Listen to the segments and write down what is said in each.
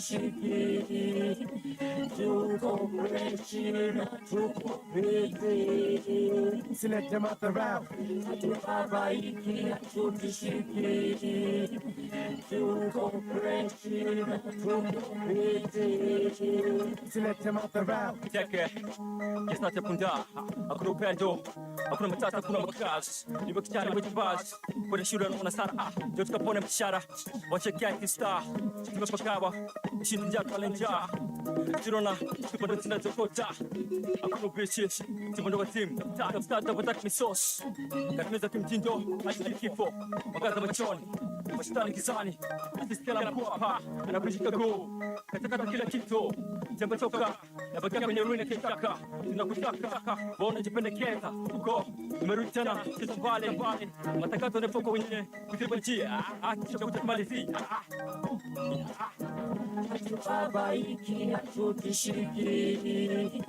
tutishiki, tuko freshi na tuko busy. Select them out the route. Hatubabaiki, hatutishiki, tuko freshi na tuko busy. Select them out the route. Teke, yes not punda. Hakuna upendo, hakuna matata, hakuna makazi. Niwe kijana wenye buzz, kwenye shule naona sana. Ndio tukapone mshahara, wache gang star. Tumepakawa, chini njaa tunalenja. Tirona, tupande tunazokota. Hakuna bitches, tupande wa team. Tata wataki misos. Katimeza kimtindo, hadi kifo. Wakaza machoni, washtani kizani. Asiskela mkuu hapa, anabrijika go. Katakata kila kitu, tembe toka. Na bakia kwenye ruina kitaka. Tunakutaka, bona jipendekeza. Uko, umerudi tena, sisa mbali. Matakato nefoko wenye, kutiba njia. Kisha kutakmalizi. Hatubabaiki, hatutishiki,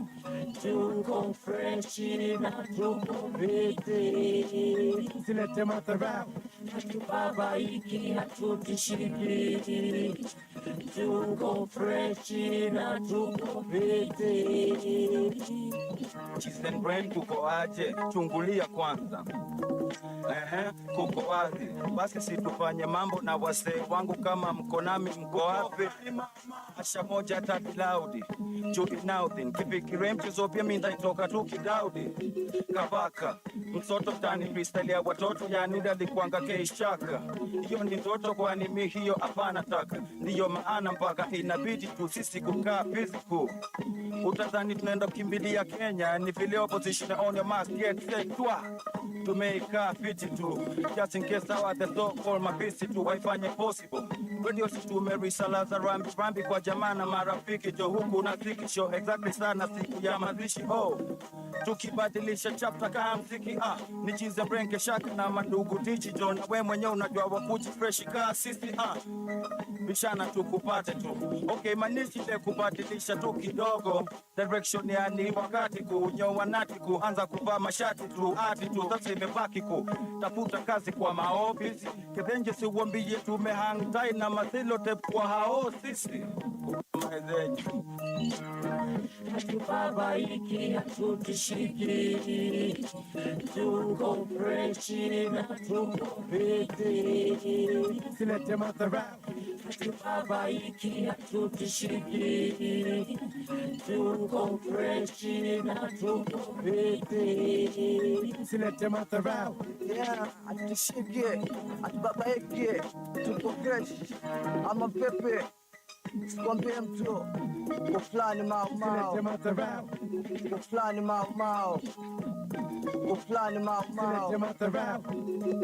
tuko freshi na tuko busy. Select them out the route. Hatubabaiki, hatutishiki, tuko freshi na tuko busy. Chizen brain kuko aje, chungulia kwanza. Kuko wazi, basi situfanye mambo na wasee wangu kama mko nami mko wapi? Asha moja tatu laudi, Judy Nauthin, kifikire mchezo pia mimi nitaitoka tu kidaudi. Kabaka, mtoto tani freestyle ya watoto yani dalikuanga keishaka. Hiyo ni ndoto kwani mimi hiyo hapana taka. Ndiyo maana mpaka inabidi tu sisi kukaa physical. Utadhani tunaenda kukimbilia Kenya, ni vile opposition on your mask get set twa. Tumeikaa fiti tu, just in case our the so-called mabisi tu waifanye possible. Radio si tumerisala za rambi kwa jamaa na marafiki jo huku na ziki show exactly sana siku ya mazishi tukibadilisha chapter kama mziki ni chize brenke shaka na mandugu digital na wewe mwenyewe unajua wakuji fresh kaa sisi bishana tukupate tu okay manishi te kubadilisha tu kidogo direction yani wakati kunyoa nati kuanza kuvaa mashati tu ati tu sasa imebaki tafuta kazi kwa maofisi kipenje si uambie tumehang tai na mazilo te kwa hao sisi hatubabaiki, hatutishiki, tuko freshi na tuko busy. Select them out the route. Hatubabaiki, hatutishiki, tuko freshi na tuko busy. Select them out the route. Yeah, hatutishiki, hatubabaiki, tuko fresh, ama pepe. Sikwambie mtu uflani mau uflani mau uflani mau uflani mau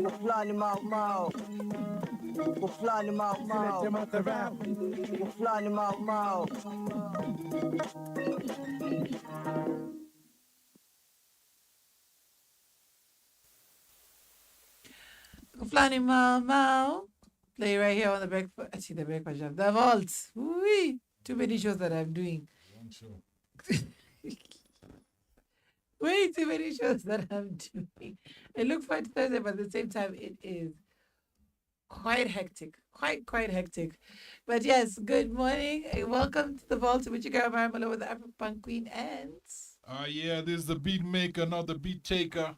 uflani mau uflani mau uflani mau. Play right here on the breakfast. The breakfast shop. The vault. Wee. Too many shows that I'm doing. One show. Way too many shows that I'm doing. I look forward to Thursday, but at the same time, it is quite hectic. Quite hectic. But yes, good morning. Welcome to the vault to which you go, Maloba with the Afro-Punk Queen and... Yeah, this is the beat maker, not the beat taker.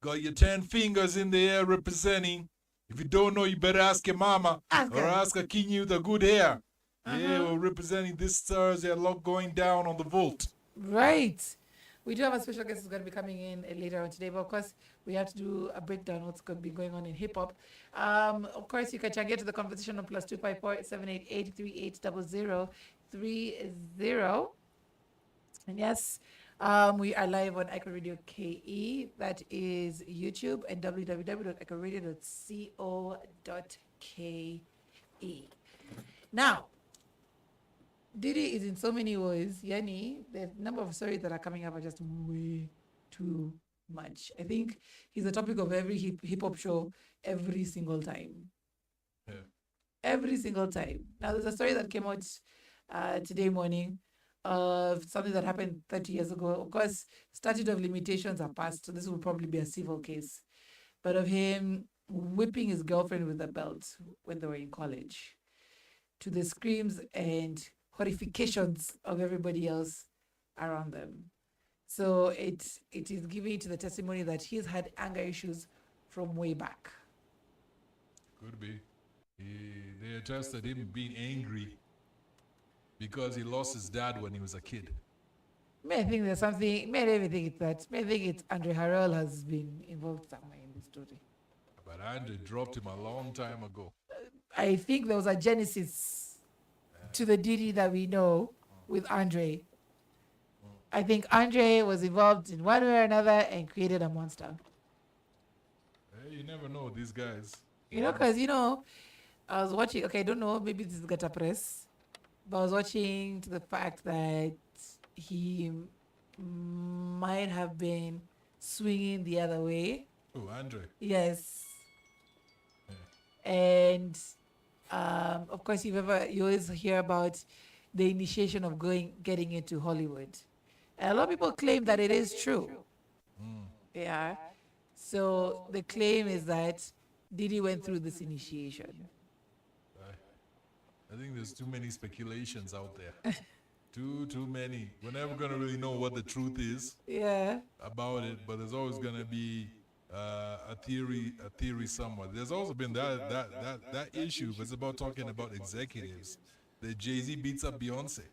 Got your 10 fingers in the air representing. If you don't know, you better ask your mama or ask a king with the good hair. Yeah, we're representing this Thursday, a lot going down on the vault. Right. We do have a special guest who's going to be coming in later on today, but of course, we have to do a breakdown of what's going to be going on in hip-hop. Of course, you can get to the conversation on +254 788 380030. And yes, we are live on iconradiokei. That is YouTube and www.iconradio.co.ke. Now, Diddy is in so many ways. Yani, the number of stories that are coming up are just way too much. I think he's the topic of every hip-hop show every single time. Yeah. Every single time. Now, there's a story that came out today morning of something that happened 30 years ago. Of course, statute of limitations are passed, so this will probably be a civil case. But of him whipping his girlfriend with a belt when they were in college. to the screams and horrifications of everybody else around them. So it is giving to the testimony that he's had anger issues from way back. Could be. They attested him being angry because he lost his dad when he was a kid. May I think there's something, may I even think it's that, may I think it's Andre Harrell has been involved somewhere in the story. But Andre dropped him a long time ago. I think there was a genesis to the Diddy that we know with Andre. I think Andre was involved in one way or another and created a monster. Hey, you never know these guys. You know, because, I was watching, okay, I don't know, maybe this is Gata Press, but I was watching to the fact that he might have been swinging the other way. Oh, Andre. Yes. And of course, you always hear about the initiation of getting into Hollywood. And a lot of people claim that it is true. Yeah. So the claim is that Diddy went through this initiation. I think there's too many speculations out there. Too many. We're never gonna really know what the truth is about it, but there's always gonna be a theory somewhere. There's also been that issue, but it's about talking about executives. That Jay-Z beats up Beyonce.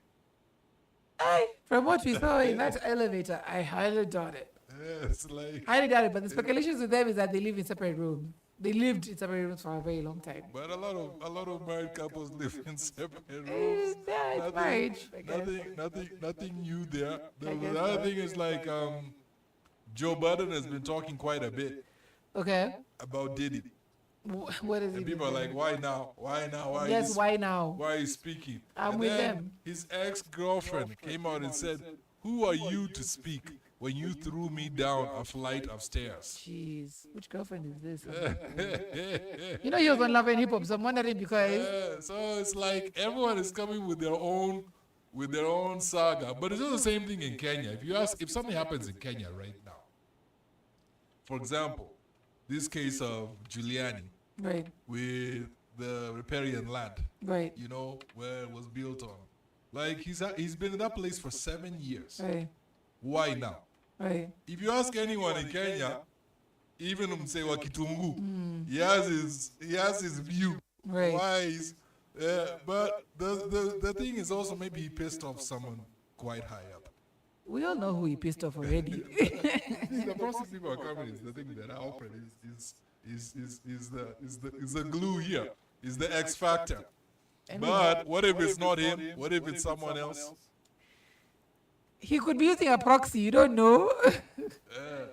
From what we saw in that elevator, I highly doubt it. Yeah, it's like Highly doubt it, but the speculations with them is that they live in separate rooms. They lived in separate rooms for a very long time. But a lot of married couples live in separate rooms. Yeah, it's marriage. I guess. Nothing new there. The other thing is like Joe Budden has been talking quite a bit about Diddy. What is it? And people are like, why now? Why now? Why Yes, why now? Why are you speaking? I'm with them. His ex-girlfriend came out and said, who are you to speak when you threw me down a flight of stairs? Jeez, which girlfriend is this? He was on Love and Hip Hop, so I'm wondering because... so it's like everyone is coming with their own saga. But it's not the same thing in Kenya. If something happens in Kenya right now, for example, this case of Giuliani with the riparian land, where it was built on. Like he's been in that place for 7 years. Why now? If you ask anyone in Kenya, even Msewa Kitungu, he has his view. Why is but the thing is also maybe he pissed off someone quite high up. We all know who he pissed off already. The process people are coming is the thing that Alfred is the glue here, is the X factor. But what if it's not him? What if it's someone else? He could be using a proxy. You don't know.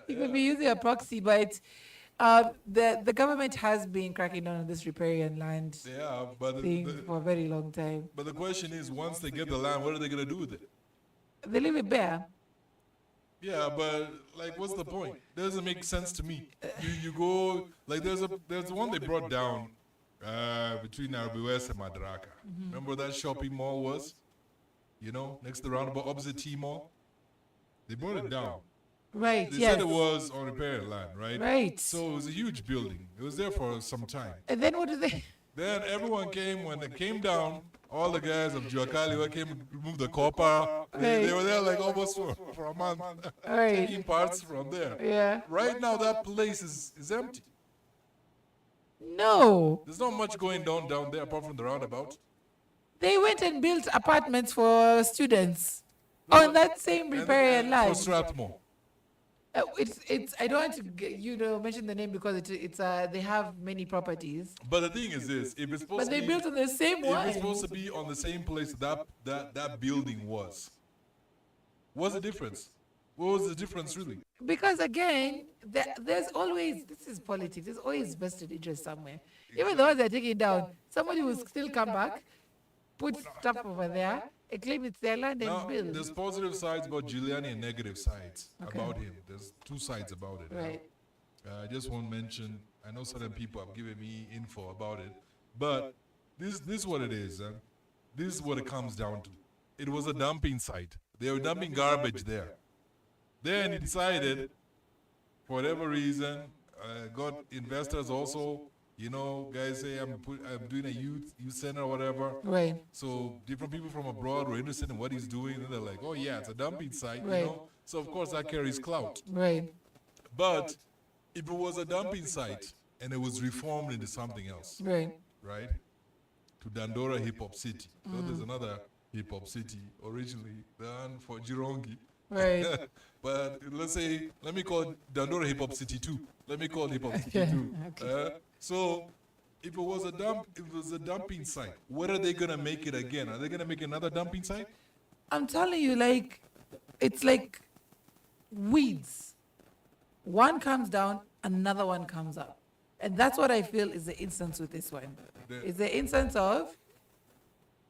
He could be using a proxy, but the government has been cracking down on this riparian land thing for a very long time. But the question is, once they get the land, what are they going to do with it? They leave it bare. Yeah, but like, what's the point? Doesn't make sense to me. You go like there's one they brought down between Nairobi West and Madaraka. Remember where that shopping mall was? Next to the roundabout opposite T Mall. They brought it down. Right. They said it was on riparian land, right? Right. So it was a huge building. It was there for some time. And then what did they? Then everyone came when it came down. All the guys of Juakali came to remove the copper. They were there like almost for a month, taking parts from there. Yeah. Right now that place is empty. No. There's not much going down there apart from the roundabout. They went and built apartments for students on that same riparian land. For Strathmore. It's. I don't want to mention the name because it's they have many properties. But the thing is this: if it's supposed but to they be, built on the same one. If it's supposed to be on the same place that building was, what's the difference? What was the difference really? Because again, there's always, this is politics. There's always vested interest somewhere. Even the ones they're taking down, somebody will still come back, put stuff over there, and claim it's their land and build. There's positive sides about Giuliani and negative sides about him. There's two sides about it. Right. I just won't mention, I know certain people have given me info about it, but this is what it is. This is what it comes down to. It was a dumping site. They were dumping garbage there. Then he decided, for whatever reason, got investors also You know, guys say I'm doing a youth center or whatever. Right. So different people from abroad were interested in what he's doing, and they're like, "Oh yeah, it's a dumping site," you Right. know. So of course that carries clout. Right. But if it was a dumping site and it was reformed into something else, Right. right? To Dandora Hip Hop City. So there's another hip hop city originally done for G-Rongi. Right. But let me call it Dandora Hip Hop City 2. Let me call it Hip Hop City 2. So if it was a dumping site, what are they gonna make it again? Are they gonna make another dumping site? I'm telling you, like, it's like weeds. One comes down, another one comes up. And that's what I feel is the instance with this one. It's the instance of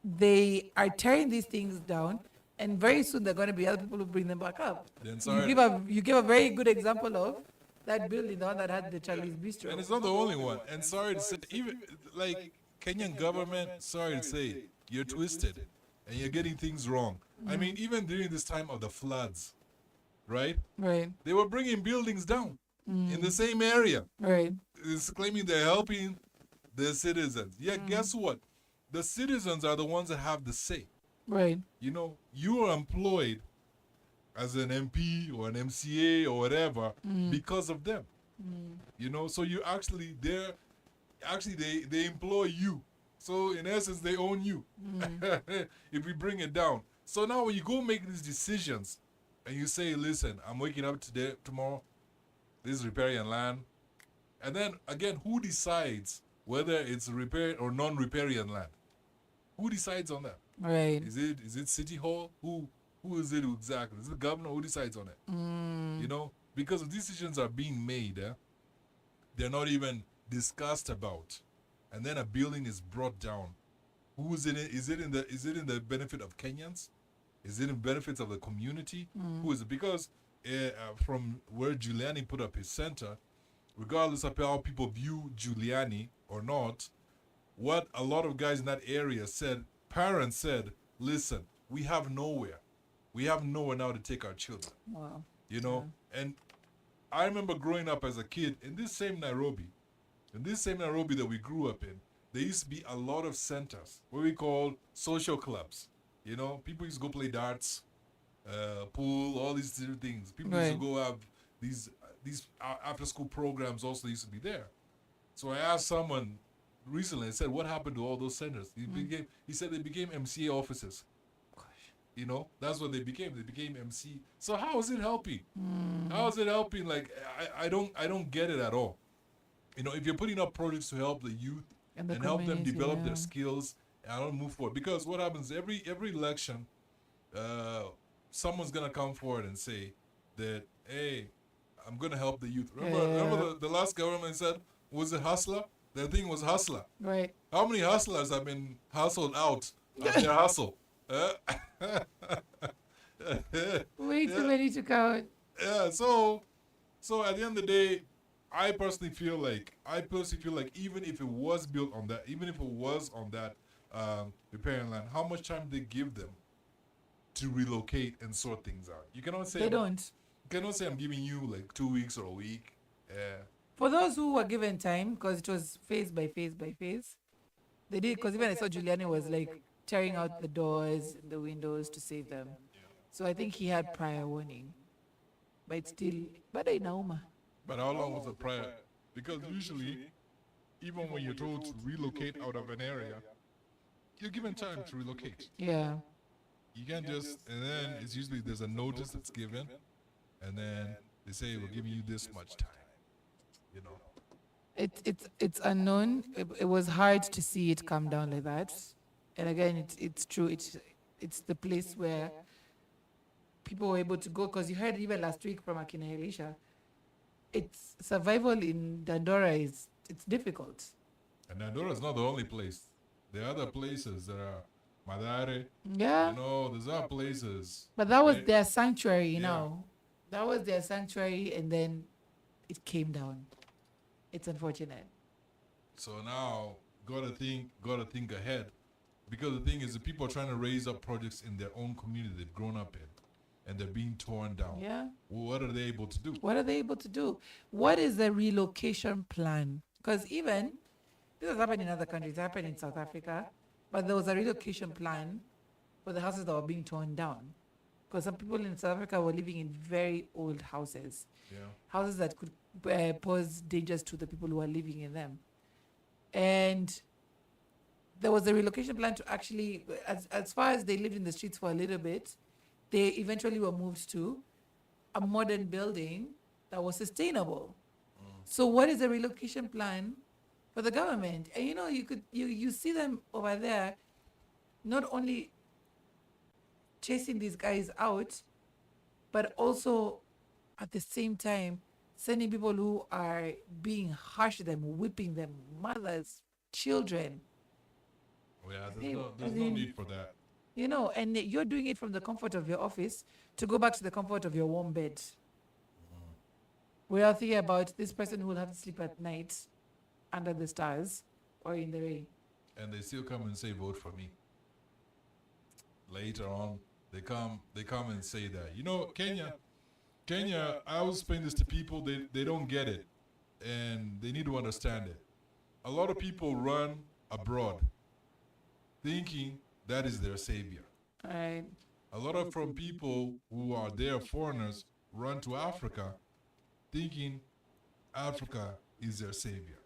they are tearing these things down, and very soon there are going to be other people who bring them back up. Then You sorry. give a very good example of that building, the one that had the Charlie's Bistro. And it's not the only one. And sorry to say, even like Kenyan government, sorry to say, you're twisted and you're getting things wrong. I mean, even during this time of the floods, right? Right. They were bringing buildings down in the same area. Right. It's claiming they're helping the citizens. Yeah, guess what? The citizens are the ones that have the say. Right. You know, you are employed as an MP or an MCA or whatever because of them. You know, so you actually they employ you. So in essence, they own you. If we bring it down. So now when you go make these decisions and you say, listen, I'm waking up tomorrow, this is riparian land. And then again, who decides whether it's repair or non-riparian land? Who decides on that? Right. Is it City Hall? Who is it exactly? Is it the governor? Who decides on it? You know, because if decisions are being made, they're not even discussed about, and then a building is brought down. Who is it? Is it in the benefit of Kenyans? Is it in benefits of the community? Who is it? Because from where Giuliani put up his center, regardless of how people view Giuliani or not, what a lot of guys in that area said, parents said, listen, we have nowhere. We have nowhere now to take our children. Wow. You know? And I remember growing up as a kid in this same Nairobi that we grew up in, there used to be a lot of centers, what we call social clubs. You know, people used to go play darts, pool, all these different things. People used to go have these after school programs also used to be there. So I asked someone recently, I said, what happened to all those centers? He said they became MCA offices. You know, that's what they became. They became MC. So how is it helping? How is it helping? Like, I don't get it at all. You know, if you're putting up projects to help the youth and help them develop their skills, and I don't move forward. Because what happens every election, someone's gonna come forward and say that, hey, I'm gonna help the youth. Remember the last government said, was it hustler? The thing was hustler. Right. How many hustlers have been hustled out of their hustle? Way too many to count. Yeah, so at the end of the day, I personally feel like even if it was built on that, even if it was on that riparian land, how much time did they give them to relocate and sort things out? You cannot say They don't. You cannot say I'm giving you like 2 weeks or a week. Yeah. For those who were given time, because it was phase by phase by phase, they did. Because even I saw Giuliani was like tearing out the doors and the windows to save them. So I think he had prior warning. But it's still, but I know. But how long was the prior? Because usually, even when you're told to relocate out of an area, you're given time to relocate. Yeah. You can't just, and then it's usually there's a notice that's given, and then they say we're giving you this much time. You know. It's unknown. It was hard to see it come down like that. And again, it's true. It's the place where people were able to go, because you heard even last week from Akina Elisha, it's survival in Dandora it's difficult. And Dandora is not the only place. There are other places that are Madare. Yeah. You know, there's other places. But that was their sanctuary, you know. That was their sanctuary, and then it came down. It's unfortunate. So now, gotta think ahead. Because the thing is, the people are trying to raise up projects in their own community they've grown up in, and they're being torn down. Yeah. What are they able to do? What are they able to do? What is the relocation plan? Because even this has happened in other countries. It happened in South Africa, but there was a relocation plan for the houses that were being torn down. Because some people in South Africa were living in very old houses, houses that could pose dangers to the people who are living in them. And there was a relocation plan to actually, as far as they lived in the streets for a little bit, they eventually were moved to a modern building that was sustainable. So what is the relocation plan for the government? And you see them over there, not only chasing these guys out, but also at the same time sending people who are being harsh to them, whipping them, mothers, children. Yeah, there's no need for that. And you're doing it from the comfort of your office to go back to the comfort of your warm bed. We are thinking about this person who will have to sleep at night under the stars or in the rain. And they still come and say, vote for me. Later on, they come and say that. Kenya, I always explain this to people, they don't get it. And they need to understand it. A lot of people run abroad thinking that is their savior. Right. A lot of from people who are there, foreigners, run to Africa thinking Africa is their savior.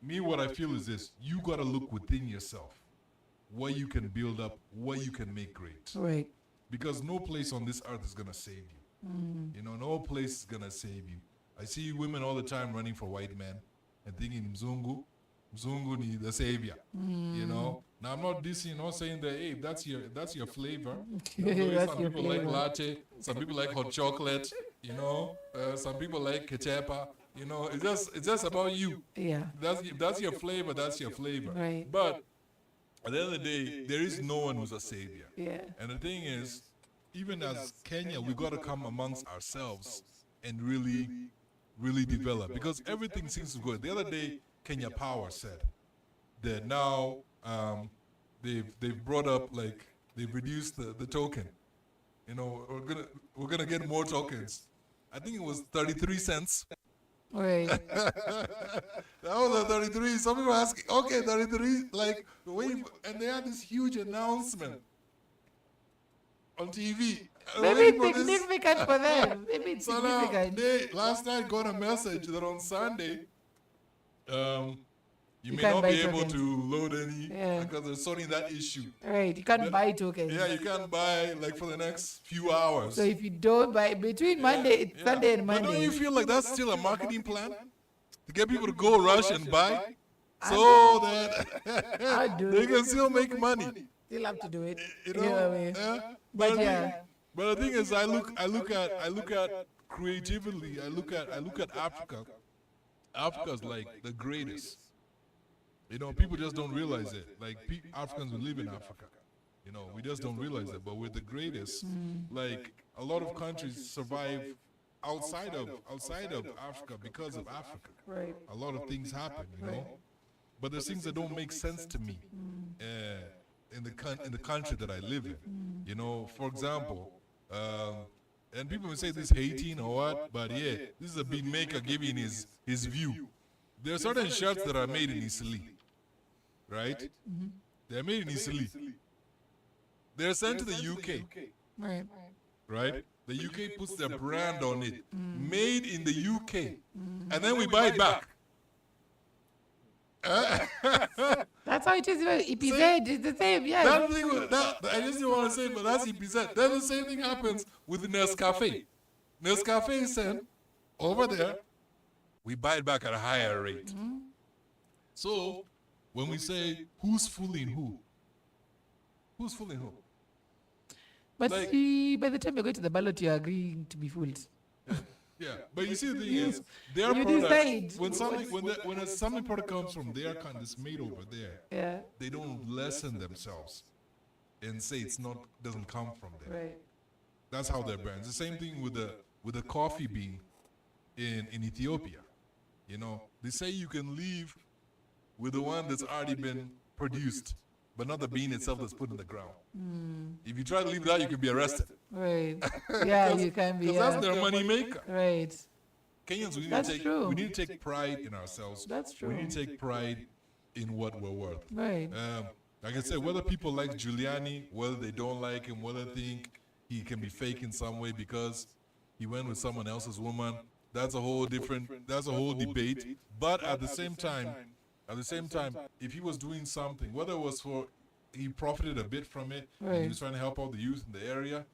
Me, what I feel is this: you got to look within yourself, what you can build up, what you can make great. Right. Because no place on this earth is going to save you. No place is going to save you. I see women all the time running for white men and thinking Mzungu need the savior. Now I'm not dissing, not saying that, hey, that's your flavor. Some people like latte, some people like hot chocolate, some people like ketepa. It's just about you. Yeah. That's your flavor, that's your flavor. Right. But at the end of the day, there is no one who's a savior. Yeah. And the thing is, even as Kenya, we got to come amongst ourselves and really, really develop, because everything seems to go. The other day, Kenya Power said that now they've brought up, like, they've reduced the token. We're gonna get more tokens. I think it was 33 cents. Right. That was a 33. Some people are asking, okay, 33, like, wait, and they had this huge announcement on TV. Maybe it's significant for them. Maybe it's So now, significant. last night got a message that on Sunday, you may can't not buy be able tokens. to load any, Yeah. because they're sorting that issue. Right. You can't buy tokens. Yeah, you can't buy, like, for the next few hours. So if you don't buy between Monday, Sunday and But Monday. don't you feel like that's still a marketing plan? To get people to go rush and buy? So that they can still make money. Still have to do it. You know? Either way. Yeah? But the yeah. thing, but the thing is, I look at creatively. I look at Africa. Africa's like the greatest. People just don't realize it. Like, Africans who live in Africa, we just don't realize it. But we're the greatest. Like, a lot of countries survive outside of Africa because of Africa. Right. A lot of things happen, But there's things that don't make sense to me in the country that I live in. For example, and people may say this hating or what, but yeah, this is a Beatmekah giving his view. There are certain shirts that are made in Italy, right? They're made in Italy. They're sent to the UK, Right. right? The UK puts their brand on it, made in the UK, and then we buy it back. That's how it is. EPZ is the same. Yeah. That thing, I just didn't want to say, but that's EPZ. Then the same thing happens with Nescafe. Nescafe is sent over there. We buy it back at a higher rate. So when we say who's fooling who? Who's fooling who? But like- see, by the time you're going to the ballot, you're agreeing to be fooled. Yeah, but you see the thing is, their You product, decide. when a something product comes from their country, it's made over there, Yeah. they don't lessen themselves and say doesn't come from there. Right. That's how their brands. The same thing with the coffee bean in Ethiopia. They say you can leave with the one that's already been produced, but not the bean itself that's put in the ground. If you try to leave that, you can be arrested. Right. Yeah, you can be. Because that's their money maker. Right. Kenyans, we need to take pride in ourselves. That's true. We need to take pride in what we're worth. Right. Like I said, whether people like Giuliani, whether they don't like him, whether they think he can be fake in some way because he went with someone else's woman, that's a whole debate. But at the same time, if he was doing something, whether it was he profited a bit from it, and he was trying to help out the youth in the area,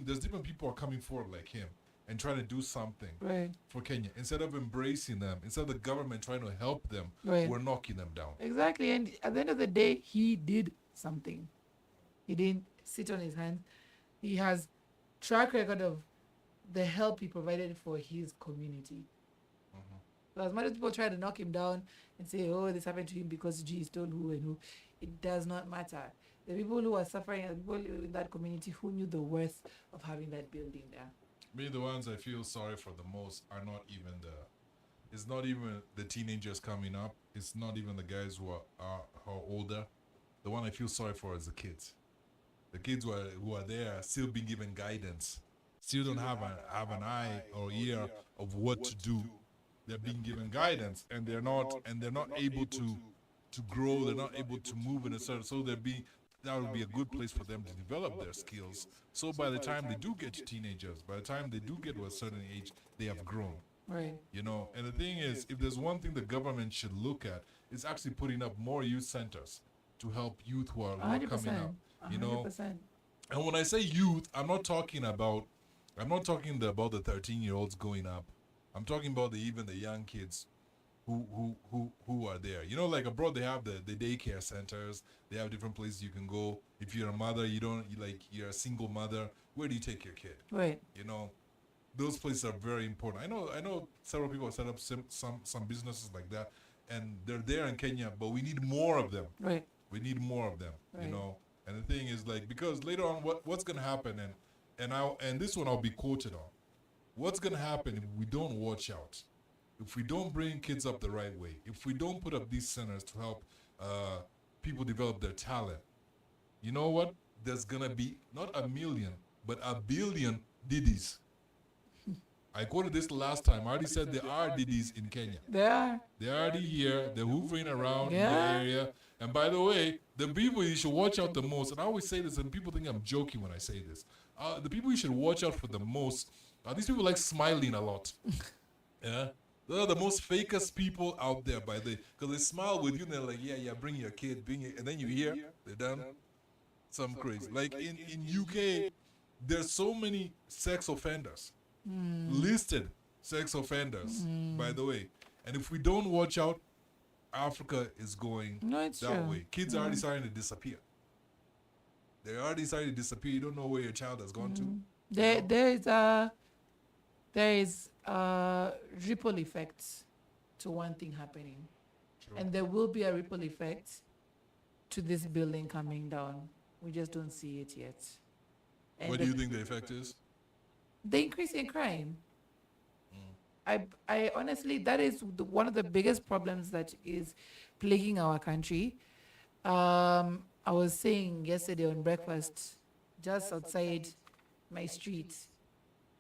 there's different people are coming forward like him and trying to do something for Kenya. Instead of embracing them, instead of the government trying to help them, we're knocking them down. Exactly. And at the end of the day, he did something. He didn't sit on his hands. He has track record of the help he provided for his community. So as much as people try to knock him down and say, oh, this happened to him because G told who and who, it does not matter. The people who are suffering are people in that community who knew the worth of having that building there. Maybe the ones I feel sorry for the most are not even it's not even the teenagers coming up. It's not even the guys who are older. The one I feel sorry for is the kids. The kids who are there still being given guidance, still don't have an eye or ear of what to do. They're being given guidance, and they're not able to grow. They're not able to move in a certain. So that would be a good place for them to develop their skills. So by the time they do get to teenagers, by the time they do get to a certain age, they have grown. Right. You know, and the thing is, if there's one thing the government should look at, it's actually putting up more youth centers to help youth who are coming up. 100%. You know, and when I say youth, I'm not talking about the 13-year-olds going up. I'm talking about even the young kids who are there. You know, like abroad they have the daycare centers. They have different places you can go. If you're a mother, you're a single mother, where do you take your kid? Right. You know, those places are very important. I know several people have set up some businesses like that, and they're there in Kenya, but we need more of them. Right. We need more of them. Right. You know. And the thing is, like, because later on, what's gonna happen, and this one I'll be quoted on. What's gonna happen if we don't watch out? If we don't bring kids up the right way, if we don't put up these centers to help people develop their talent, you know what? There's gonna be not a million, but a billion Didis. I quoted this last time. I already said there are Didis in Kenya. They're already here. They're hoovering around in the area. And by the way, the people you should watch out the most, and I always say this, and people think I'm joking when I say this, the people you should watch out for the most are these people like smiling a lot. Yeah? They're the most fakest people out there, because they smile with you and they're like, yeah, bring your kid, and then you hear they're done some crazy. Like in UK, there's so many sex offenders, listed sex offenders, by the way. And if we don't watch out, Africa is going that way. Kids are already starting to disappear. They're already starting to disappear. You don't know where your child has gone to. There is ripple effect to one thing happening. True. And there will be a ripple effect to this building coming down. We just don't see it yet. And what do you think the effect is? The increase in crime. I honestly, that is one of the biggest problems that is plaguing our country. I was saying yesterday on breakfast, just outside my street,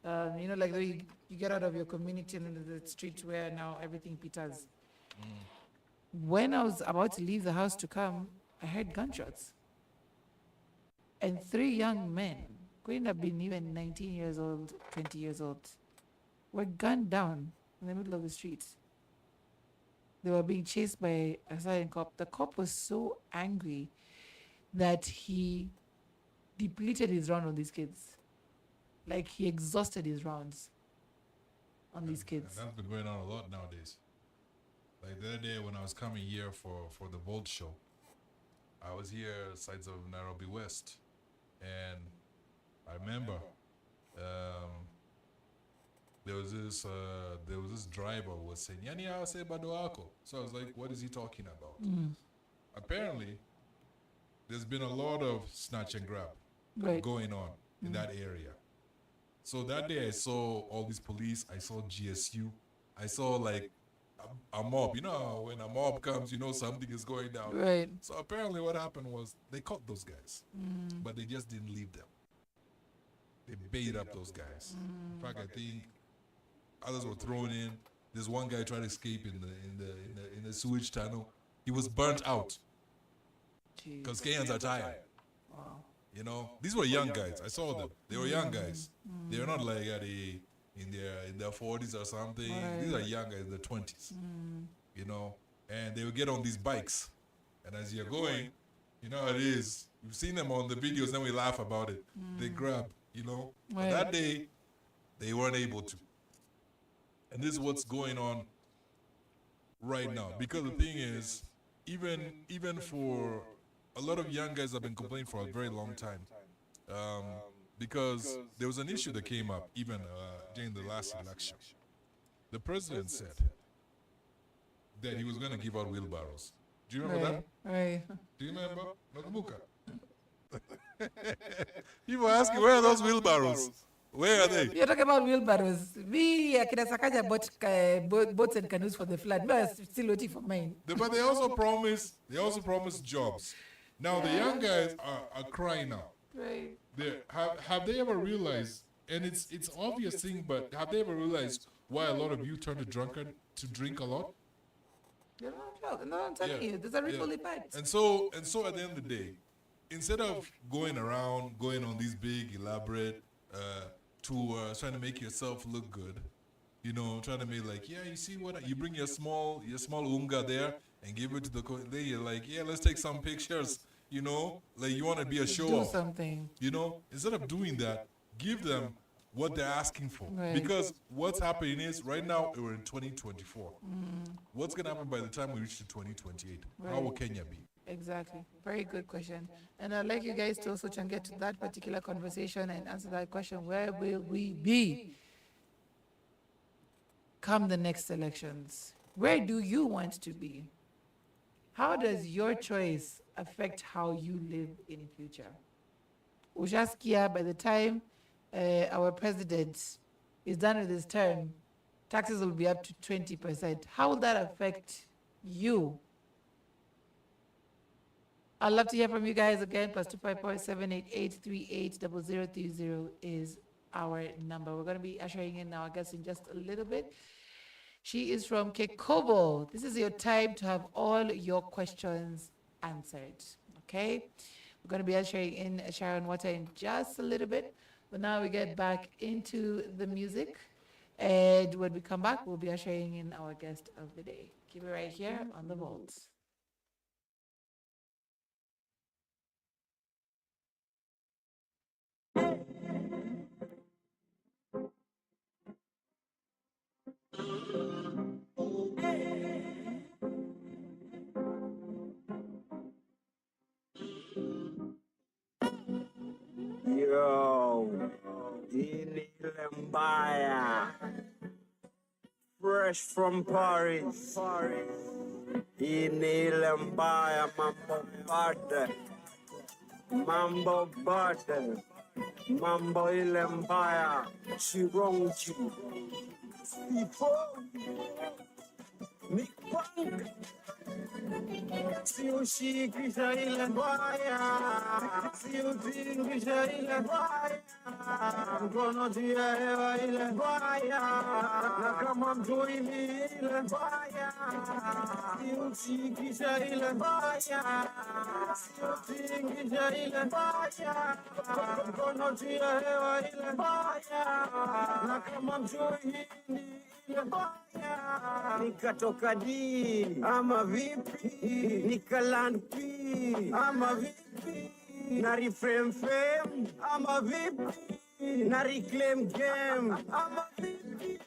you know, like you get out of your community and the street where now everything peters. When I was about to leave the house to come, I heard gunshots. And 3 young men, couldn't have been even 19 years old, 20 years old, were gunned down in the middle of the street. They were being chased by a silent cop. The cop was so angry that he depleted his round on these kids. Like, he exhausted his rounds on these kids. And that's been going on a lot nowadays. Like the other day when I was coming here for the Volt show, I was here sides of Nairobi West, and I remember there was this driver who was saying, "Yani ase bado ako." So I was like, what is he talking about? Apparently, there's been a lot of snatch and grab going on in that area. So that day I saw all these police, I saw GSU, I saw like a mob. You know, when a mob comes, you know something is going down. Right. So apparently what happened was they caught those guys, but they just didn't leave them. They baited up those guys. In fact, I think Others were thrown in. There's one guy tried to escape in the sewage tunnel. He was burnt out because Kenyans are tired. Wow. You know, these were young guys. I saw them. They were young guys. They were not like in their 40s or something. Right. These are young guys in their 20s. You know, and they would get on these bikes, and as you're going, you know how it is. You've seen them on the videos, then we laugh about it. They grab, you know. But that day, they weren't able to. And this is what's going on right now. Because the thing is, even for a lot of young guys have been complaining for a very long time. Because there was an issue that came up even during the last election. The president said that he was going to give out wheelbarrows. Do you remember that? Right. Do you remember? Nakumbuka. People are asking, where are those wheelbarrows? Where are they? You're talking about wheelbarrows. We, Akina Sakaja, bought boats and canoes for the flood. We are still waiting for mine. But they also promised jobs. Now the young guys are crying out. Right. Have they ever realized, and it's obvious thing, but have they ever realized why a lot of you turn to drink a lot? You're not joking. No, I'm telling you. There's a ripple effect. And so at the end of the day, instead of going on these big, elaborate tours, trying to make yourself look good, you know, trying to make like, yeah, you see what, you bring your small unga there and give it to then you're like, yeah, let's take some pictures, you know, like you want to be a show off. Do something. You know, instead of doing that, give them what they're asking for. Right. Because what's happening is, right now, we're in 2024. What's going to happen by the time we reach to 2028? How will Kenya be? Exactly. Very good question. And I'd like you guys to also get to that particular conversation and answer that question. Where will we be come the next elections? Where do you want to be? How does your choice affect how you live in future? Ujaskia, by the time our president is done with his term, taxes will be up to 20%. How will that affect you? I'd love to hear from you guys again. +254-788-380030 is our number. We're going to be ushering in our guest in just a little bit. She is from Kekobo. This is your time to have all your questions answered. Okay? We're going to be ushering in Sharon Water in just a little bit. But now we get back into the music. And when we come back, we'll be ushering in our guest of the day. Keep it right here on The Vault. Yo, ini lembaya, fresh from Paris. Ini lembaya, mambo bad, mambo ile mbaya, G-Rongi, Mikwank, si ushikisha ile mbaya, si utingisha ile mbaya, mkono tia hewa ile mbaya, na kama mtuimi ile mbaya, si ushikisha ile mbaya, si utingisha ile mbaya, mkono tia hewa ile mbaya, na kama mtuimi ile mbaya. Nikatoka D ama vipi, nikaland P ama vipi, na reframe fame ama vipi, na reclaim game ama vipi,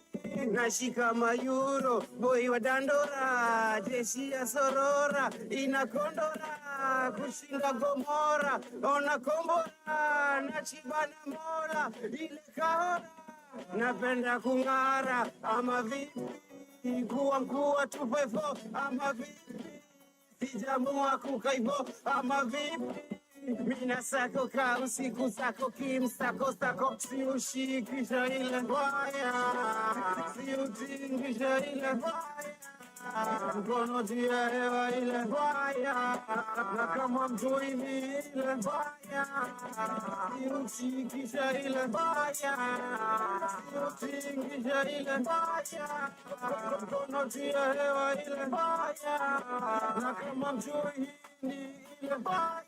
nashika mayuro boy wa dandora, jeshi ya sorora inakondora, kushinda Gomora ona kombora, nachibana mola ile kahora, napenda kung'ara ama vipi, kuwa mkuu wa 254 ama vipi, sijamua kukaivo ama vipi, mina sako ka usiku sako kimsako sako, si ushikisha ile mbaya, si utingisha ile mbaya, mkono juu ya hewa ile mbaya, na kama mtuimi ile mbaya, siutikisha ile mbaya, siutingisha ile mbaya, mkono juu ya hewa ile mbaya, na kama mtuimi ile mbaya.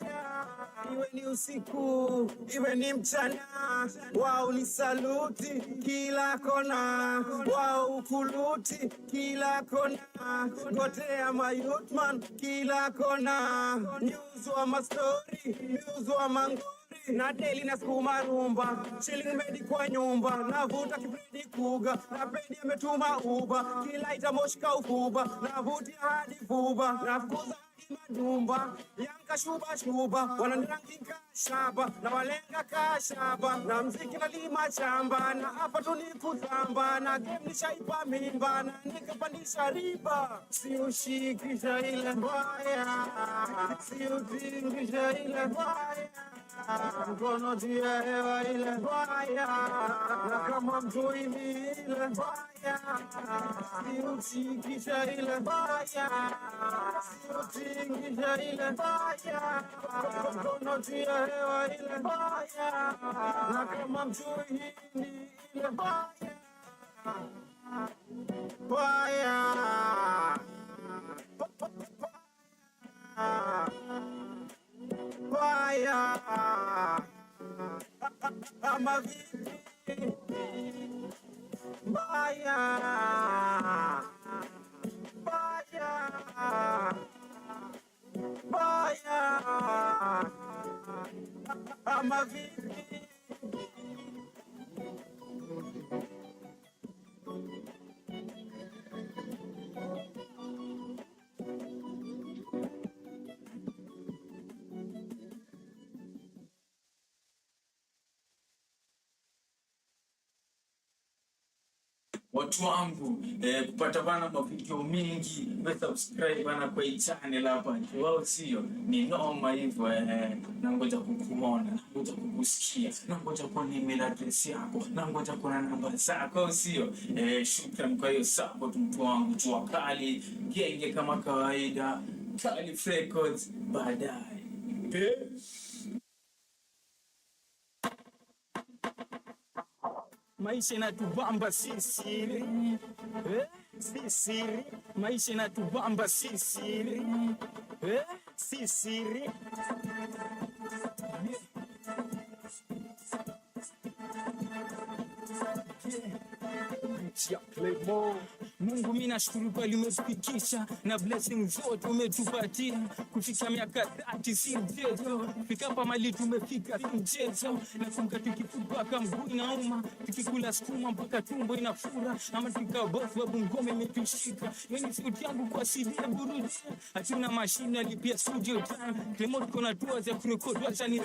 Iwe ni usiku, iwe ni mchana, wao ni saluti kila kona, wao ukuluti kila kona, gotea mayutman kila kona, news wa mastori, news wa mangori, na daily na skuma rumba, chilling medi kwa nyumba, navuta kibredi kuga, na bredi ametuma uba, kila itamoshika ufuba, navutia hadi fuba, nafukuza madumba yanka shuba wananiranginga shaba na walenga kashaba na mziki na lima chamba na hapa tunikuzamba na game nishaipa mimba na nikapandisha riba, siushikisha ile mbaya, siutingisha ile mbaya, mkono juu ya hewa ile mbaya, na kama mtuimi ile mbaya, siushikisha ile mbaya, siutingisha ile mbaya, mkono juu ya hewa ile mbaya, na kama mtuimi ile mbaya, mbaya. Mbaya, ama vipi? Mbaya, mbaya, mbaya, ama vipi? Watu wangu kupata bana mavideo mingi, subscribe bana kwa hii channel hapa. Wao sio ni noma hivyo na ngoja kukuona, na ngoja kukusikia, na ngoja kuona email address yako, na ngoja kuona namba zako, sio shukrani kwa hiyo support mtu wangu. Jua kali genge kama kawaida, Kali Records baadaye. Maisha inatubamba si siri, si siri. Maisha inatubamba si siri, si siri. Mungu mimi nashukuru kwa umetufikisha na blessing zote umetupatia kufika miaka 30 si mchezo, fika hapa mali tumefika si mchezo, na kumka tukifupa kama mguu inauma, tukikula sukuma mpaka tumbo inafura, ama tukikaa boss babu ngome imetushika. Yani sauti yangu kwa CD ya burudi, hatuna mashine alipia studio time, remote kuna tours ya kurekodi acha ni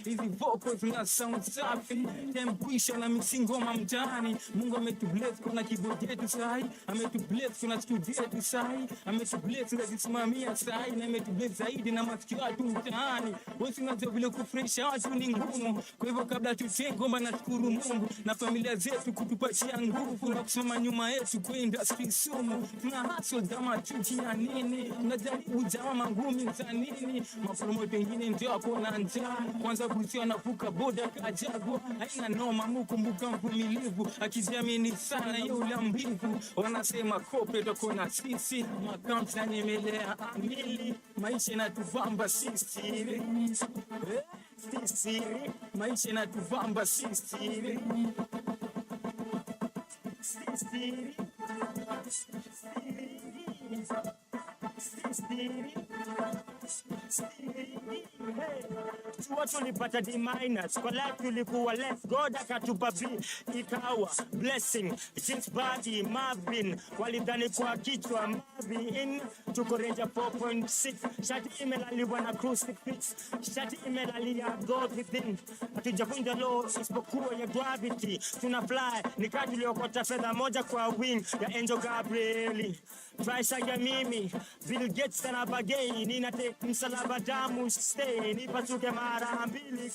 hizi vocals na sound safi, time kuisha na mixing ngoma mtaani. Mungu ametubless kuna keyboard yetu sahi, ametubless kuna studio yetu sahi, ametubless na zisimamia sahi, na ametubless zaidi na masikio watu mtaani. Wewe unajua vile kufresha watu ni ngumu, kwa hivyo kabla tutenge ngoma na shukuru Mungu na familia zetu kutupatia nguvu na kusema nyuma yetu kwa industry sumu. Tuna hustle kama chuki ya nini, tunajaribu jamaa ngumi za nini, mapromote wengine ndio hapo na njaa, kwanza kusiwa navuka boda kajago, haina noma mkumbuka mvumilivu, akijiamini sana yule mbivu, wanasema kope toko na sisi, makampi na nyemelea amili, maisha inatubamba sisi, sisi, maisha inatubamba sisi, sisi, watu tulipata D minus kwa life tulikuwa left, God akatupa B ikawa blessing. Jinx body Marvin walidhani kwa kichwa Marvin, tuko Ranger 4.6, shati imelaliwa na crucifix, shati imelalia God within, hatujavunja law isipokuwa ya gravity, tuna fly nikati tuliokota fedha moja kwa wing ya Angel Gabriel. Try ya mimi Bill Gates na bagay, nina take msalaba damu stay, nipasuke mara mbili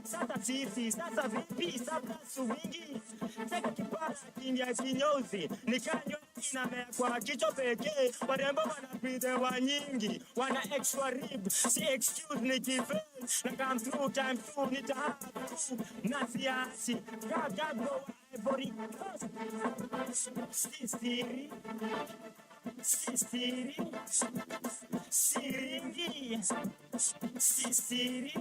sasa sisi, sasa vipi, sasa swingi, teka kipara kinya kinyozi, nikanywa inamea kwa kichwa pekee. Warembo wanapitewa nyingi, wana extra rib, si excuse ni kife. Na come through, time through, nitahabu nasiasi, God bro, ivory coast. Sistiri Siringi Sistiri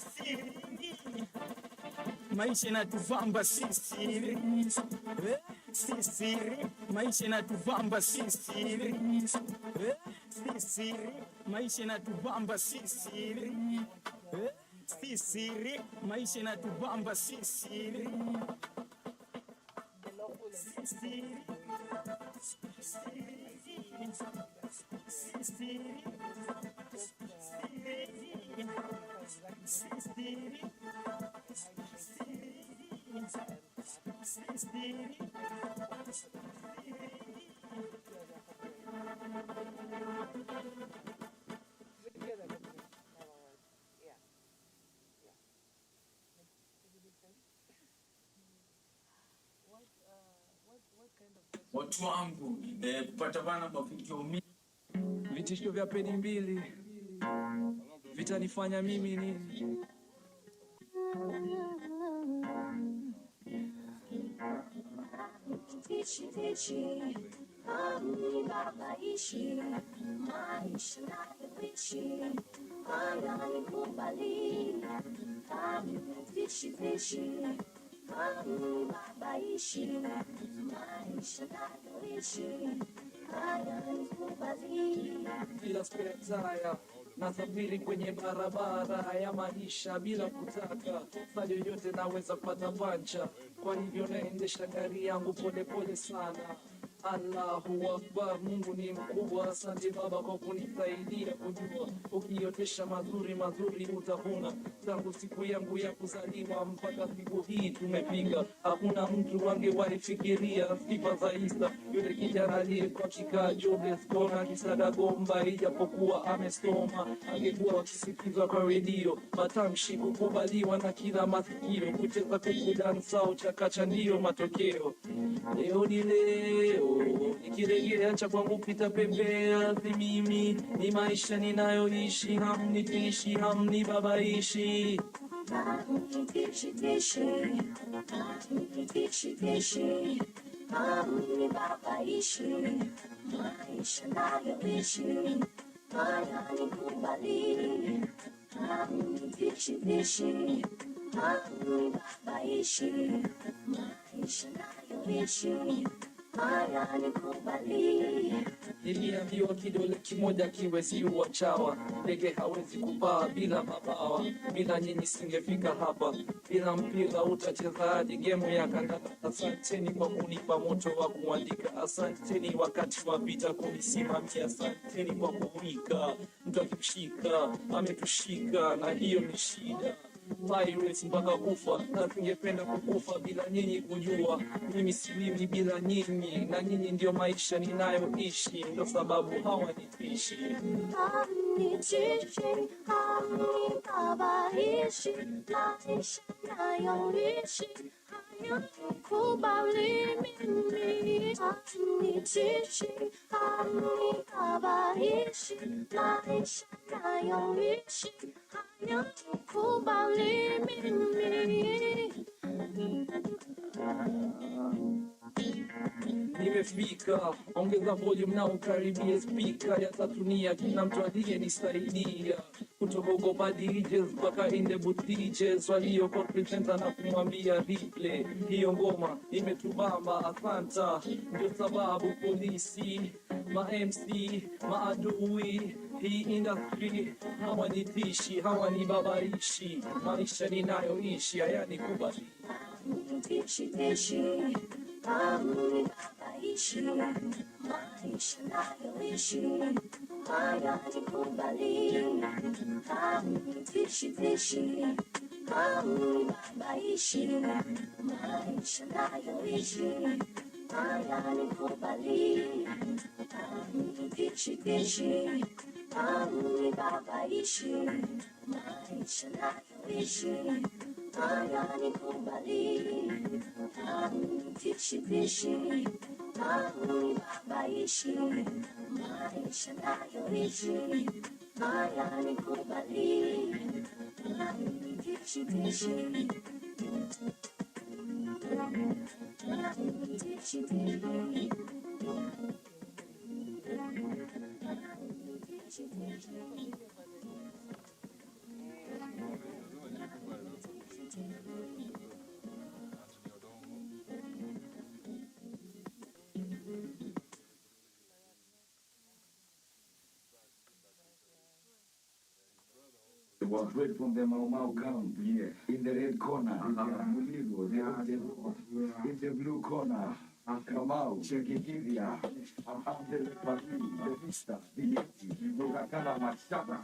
Siringi maisha inatuvamba sistiri Sistiri maisha inatuvamba sistiri Sistiri maisha inatuvamba sistiri Sistiri maisha inatuvamba sistiri Sistiri watu wangu kupata bana mafikio mingi. Vitisho vya peni mbili vitanifanya mimi nini? Tishi ami baba ishi maisha nayoishi ananikubali tishi ami baba ishi maisha nayoishi ananikubali bila spetaya nasafiri kwenye barabara ya maisha bila kutaka saa yoyote naweza pata pancha, kwa hivyo naendesha gari yangu pole pole sana. Allahu Akbar, Mungu ni mkubwa. Asante Baba kwa kunisaidia kujua ukiotesha mazuri mazuri utavuna. Tangu siku yangu ya kuzaliwa mpaka siku hii tumepiga, hakuna mtu angewahi fikiria sifa za Isa. Yule kijana aliyekuwa kikaa jobless kona kisada gomba, ijapokuwa amesoma angekuwa wakisikizwa kwa redio, matamshi kukubaliwa na kila masikio, kucheza kuku dansao chakacha ndiyo matokeo. Leo ni leo nikiregea cha kwangu pita pepea, si mimi ni maisha ninayoishi, hamnitishi hamnibabaishi. Tishi ami baba ishi maisha nayoishi ananikubali tishi ami baba ishi maisha nayoishi ananikubali. Niliambiwa kidole kimoja kiwezi uwa chawa, ndege hawezi kupaa bila mabawa. Bila nyinyi singefika hapa, bila mpira utacheza hadi gemu ya kandanda. Asanteni kwa kunipa moto wa kuandika, asanteni wakati wa vita kunisimamia, asanteni kwa kuwika mtu akimshika ametushika, na hiyo ni shida. Pirates mpaka kufa, na tungependa kukufa bila nyinyi kujua mimi si mimi bila nyinyi, na nyinyi ndio maisha ninayoishi, ndio sababu hawanitishi. Hamnitishi hamnibabaishi maisha nayoishi hayanikubali mimi. Hamnitishi hamnibabaishi maisha nayoishi hayanikubali mimi. Nimefika, ongeza volume na ukaribie speaker ya tatunia, kila mtu aliyenisaidia kutoka Goba DJs mpaka in the booth DJs waliokuwa presenter na kumwambia replay hiyo ngoma imetubamba. Asanta, ndio sababu polisi ma MC maadui hii industry hawanitishi hawanibabaishi, maisha ninayoishi hayanikubali. Tishi ami baba ishi maisha nayoishi hayanikubali. Tishi ami baba ishi maisha nayoishi hayanikubali. Tishi ami baba ishi maisha nayoishi hayanikubali. Tishi haunibabaishi, maisha nayoishi hayanikubali, hayanitishi-tishi. Was right from the Mau camp, in the red corner, Muligo, in the blue corner, Kamau, Chekikiria, the Vista, the Yeti, Nogakala Machata.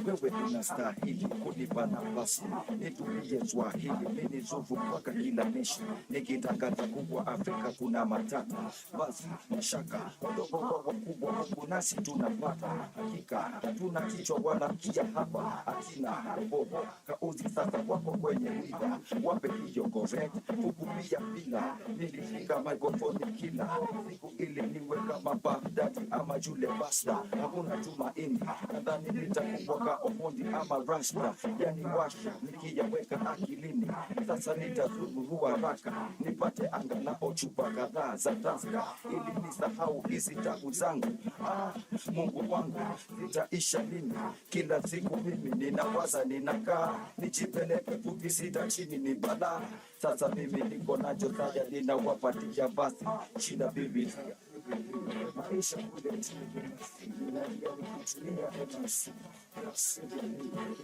Wewe unastahili kunipa nafasi nitumie Swahili mimi zovu mpaka kila nishi nikitangaza kubwa Afrika kuna matata basi mashaka wadogo kwa wakubwa huku nasi tunapata hakika hatuna kichwa wala kia hapa akina bobo kauzi sasa wako kwenye liga wape hiyo correct huku pia bila nilifika microphone kila siku ili niwe kama Baghdad ama Jule Basta hakuna tumaini nadhani nitakuwa ka Omondi ama Rasta yani washa nikiyaweka akilini sasa nitazurua haraka nipate angalau chupa kadhaa za Taska ili nisahau hizi tabu zangu Mungu wangu zitaisha lini kila siku mimi ninawaza ninakaa nijipeleke fupi sita chini ni balaa sasa mimi niko nacho saya ninawapatia basi shida bibi maisha kule kutumia emasi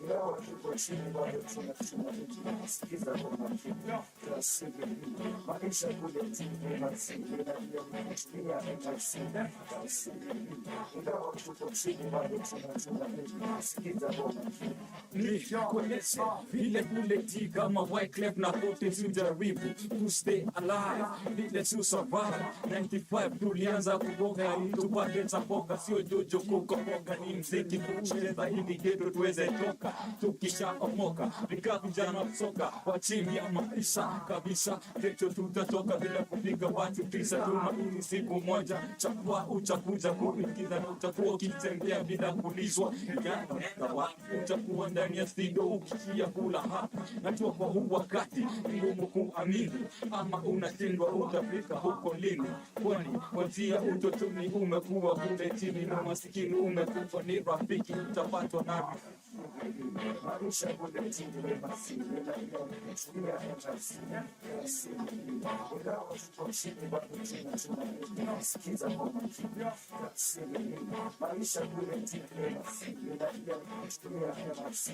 ingawa tuko chini bado tunasikiza kwa makini maisha kule kutumia emasi ingawa tuko chini bado tunasikiza kwa makini Nikueleze vile kule kama Wyclef na pote tujaribu to stay alive vile to survive 95 tulianza kuboga ili tupate tapoka sio jojo kukoboga ni mziki kucheza ili geto tuweze toka tukisha omoka vika vijana kusoka wa chini ya maisha kabisa geto tutatoka bila kupiga watu kisa tumaini siku moja chakwa utakuja kuingiza na utakuwa ukitembea bila kulizwa yana watu utakuwa ndani ya studio ukikia kula hapa najua kwa huu wakati ngumu kuamini ama unatendwa utafika huko lini kwani kwanzia utotoni umekuwa kule chini na masikini umekufa ni rafiki utapatwa na maisha kule chini basi ninakutumia emasi ingawa tuko chini bado tunasikiza kwa makini maisha kule chini basi ninakutumia emasi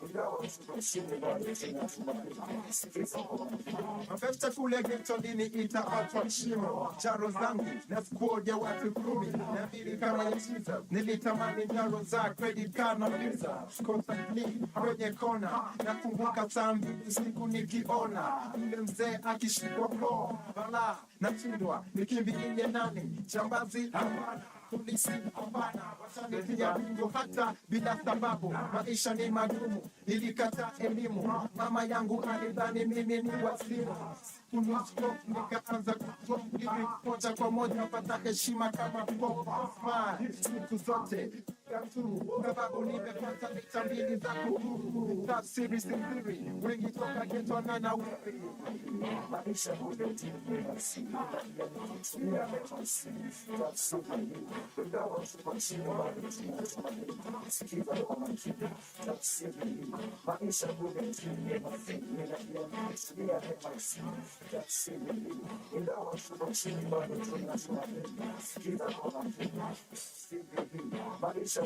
ingawa tuko chini bado tunasikiza kwa makini mafesta kule geto lini itaatwa chimo jaro zangu na kuoja watu 10 na mbili kama yetiza nilitamani jaro za credit card na visa constantly kwenye kona nakumbuka saa mbili siku nikiona yule mzee akishikwa kwa bala nachindwa nikimbilie nani jambazi hapana polisi hapana watanitia bingo hata bila sababu maisha ni magumu nilikata elimu mama yangu alidhani mimi ni wasimu kunusko nikaanza kutoa moja kwa moja pata heshima kama pop siku zote tu sababu nimepata vita mbili za kuhuru tafsiri siri wengi toka geto na upi maisha kule chini basi ninakutumia emasi ingawa tuko chini bado tunasikiza kwa makini maisha kule chini basi ninakutumia emasi ingawa tuko chini bado tunasikiza kwa makini maisha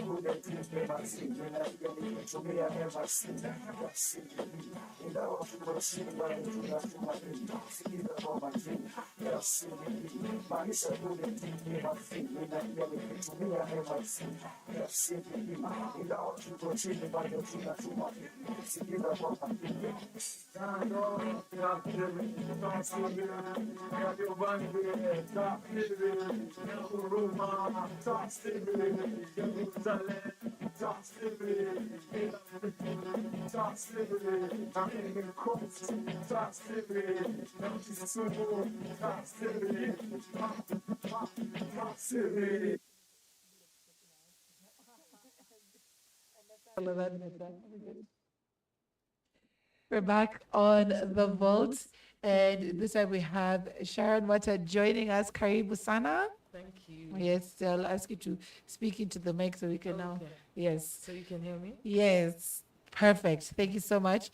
We're back on the vault, and this time we have Sharon Wata joining us. Karibu sana. Thank you. Yes, I'll ask you to speak into the mic so we can now. Yes. So you can hear me? Yes. Perfect. Thank you so much.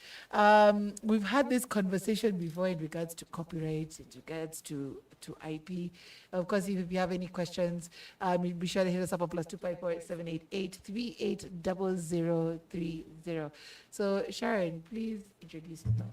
We've had this conversation before in regards to copyright, in regards to IP. Of course, if you have any questions, be sure to hit us up on +254 788 380030. So, Sharon, please introduce yourself.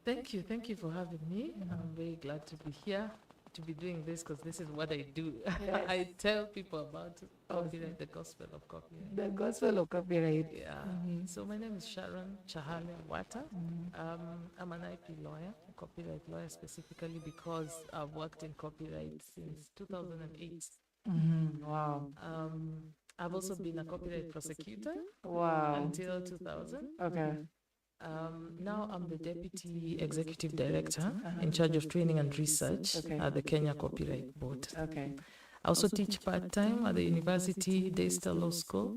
Thank you. Thank you for having me. I'm very glad to be here, to be doing this, because this is what I do. Yes. I tell people about copyright, the gospel of copyright. The gospel of copyright. Yeah. So my name is Sharon Chahale Wata. I'm an IP lawyer, a copyright lawyer specifically because I've worked in copyright since 2008. Wow. I've also been a copyright prosecutor until 2000. Okay. Now I'm the Deputy Executive Director in charge of training and research at the Kenya Copyright Board. Okay. I also teach part-time at the University Daystar Law School.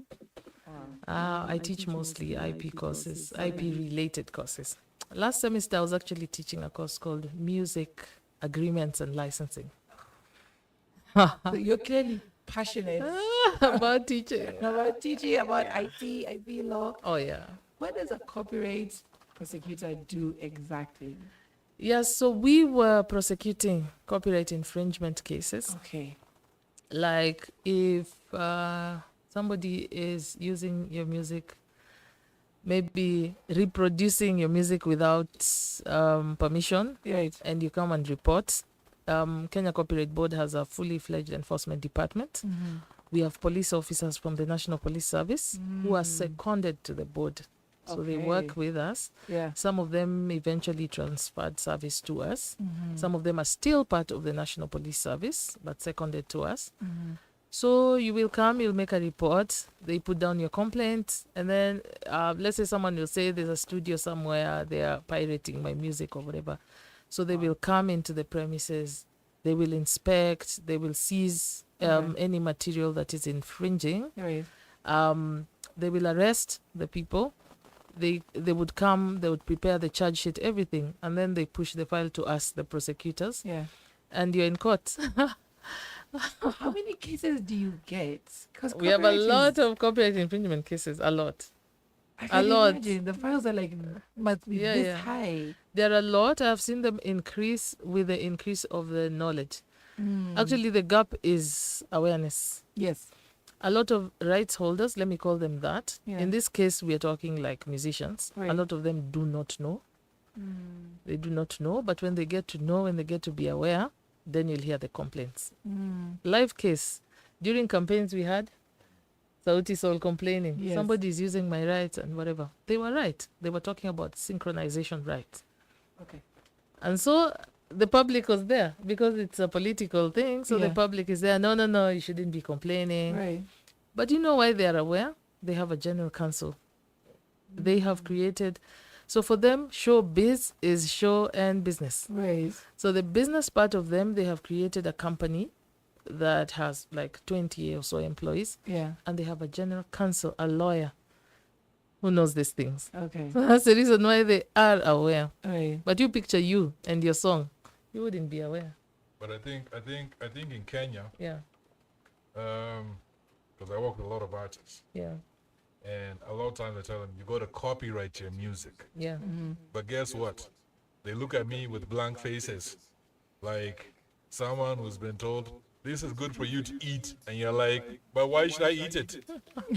I teach mostly IP courses, IP-related courses. Last semester, I was actually teaching a course called Music Agreements and Licensing. So you're clearly passionate about teaching. About IP law. Oh, yeah. What does a copyright prosecutor do exactly? Yes, so we were prosecuting copyright infringement cases. Okay. Like if somebody is using your music, maybe reproducing your music without permission, right, and you come and report, Kenya Copyright Board has a fully fledged enforcement department. We have police officers from the National Police Service who are seconded to the board. So they work with us. Yeah. Some of them eventually transferred service to us. Some of them are still part of the National Police Service, but seconded to us. So you will come, you'll make a report, they put down your complaint, and then let's say someone will say there's a studio somewhere, they are pirating my music or whatever. So they will come into the premises, they will inspect, they will seize any material that is infringing. Right. They will arrest the people. They would come, they would prepare the charge sheet, everything, and then they push the file to us, the prosecutors. Yeah. And you're in court. How many cases do you get? Because we have a lot of copyright infringement cases, a lot. I can imagine. The files are like, must be this high. There are a lot. I've seen them increase with the increase of the knowledge. Actually, the gap is awareness. Yes. A lot of rights holders, let me call them that. Yeah. In this case, we are talking like musicians. Right. A lot of them do not know. They do not know, but when they get to know, when they get to be aware, then you'll hear the complaints. Live case. During campaigns we had, Sauti Sol complaining. Yes. Somebody is using my rights and whatever. They were right. They were talking about synchronization rights. Okay. And so the public was there because it's a political thing. So the public is there. No, you shouldn't be complaining. Right. But you know why they are aware? They have a general counsel. They have created. So for them, showbiz is show and business. Right. So the business part of them, they have created a company that has like 20 or so employees. Yeah. And they have a general counsel, a lawyer who knows these things. Okay. So that's the reason why they are aware. Right. But you picture you and your song, you wouldn't be aware. But I think in Kenya, Yeah. because I work with a lot of artists. Yeah. And a lot of times I tell them, you got to copyright your music. Yeah. But guess what? They look at me with blank faces. Like someone who's been told, this is good for you to eat, and you're like, but why should I eat it?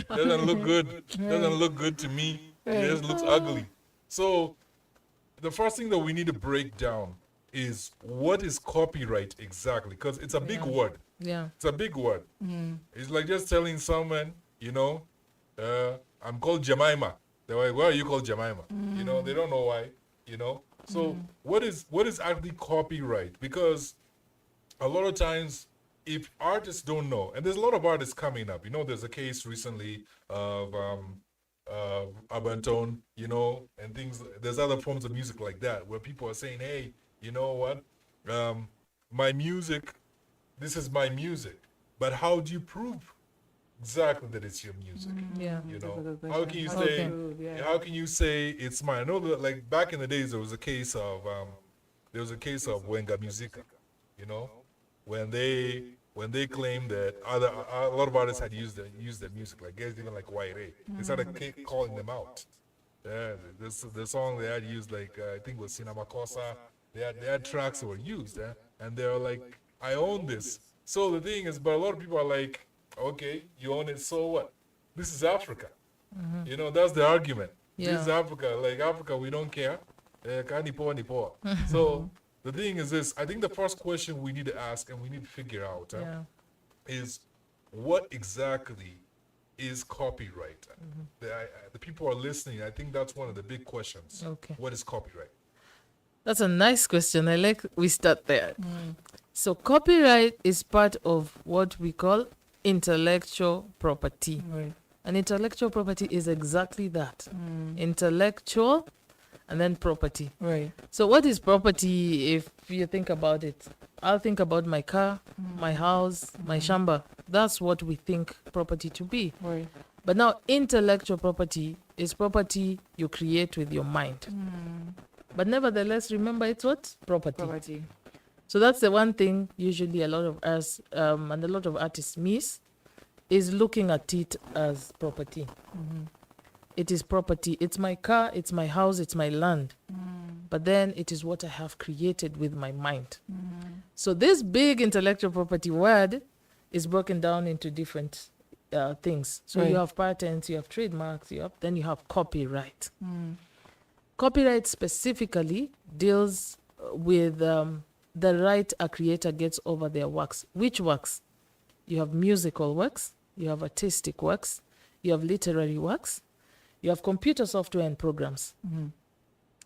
Doesn't look good. Doesn't look good to me. It just looks ugly. So the first thing that we need to break down is what is copyright exactly, because it's a big word. Yeah. It's a big word. It's like just telling someone, I'm called Jemima. They're like, why are you called Jemima? They don't know why, So what is actually copyright? Because a lot of times, if artists don't know, and there's a lot of artists coming up, there's a case recently of urban tone, and things. There's other forms of music like that where people are saying, hey, you know what? My music, this is my music. But how do you prove exactly that it's your music? Yeah. How can you say? How can you say it's mine? I know that, like, back in the days, there was a case of Wenga Musica, when they claimed that a lot of artists had used their music, like guys even like Wyre. They started calling them out. Yeah, the song they had used, like I think it was Cinema Cosa. They had tracks that were used, and they're like, I own this. So the thing is, but a lot of people are like, okay, you own it, so what? This is Africa. That's the argument. Yeah. This is Africa. Like Africa, we don't care. So the thing is this, I think the first question we need to ask and we need to figure out is what exactly is copyright? The people are listening. I think that's one of the big questions. Okay. What is copyright? That's a nice question. I like we start there. So copyright is part of what we call intellectual property. Right. And intellectual property is exactly that. Intellectual and then property. Right. So what is property if you think about it? I'll think about my car, my house, my shamba. That's what we think property to be. Right. But now intellectual property is property you create with your mind. But nevertheless, remember it's what? Property. So that's the one thing usually a lot of us and a lot of artists miss, is looking at it as property. It is property. It's my car, it's my house, it's my land. But then it is what I have created with my mind. So this big intellectual property word is broken down into different things. So you have patents, you have trademarks, then you have copyright. Copyright specifically deals with the right a creator gets over their works. Which works? You have musical works, you have artistic works, you have literary works, you have computer software and programs,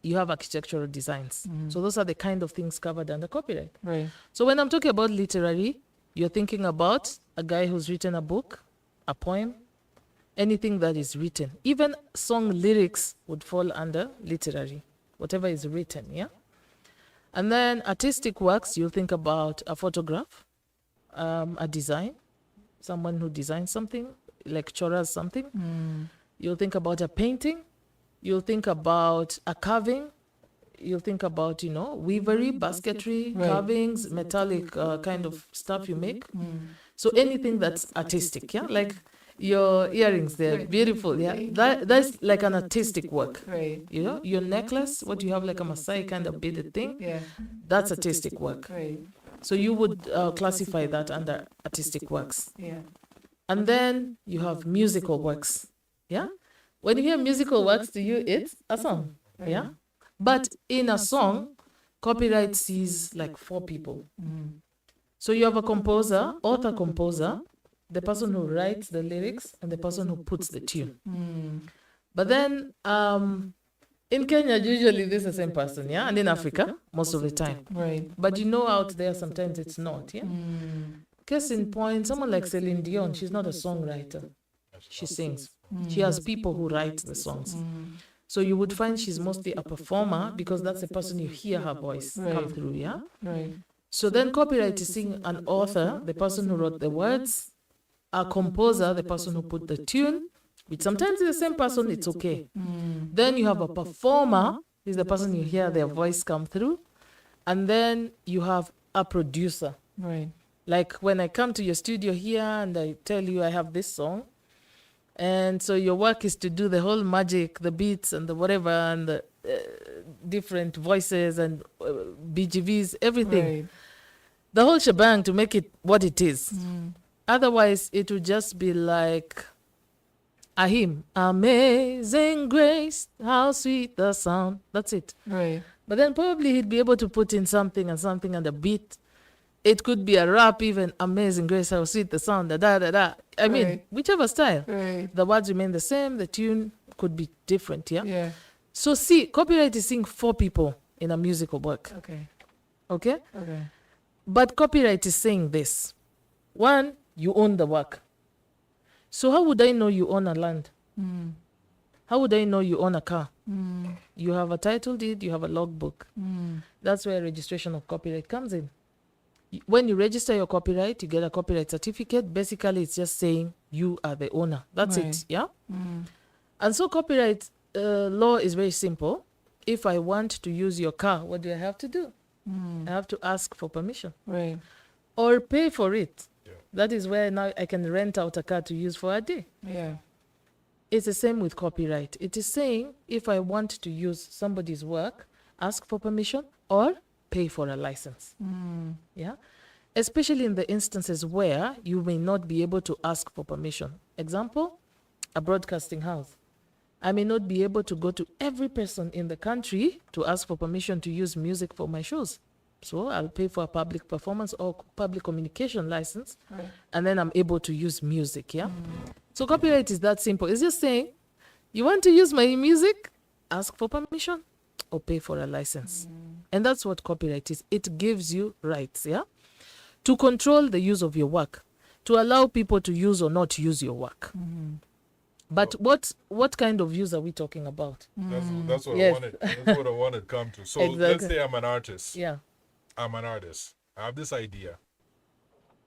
you have architectural designs. So those are the kind of things covered under copyright. Right. So when I'm talking about literary, you're thinking about a guy who's written a book, a poem, anything that is written. Even song lyrics would fall under literary, whatever is written, yeah? And then artistic works, you'll think about a photograph, a design, someone who designs something, lecturers something. You'll think about a painting. You'll think about a carving. You'll think about, weavery, basketry, carvings, metallic kind of stuff you make. So anything that's artistic, yeah? Like your earrings, they're beautiful, yeah? That's like an artistic work. Right. Your necklace, what you have like a Maasai kind of beaded thing, that's artistic work. Right. So you would classify that under artistic works. Yeah. And then you have musical works, yeah? When you hear musical works, to you, it's a song, yeah? But in a song, copyright sees like 4 people. So you have a composer, author-composer, the person who writes the lyrics, and the person who puts the tune. But then in Kenya, usually this is the same person, yeah? And in Africa, most of the time. Right. But out there, sometimes it's not, yeah? Case in point, someone like Celine Dion, she's not a songwriter. She sings. She has people who write the songs. So you would find she's mostly a performer because that's the person you hear her voice come through, yeah? Right. So then copyright is seeing an author, the person who wrote the words, a composer, the person who put the tune, which sometimes is the same person, it's okay. Then you have a performer, is the person you hear their voice come through. And then you have a producer. Right. Like when I come to your studio here and I tell you I have this song, and so your work is to do the whole magic, the beats and the whatever, and the different voices and BGVs, everything. Right. the whole shebang to make it what it is. Otherwise, it would just be like a hymn. Amazing grace, how sweet the sound. That's it. Right. But then probably he'd be able to put in something and a beat. It could be a rap, even. Amazing grace, how sweet the sound. Da da da da. I mean, Right. whichever style. Right. The words remain the same. The tune could be different. Yeah. Yeah. So see, copyright is seeing 4 people in a musical work. Okay. Okay. Okay. But copyright is saying this: 1, you own the work. So how would I know you own a land? How would I know you own a car? You have a title deed, you have a logbook. That's where registration of copyright comes in. When you register your copyright, you get a copyright certificate. Basically, it's just saying you are the owner. That's Right. it, yeah? And so copyright law is very simple. If I want to use your car, what do I have to do? I have to ask for permission. Right. Or pay for it. That is where now I can rent out a car to use for a day. Yeah. It's the same with copyright. It is saying if I want to use somebody's work, ask for permission or pay for a license. Yeah. Especially in the instances where you may not be able to ask for permission. Example, a broadcasting house. I may not be able to go to every person in the country to ask for permission to use music for my shows. So I'll pay for a public performance or public communication license, and then I'm able to use music, yeah? So copyright is that simple. It's just saying, you want to use my music? Ask for permission or pay for a license. And that's what copyright is. It gives you rights, yeah? To control the use of your work, to allow people to use or not use your work. But what kind of use are we talking about? That's what Yes. I wanted. That's what I wanted to come to. So let's Exactly. say I'm an artist. Yeah. I'm an artist. I have this idea.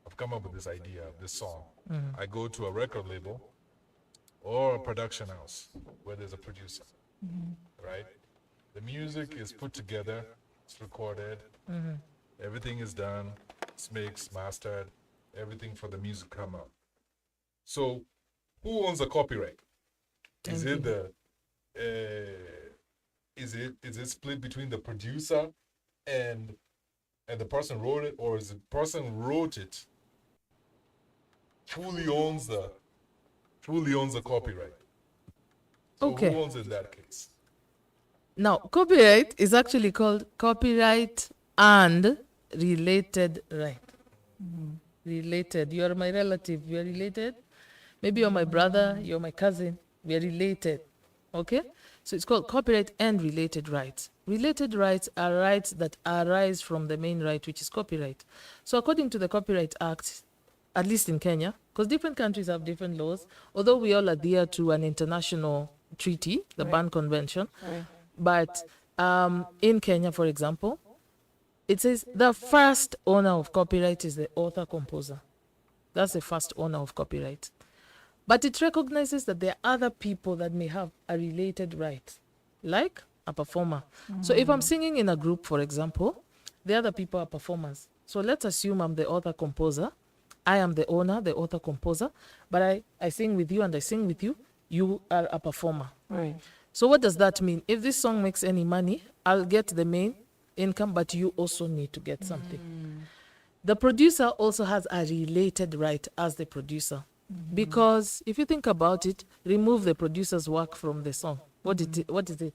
I've come up with this idea of this song. I go to a record label or a production house where there's a producer, right? The music is put together, it's recorded, everything is done, it's mixed, mastered, everything for the music to come out. So who owns the copyright? Is it the is it split between the producer and the person wrote it, or is the person wrote it truly owns the copyright? So Okay. who owns it in that case? Now, copyright is actually called copyright and related right. Related. You are my relative. We are related. Maybe you're my brother. You're my cousin. We are related. Okay? So it's called copyright and related rights. Related rights are rights that arise from the main right, which is copyright. So according to the Copyright Act, at least in Kenya, because different countries have different laws, although we all adhere to an international treaty, the Berne Convention, but in Kenya, for example, it says the first owner of copyright is the author-composer. That's the first owner of copyright. But it recognizes that there are other people that may have a related right, like a performer. So if I'm singing in a group, for example, the other people are performers. So let's assume I'm the author-composer. I am the owner, the author-composer, but I sing with you and I sing with you. You are a performer. Right. So what does that mean? If this song makes any money, I'll get the main income, but you also need to get something. The producer also has a related right as the producer. Because if you think about it, remove the producer's work from the song. What is it?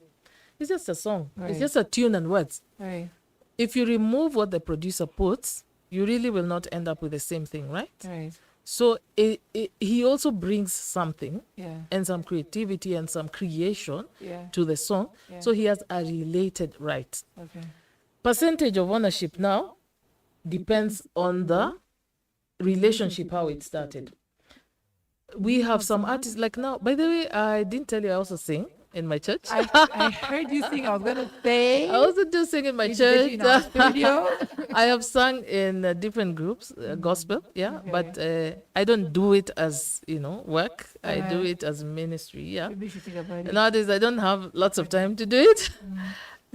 It's just a song. Right. It's just a tune and words. Right. If you remove what the producer puts, you really will not end up with the same thing, right? Right. So he also brings something Yeah. and some creativity and some creation Yeah. to the song. Yeah. So he has a related right. Okay. Percentage of ownership now depends on the relationship, how it started. We have some artists, like now, by the way, I didn't tell you I also sing in my church. I heard you sing. I was gonna say. I also do sing in my Did you get church. you in our studio? I have sung in different groups, gospel, yeah, but I don't do it as, work. I do it as ministry, yeah. Maybe you should think about it. Nowadays, I don't have lots of time to do it.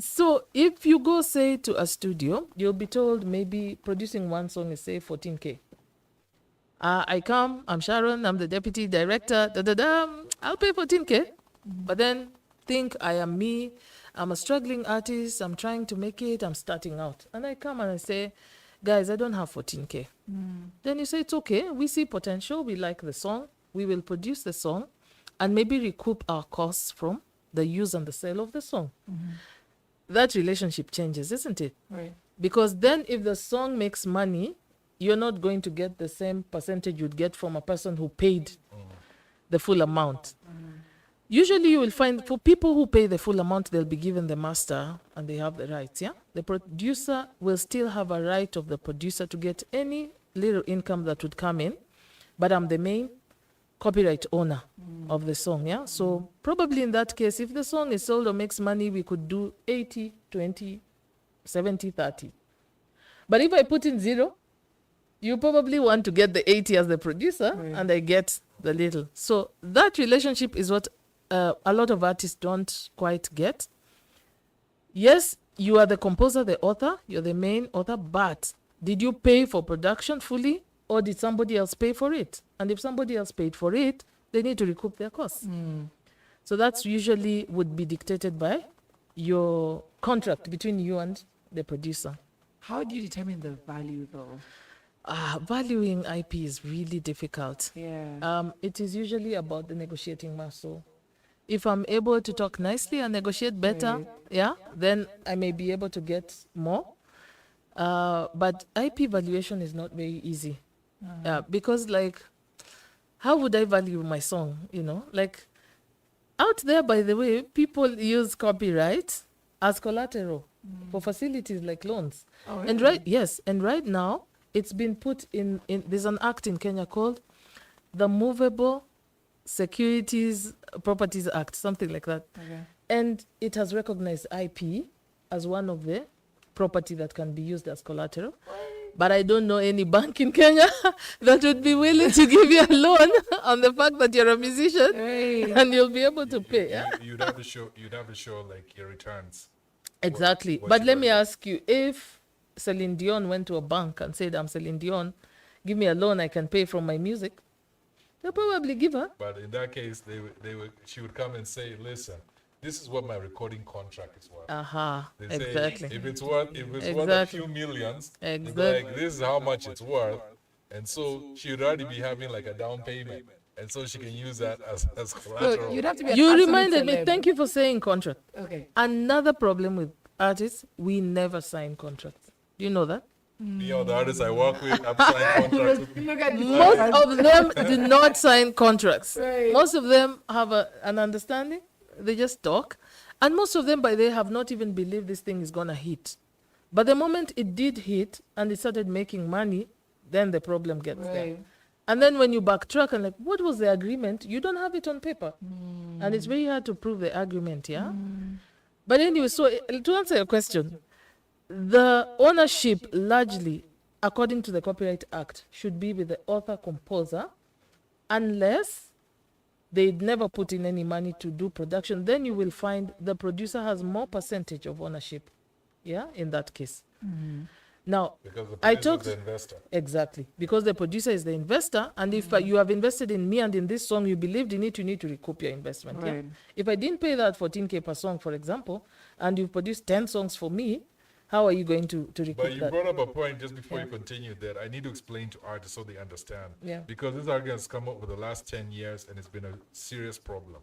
So if you go, say, to a studio, you'll be told maybe producing one song is, say, 14K. I come, I'm Sharon, I'm the deputy director, I'll pay 14K. But then think I am me, I'm a struggling artist, I'm trying to make it, I'm starting out. And I come and I say, guys, I don't have 14K. Then you say, it's okay. We see potential. We like the song. We will produce the song and maybe recoup our costs from the use and the sale of the song. That relationship changes, isn't it? Right. Because then if the song makes money, you're not going to get the same percentage you'd get from a person who paid the full amount. Usually you will find for people who pay the full amount, they'll be given the master and they have the rights, yeah? The producer will still have a right of the producer to get any little income that would come in, but I'm the main copyright owner of the song, yeah? So probably in that case, if the song is sold or makes money, we could do 80, 20, 70, 30. But if I put in 0, you probably want to get the 80 as the producer, and I get the little. So that relationship is what a lot of artists don't quite get. Yes, you are the composer, the author, you're the main author, but did you pay for production fully, or did somebody else pay for it? And if somebody else paid for it, they need to recoup their costs. So that's usually would be dictated by your contract between you and the producer. How do you determine the value, though? Valuing IP is really difficult. Yeah. It is usually about the negotiating muscle. If I'm able to talk nicely and negotiate better, yeah, then I may be able to get more. But IP valuation is not very easy. Because, like, how would I value my song, you know? Like, out there, by the way, people use copyright as collateral for facilities like loans. Oh, And right now, it's been put in there's an act in Kenya called the Movable Securities Properties Act, something like that. Okay. And it has recognized IP as one of the property that can be used as collateral. But I don't know any bank in Kenya that would be willing to give you a loan on the fact that you're a musician and you'll be able to pay. Yeah? You'd have to show like your returns. Exactly. what But you let were me doing. ask you, if Celine Dion went to a bank and said, I'm Celine Dion, give me a loan I can pay from my music, they'll probably give her. But in that case, she would come and say, listen, this is what my recording contract is worth. They say, Exactly. if it's worth a Exactly. few millions, they'd be Exactly. like, this is how much it's worth. And so she would already be having like a down payment. And so she can use that as collateral. You'd have to be an You absolute reminded me, celeb. thank you for saying contract. Okay. Another problem with artists, we never sign contracts. Do you know that? Me or the artists I work with, I'm signing contracts with Look at this. Most of them do not sign contracts. Right. Most of them have an understanding. They just talk. And most of them, by they have not even believed this thing is going to hit. But the moment it did hit and it started making money, then the problem gets there. Right. And then when you backtrack and like, what was the agreement? You don't have it on paper. And it's very hard to prove the agreement, yeah? But anyway, so to answer your question, the ownership largely, according to the Copyright Act, should be with the author-composer, unless they'd never put in any money to do production. Then you will find the producer has more percentage of ownership, yeah, in that case. Now, because the I producer talked is the investor. exactly because the producer is the investor, and if you have invested in me and in this song, you believed in it, you need to recoup your investment. Yeah? Right. If I didn't pay that 14K per song, for example, and you've produced 10 songs for me, how are you going to recoup But you that? brought up a point just before you continue that I need to explain to artists so they understand. Yeah. Because this argument has come up for the last 10 years and it's been a serious problem.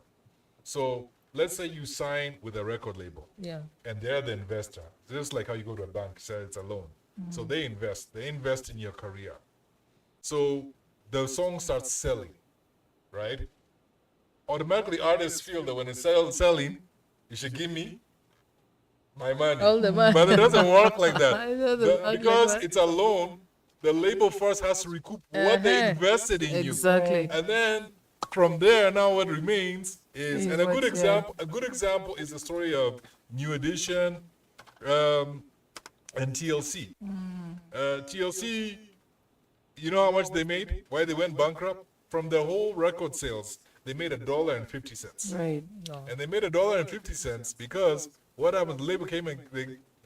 So let's say you sign with a record label Yeah. and they're the investor. Just like how you go to a bank, say it's a loan. So they invest in your career. So the song starts selling, right? Automatically artists feel that when it's selling, you should give me my money. All the money. But it doesn't work like that. It doesn't work like Because that. it's a loan, the label first has to recoup what they invested in Exactly. you. And then from there, now what remains is, and a good what's- example is the story of New Edition and TLC. TLC, you know how much they made? Why they went bankrupt? From the whole record sales, they made $1.50. Right. And they made $1.50 because what happened? The label came and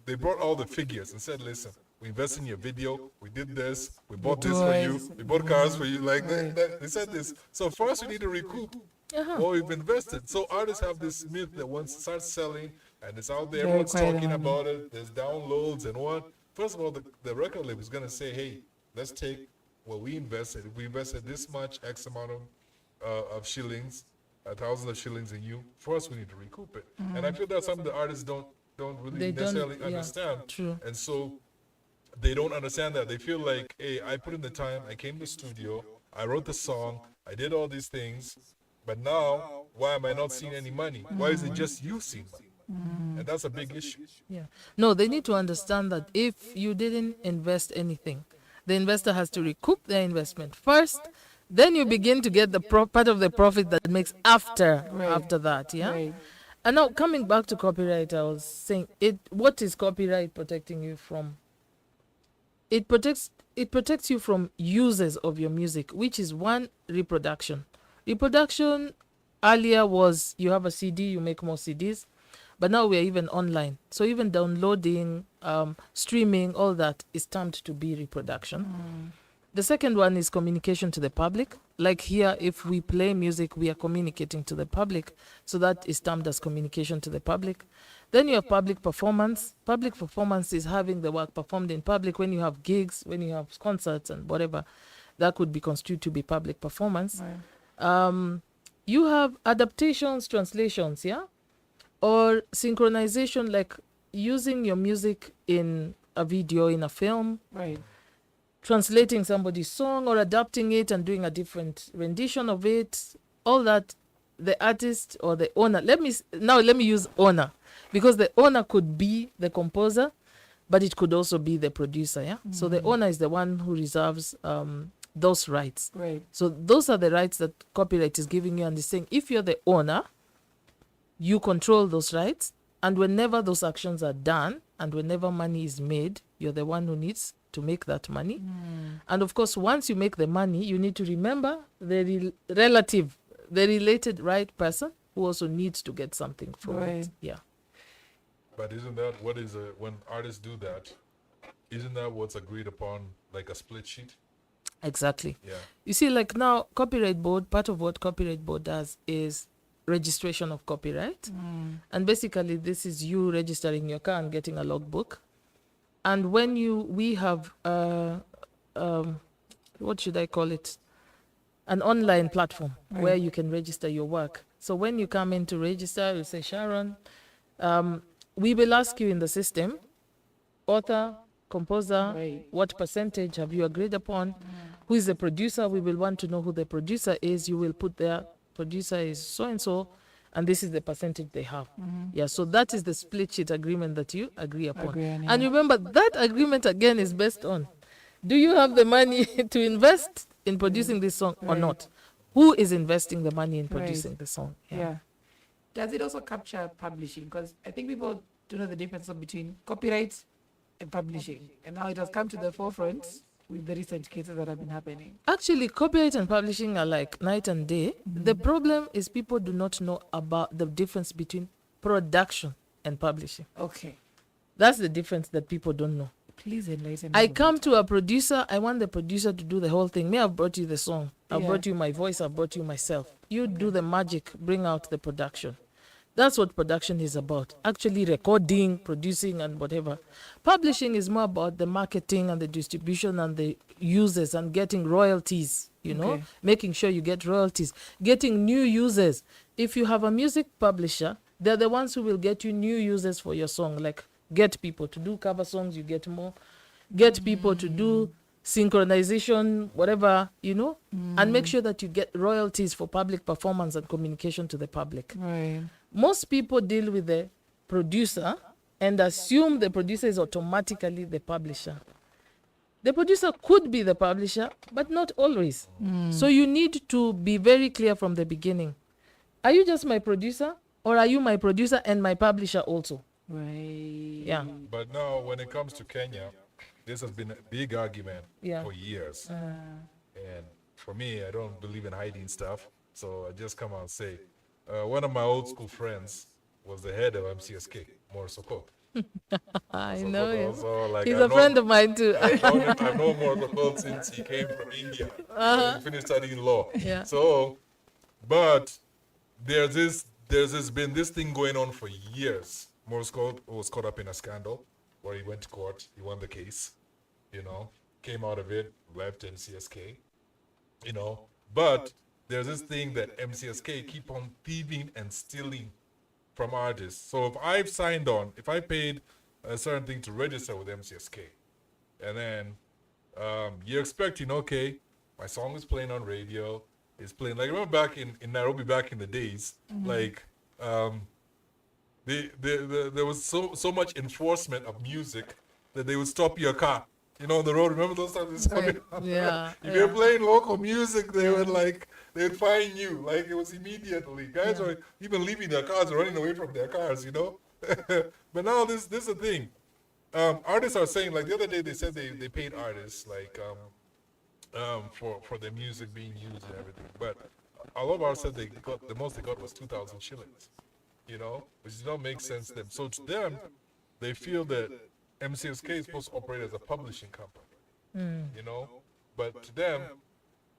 they brought all the figures and said, "Listen, we invested in your video. We did this. We bought this for you. We bought cars for you." Like they said this. So first, we need to recoup what we've invested. So artists have this myth that once it starts selling and it's out there, They're everyone's quite talking happy. about it. There's downloads and what. first of all, the record label is going to say, hey, let's take what we invested. If we invested this much X amount of shillings, thousands of shillings in you, first we need to recoup it. And I feel that's something the artists don't really necessarily understand. True. And so they don't understand that. They feel like, hey, I put in the time, I came to the studio, I wrote the song, I did all these things, but now, why am I not seeing any money? Why is it just you seeing money? And that's a big issue. Yeah. No, they need to understand that if you didn't invest anything, the investor has to recoup their investment first, then you begin to get the part of the profit that makes after that, yeah? Right. And now coming back to copyright, I was saying, what is copyright protecting you from? It protects you from uses of your music, which is one, reproduction. Reproduction earlier was you have a CD, you make more CDs, but now we are even online. So even downloading, streaming, all that is termed to be reproduction. The second one is communication to the public. Like here, if we play music, we are communicating to the public. So that is termed as communication to the public. Then you have public performance. Public performance is having the work performed in public. When you have gigs, when you have concerts and whatever, that could be construed to be public performance. Right. You have adaptations, translations, yeah? Or synchronization, like using your music in a video, in a film. Right. Translating somebody's song or adapting it and doing a different rendition of it, all that, the artist or the owner. Let me use owner, because the owner could be the composer, but it could also be the producer, yeah? So the owner is the one who reserves those rights. Right. So those are the rights that copyright is giving you, and is saying if you're the owner, you control those rights, and whenever those actions are done and whenever money is made, you're the one who needs to make that money. And of course, once you make the money, you need to remember the related right person who also needs to get something from it. Yeah. But isn't that what is when artists do that, isn't that what's agreed upon, like a split sheet? Exactly. Yeah. You see, like now, copyright board, part of what copyright board does is registration of copyright. And basically, this is you registering your car and getting a logbook. And when we have, what should I call it? An online platform where you can register your work. So when you come in to register, you say, Sharon, we will ask you in the system, author, composer, what percentage have you agreed upon? Who is the producer? We will want to know who the producer is. You will put there, producer is so-and-so, and this is the percentage they have. Yeah, so that is the split sheet agreement that you agree upon. And remember, that agreement again is based on, do you have the money to invest in producing this song or not? Who is investing the money in producing the song? Yeah. Does it also capture publishing? Because I think people don't know the difference between copyright and publishing. And now it has come to the forefront with the recent cases that have been happening. Actually, copyright and publishing are like night and day. The problem is people do not know about the difference between production and publishing. Okay. That's the difference that people don't know. Please enlighten me. I come to a producer, I want the producer to do the whole thing. Me, I've brought you the song. I've brought you my voice, I've brought you myself. You do the magic, bring out the production. That's what production is about. Actually recording, producing, and whatever. Publishing is more about the marketing and the distribution and the users and getting royalties, you know, making sure you get royalties, getting new users. If you have a music publisher, they're the ones who will get you new users for your song. Like get people to do cover songs, you get more. Get people to do synchronization, whatever, you know, and make sure that you get royalties for public performance and communication to the public. Right. Most people deal with the producer and assume the producer is automatically the publisher. The producer could be the publisher, but not always. So you need to be very clear from the beginning. Are you just my producer, or are you my producer and my publisher also? Right. Yeah. But now, when it comes to Kenya, this has been a big argument for years. And for me, I don't believe in hiding stuff. So I just come out and say, one of my old school friends was the head of MCSK, Morsoko. I know him. So, like, he's a friend of mine too. I've known Morsoko since he came from India. He finished studying law. Yeah. So, but there's been this thing going on for years. Morsoko was caught up in a scandal where he went to court. He won the case, came out of it, left MCSK, But there's this thing that MCSK keep on thieving and stealing from artists. So if I've signed on, if I paid a certain thing to register with MCSK, and then you're expecting, okay, my song is playing on radio, it's playing, like, remember back in Nairobi back in the days, like, there was so much enforcement of music that they would stop your car, on the road. Remember those times? Right. Yeah. If you're playing local music, they would fine you. Like, it was immediately. Guys are even leaving their cars, running away from their cars, But now this is the thing. Artists are saying, like the other day they said they paid artists like for their music being used and everything. But a lot of artists said the most they got was 2,000 shillings, which does not make sense to them. So to them, they feel that MCSK is supposed to operate as a publishing company, But to them,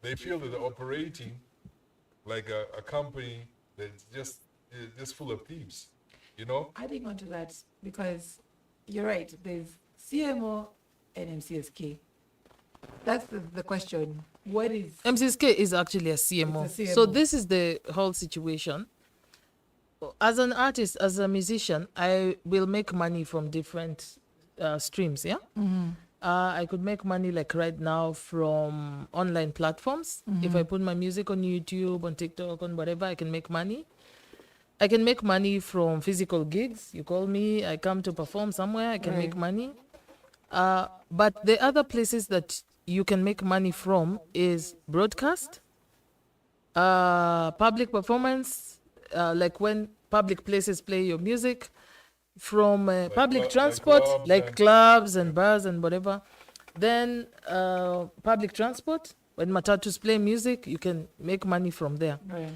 they feel that they're operating like a company that's just full of thieves, Adding on to that, because you're right, there's CMO and MCSK. That's the question. What is... MCSK is actually a CMO. It's a CMO. So this is the whole situation. As an artist, as a musician, I will make money from different streams, yeah? I could make money like right now from online platforms. If I put my music on YouTube, on TikTok, on whatever, I can make money. I can make money from physical gigs. You call me, I come to perform somewhere, I can make money. But the other places that you can make money from is broadcast, public performance, like when public places play your music, from public transport, like clubs and bars and whatever. Then public transport, when matatus play music, you can make money from there. Right.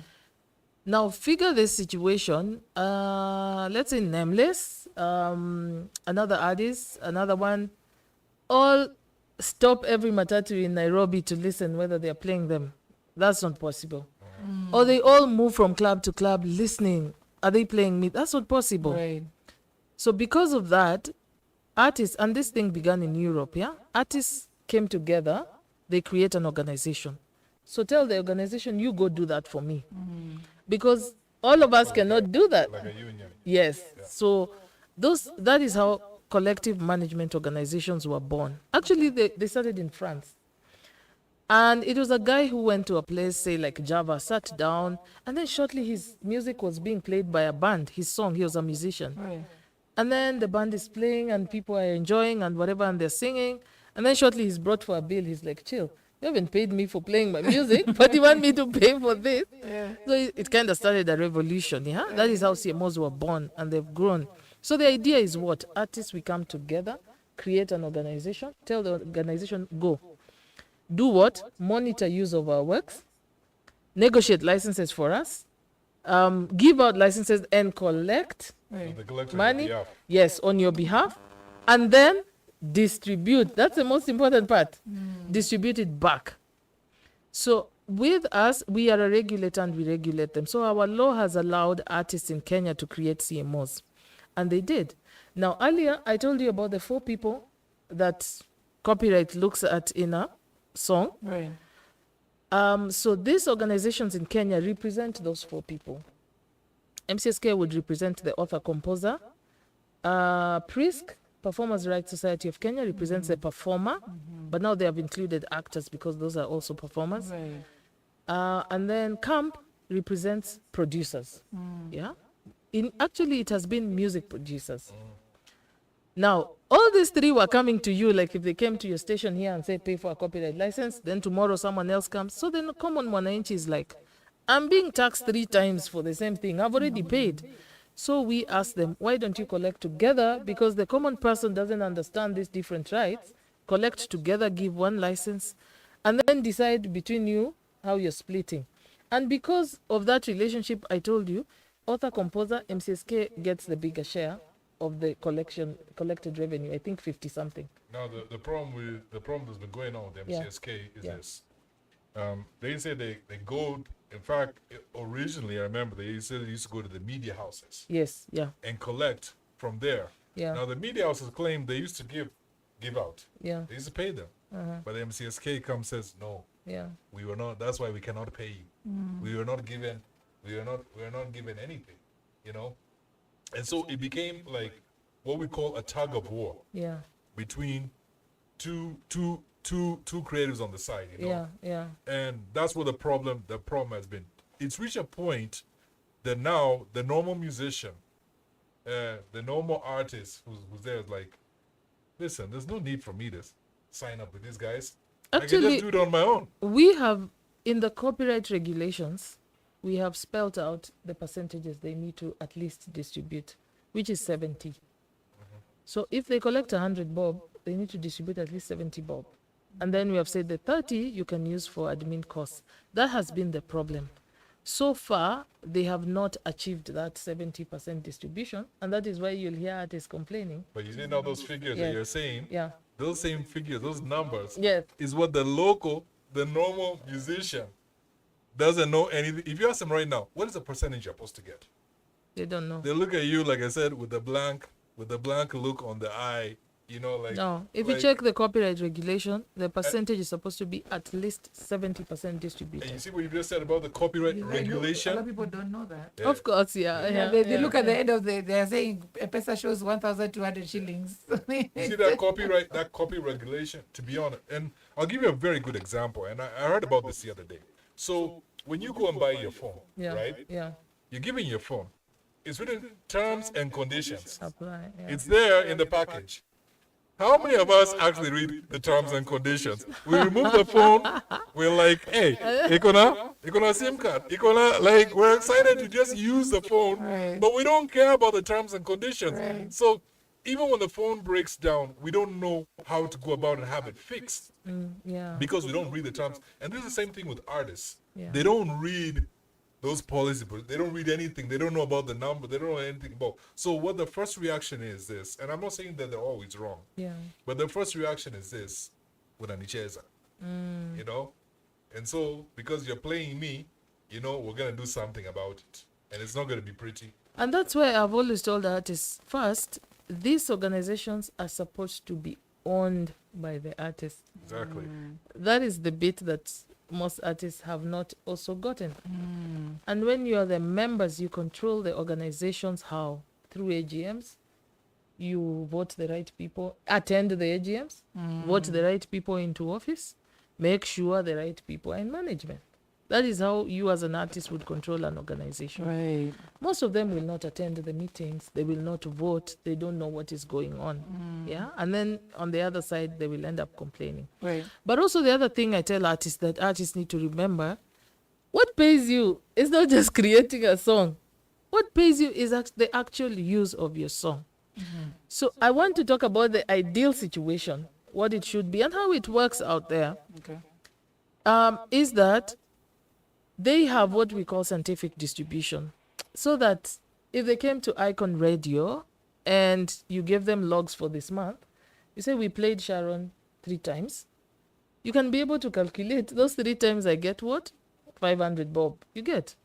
Now figure this situation, let's say Nameless, another artist, another one, all stop every matatu in Nairobi to listen whether they're playing them. That's not possible. Or they all move from club to club listening. Are they playing me? That's not possible. Right. So because of that, artists, and this thing began in Europe, yeah? Artists came together, they create an organization. So tell the organization, you go do that for me. Because all of us cannot do that. Like a union. Yes. Yeah. So that is how collective management organizations were born. Actually, they started in France. And it was a guy who went to a place, say like Java, sat down, and then shortly his music was being played by a band, his song, he was a musician. Right. And then the band is playing and people are enjoying and whatever, and they're singing. And then shortly he's brought for a bill. He's like, chill, you haven't paid me for playing my music, but you want me to pay for this? Yeah. So it kind of started a revolution, yeah? That is how CMOs were born and they've grown. So the idea is what? Artists, we come together, create an organization, tell the organization, go. Do what? Monitor use of our works, negotiate licenses for us, give out licenses and collect money, yes, on your behalf, and then distribute. That's the most important part. Distribute it back. So with us, we are a regulator and we regulate them. So our law has allowed artists in Kenya to create CMOs, and they did. Now, earlier, I told you about the 4 people that copyright looks at in a song. Right. So these organizations in Kenya represent those 4 people. MCSK would represent the author-composer. PRISC, Performers' Rights Society of Kenya, represents the performer, but now they have included actors because those are also performers. Right. And then CAMP represents producers. Yeah. Actually, it has been music producers. Now, all these 3 were coming to you, like if they came to your station here and say, pay for a copyright license, then tomorrow someone else comes. So then common mwananchi is like, I'm being taxed 3 times for the same thing. I've already paid. So we asked them, why don't you collect together? Because the common person doesn't understand these different rights. Collect together, give one license, and then decide between you how you're splitting. And because of that relationship, I told you, author-composer, MCSK gets the bigger share of the collected revenue. I think 50 something. Now the problem that's been going on with MCSK is this. They say they go. In fact, originally I remember they used to go to the media houses. Yes. Yeah. And collect from there. Yeah. Now the media houses claim they used to give out. Yeah. They used to pay them. But the MCSK comes says no. Yeah. We were not. That's why we cannot pay you. We were not given. We are not given anything. You know, and so it became like what we call a tug of war. Yeah. Between two creatives on the side. You know. Yeah. And that's what the problem has been. It's reached a point that now the normal musician, the normal artist who's there is like, listen, there's no need for me to sign up with these guys. Actually, I can just do it on my own. We have, in the copyright regulations, we have spelled out the percentages they need to at least distribute, which is 70. So if they collect 100 bob, they need to distribute at least 70 bob. And then we have said the 30 you can use for admin costs. That has been the problem. So far, they have not achieved that 70% distribution, and that is why you'll hear artists complaining. But you didn't know those figures that you're saying. Yeah. Those same figures, those numbers, yes, is what the normal musician doesn't know anything. If you ask them right now, what is the percentage you're supposed to get? They don't know. They look at you, like I said, with the blank look on the eye. You know, like no. If you check the copyright regulation, the percentage is supposed to be at least 70% distributed. And you see what you just said about the copyright regulation? A lot of people don't know that. Yeah. Of course, They look at the end of they're saying a pesa shows 1,200 shillings. You see that copyright regulation, to be honest. And I'll give you a very good example. And I heard about this the other day. So when you go and buy your phone, right? Yeah. You're giving your phone. It's written terms and conditions. Apply. Yeah. It's there in the package. How many of us actually read the terms and conditions? We remove the phone. We're like, hey, ikona SIM card. Like, we're excited to just use the phone, but we don't care about the terms and conditions. So even when the phone breaks down, we don't know how to go about and have it fixed. Because we don't read the terms. And this is the same thing with artists. They don't read those policies, but they don't read anything. They don't know about the number. They don't know anything about. So what the first reaction is this, and I'm not saying that they're always wrong. Yeah. But the first reaction is this, with anicheza, you know, and so because you're playing me, you know, we're gonna do something about it, and it's not gonna be pretty. And that's why I've always told artists, first, these organizations are supposed to be owned by the artists. Exactly. That is the bit that most artists have not also gotten. And when you are the members, you control the organizations. How? Through AGMs. You vote the right people, attend the AGMs, vote the right people into office, make sure the right people are in management. That is how you as an artist would control an organization. Right. Most of them will not attend the meetings. They will not vote. They don't know what is going on. Yeah. And then on the other side, they will end up complaining. Right. But also the other thing I tell artists that artists need to remember, what pays you is not just creating a song. What pays you is the actual use of your song. So I want to talk about the ideal situation, what it should be and how it works out there. Okay. Is that they have what we call scientific distribution. So that if they came to Icon Radio and you gave them logs for this month, you say we played Sharon 3 times, you can be able to calculate those 3 times I get what? 500 bob. You get.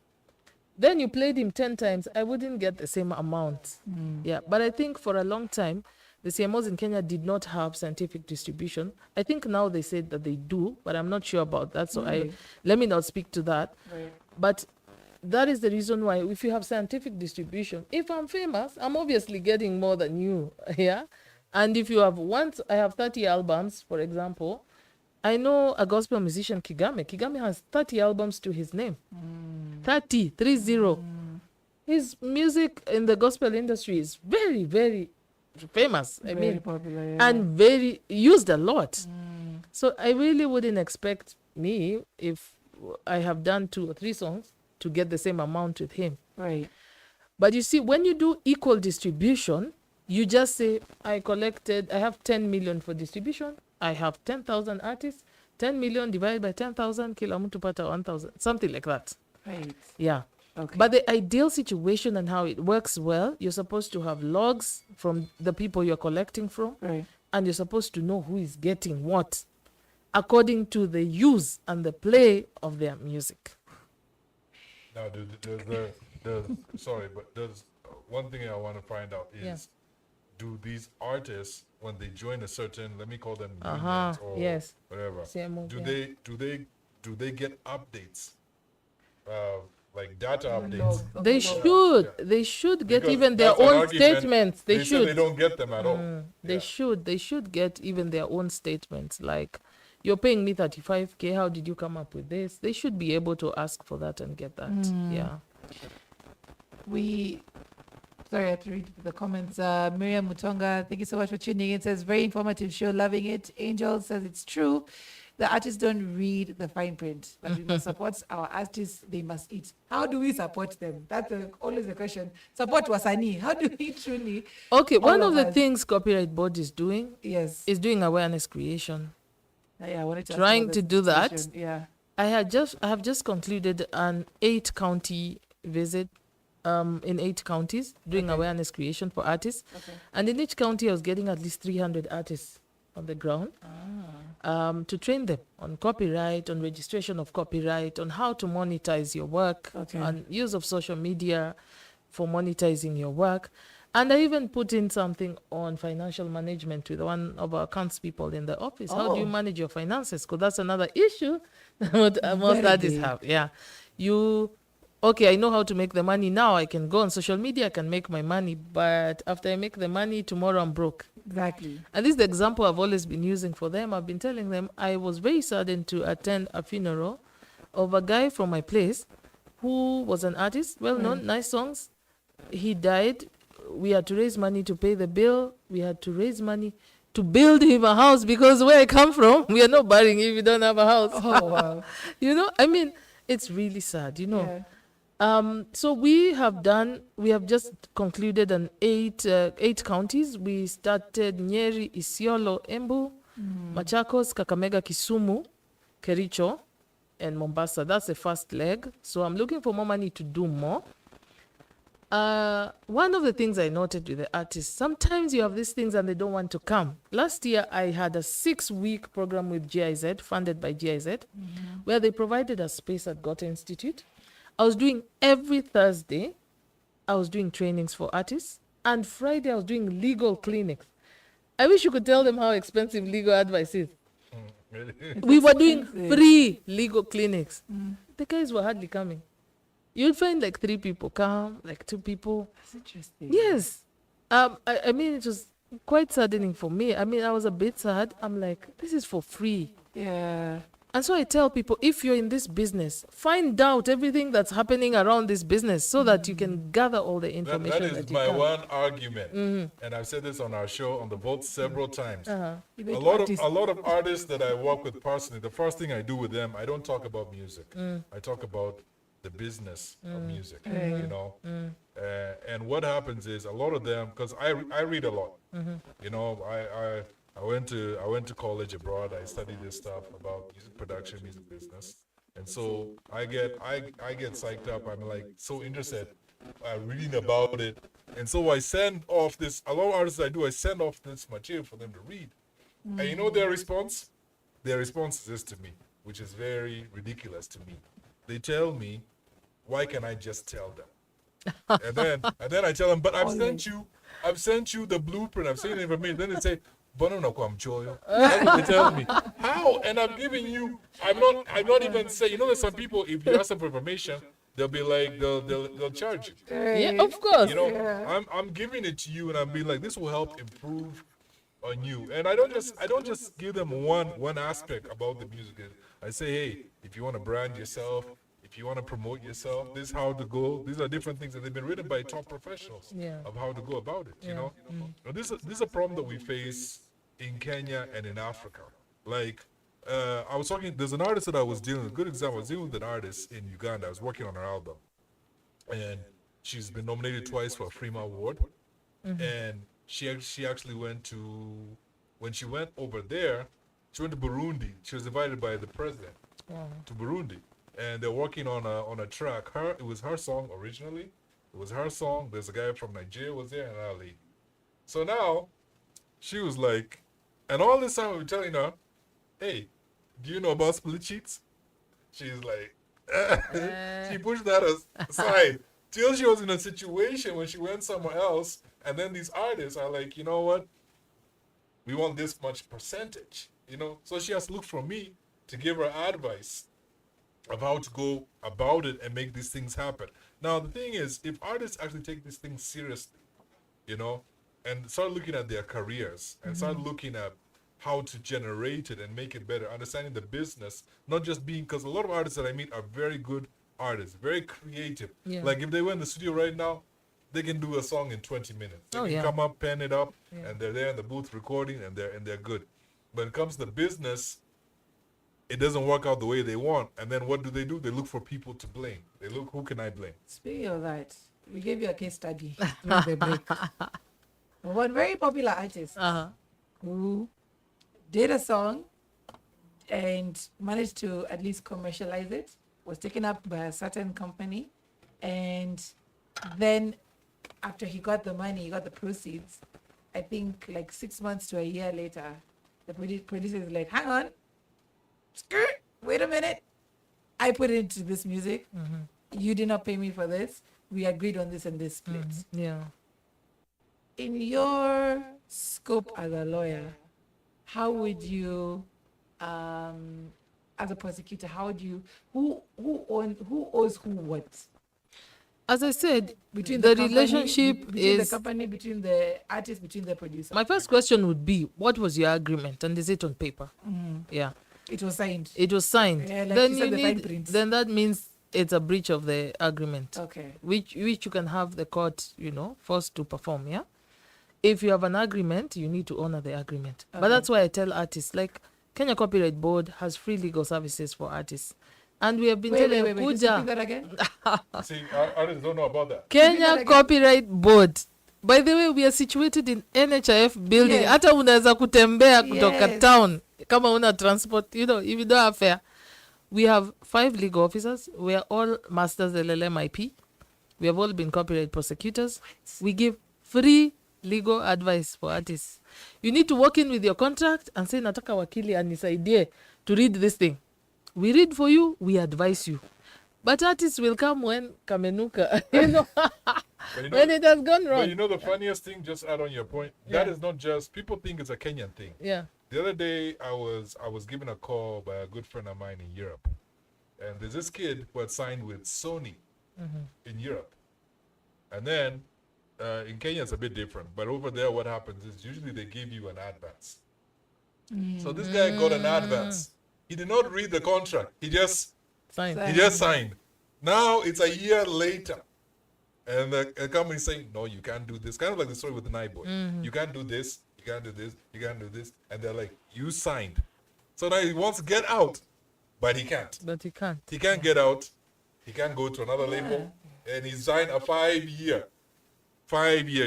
Then you played him 10 times, I wouldn't get the same amount. Yeah, but I think for a long time, the CMOs in Kenya did not have scientific distribution. I think now they said that they do, but I'm not sure about that. So let me not speak to that. Right. But that is the reason why if you have scientific distribution, if I'm famous, I'm obviously getting more than you. Yeah. And if you have I have 30 albums, for example, I know a gospel musician, Kigame. Kigame has 30 albums to his name. 30. His music in the gospel industry is very, very famous. Very popular, yeah. And very used a lot. So I really wouldn't expect me, if I have done 2 or 3 songs, to get the same amount with him. Right. But you see, when you do equal distribution, you just say, I have 10 million for distribution. I have 10,000 artists. 10 million divided by 10,000, kila mtu pata 1,000. Something like that. Right. Yeah. Okay. But the ideal situation and how it works well, you're supposed to have logs from the people you're collecting from. Right. And you're supposed to know who is getting what according to the use and the play of their music. Now, sorry, but there's one thing I want to find out is do these artists, when they join a certain, let me call them unions or yes. whatever, CMO, do yeah. they get updates, like data updates? They should. They should get Because even their that's an own argument. statements. They Say should. they don't get them at all. They should. They should get even their own statements. Like, you're paying me 35K. How did you come up with this? They should be able to ask for that and get that. Yeah. Sorry, I have to read the comments. Miriam Mutonga, thank you so much for tuning in. Says, very informative show, loving it. Angel says, it's true. The artists don't read the fine print, but we must support our artists. They must eat. How do we support them? That's always the question. Support Wasani. How do we truly? Okay, one of the things Copyright Board is doing, is doing awareness creation. Yeah, I wanted to ask trying about to the do that. situation. Yeah. I have just concluded an 8-county visit in 8 counties doing awareness creation for artists. And in each county, I was getting at least 300 artists on the ground to train them on copyright, on registration of copyright, on how to monetize your work, on use of social media for monetizing your work. And I even put in something on financial management with one of our accounts people in the office. How do you manage your finances? Because that's another issue that most artists have. Yeah. Okay, I know how to make the money now. I can go on social media, I can make my money. But after I make the money, tomorrow I'm broke. Exactly. And this is the example I've always been using for them. I've been telling them I was very saddened to attend a funeral of a guy from my place who was an artist, well-known, nice songs. He died. We had to raise money to pay the bill. We had to raise money to build him a house because where I come from, we are not burying if you don't have a house. Oh, wow. I mean, it's really sad, Yeah. So we have just concluded an 8 counties. We started Nyeri, Isiolo, Embu, Machakos, Kakamega, Kisumu, Kericho, and Mombasa. That's the first leg. So I'm looking for more money to do more. One of the things I noted with the artists, sometimes you have these things and they don't want to come. Last year, I had a 6-week program with GIZ, funded by GIZ, where they provided a space at Goethe Institute. I was doing every Thursday, I was doing trainings for artists, and Friday I was doing legal clinics. I wish you could tell them how expensive legal advice is. We were doing free legal clinics. The guys were hardly coming. You'd find like 3 people come, like 2 people. That's interesting. Yes. I mean, it was quite saddening for me. I mean, I was a bit sad. I'm like, this is for free. Yeah. And so I tell people, if you're in this business, find out everything that's happening around this business so that you can gather all the information. That is my one argument. And I've said this on our show on the Vault several times. A lot of artists that I work with personally, the first thing I do with them, I don't talk about music. I talk about the business of music, and what happens is a lot of them, because I read a lot, I went to college abroad. I studied this stuff about music production, music business, and so I get psyched up. I'm like so interested, reading about it, and so I send off this. A lot of artists I send off this material for them to read, and you know their response? Their response is this to me, which is very ridiculous to me. They tell me, "Why can't I just tell them?" and then I tell them, "But I've sent you the blueprint. I've seen the information." Then they say, "Bono no kwamchoyo." That's what they tell me. How? And I'm giving you. I'm not even saying. There's some people. If you ask them for information, they'll be like, they'll charge you. Yeah, of course. I'm giving it to you, and I'm being like, this will help improve on you. And I don't just give them one aspect about the music. I say, hey, if you want to brand yourself, if you want to promote yourself, this is how to go. These are different things that they've been written by top professionals of how to go about it. Now, this is a problem that we face in Kenya and in Africa. Like, I was talking, there's an artist that I was dealing with, a good example, I was dealing with an artist in Uganda. I was working on her album. And she's been nominated twice for a Freema Award. And she actually went to, when she went over there, she went to Burundi. She was invited by the president to Burundi. And they're working on a track. It was her song originally. It was her song. There's a guy from Nigeria was there and another lady. So now, she was like, and all this time we were telling her, hey, do you know about split sheets? She's like, she pushed that aside till she was in a situation when she went somewhere else And then these artists are like, you know what? We want this much percentage, you know? So she has to look for me to give her advice of how to go about it and make these things happen. Now, the thing is, if artists actually take these things seriously, you know, and start looking at their careers and start looking at how to generate it and make it better, understanding the business, not just being, because a lot of artists that I meet are very good artists, very creative. Yeah. Like if they were in the studio right now, they can do a song in 20 minutes. They can come up, pen it up, and they're there in the booth recording, and they're good. When it comes to business, it doesn't work out the way they want. And then what do? They look for people to blame. They look, who can I blame? Speaking of that, we gave you a case study during the break. One very popular artist who did a song and managed to at least commercialize it, was taken up by a certain company, and then after he got the money, he got the proceeds, I think like 6 months to a year later, the producer is like, hang on, skirt, wait a minute. I put it into this music. You did not pay me for this. We agreed on this and this split. Yeah. In your scope as a lawyer, how would you, as a prosecutor, how would you, who owes who what? As I said, Between the company, relationship between is... the company, between the artist, between the producer. My first question would be, what was your agreement, and is it on paper? Yeah. It was signed. It was signed. Yeah, like then you said, the fine need, print. then that means it's a breach of the agreement. Okay. Which you can have the court, forced to perform, yeah? If you have an agreement, you need to honor the agreement. But that's why I tell artists, like Kenya Copyright Board has free legal services for artists. And we have been telling wait, just repeat that again. See, artists don't know about that. Kenya Copyright Board. By the way, we are situated in NHIF building. Hata unaweza kutembea kutoka town kama una transport, if you don't have fare. We have 5 legal officers. We are all masters LLM IP. We have all been copyright prosecutors. We give free legal advice for artists. You need to walk in with your contract and say, nataka wakili anisaidie to read this thing. We read for you, we advise you. But artists will come when kamenuka, when it has gone wrong. But you know the funniest thing, just add on your point, that is not just, people think it's a Kenyan thing. Yeah. The other day, I was given a call by a good friend of mine in Europe. And there's this kid who had signed with Sony in Europe. And then, in Kenya, it's a bit different. But over there, what happens is usually they give you an advance. So this guy got an advance. He did not read the contract. He just signed. Now it's a year later. And the company saying, no, you can't do this. Kind of like the story with the night boy. You can't do this. You can't do this. You can't do this. And they're like, you signed. So now he wants to get out, but he can't. He can't get out. He can't go to another label. And he signed a 5-year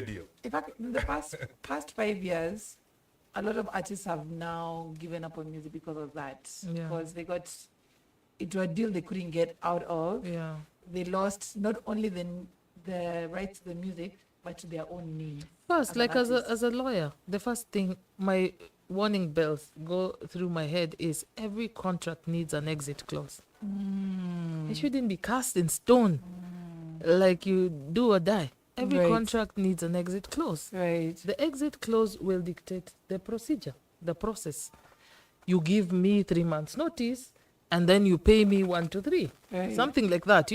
deal. In fact, in the past 5 years, a lot of artists have now given up on music because of that. Because they got into a deal they couldn't get out of. They lost not only the rights to the music, but to their own needs. First, like as a lawyer, the first thing my warning bells go through my head is every contract needs an exit clause. It shouldn't be cast in stone like you do or die. Every contract needs an exit clause. The exit clause will dictate the procedure, the process. You give me 3 months notice, and then you pay me 1 to 3. Something like that,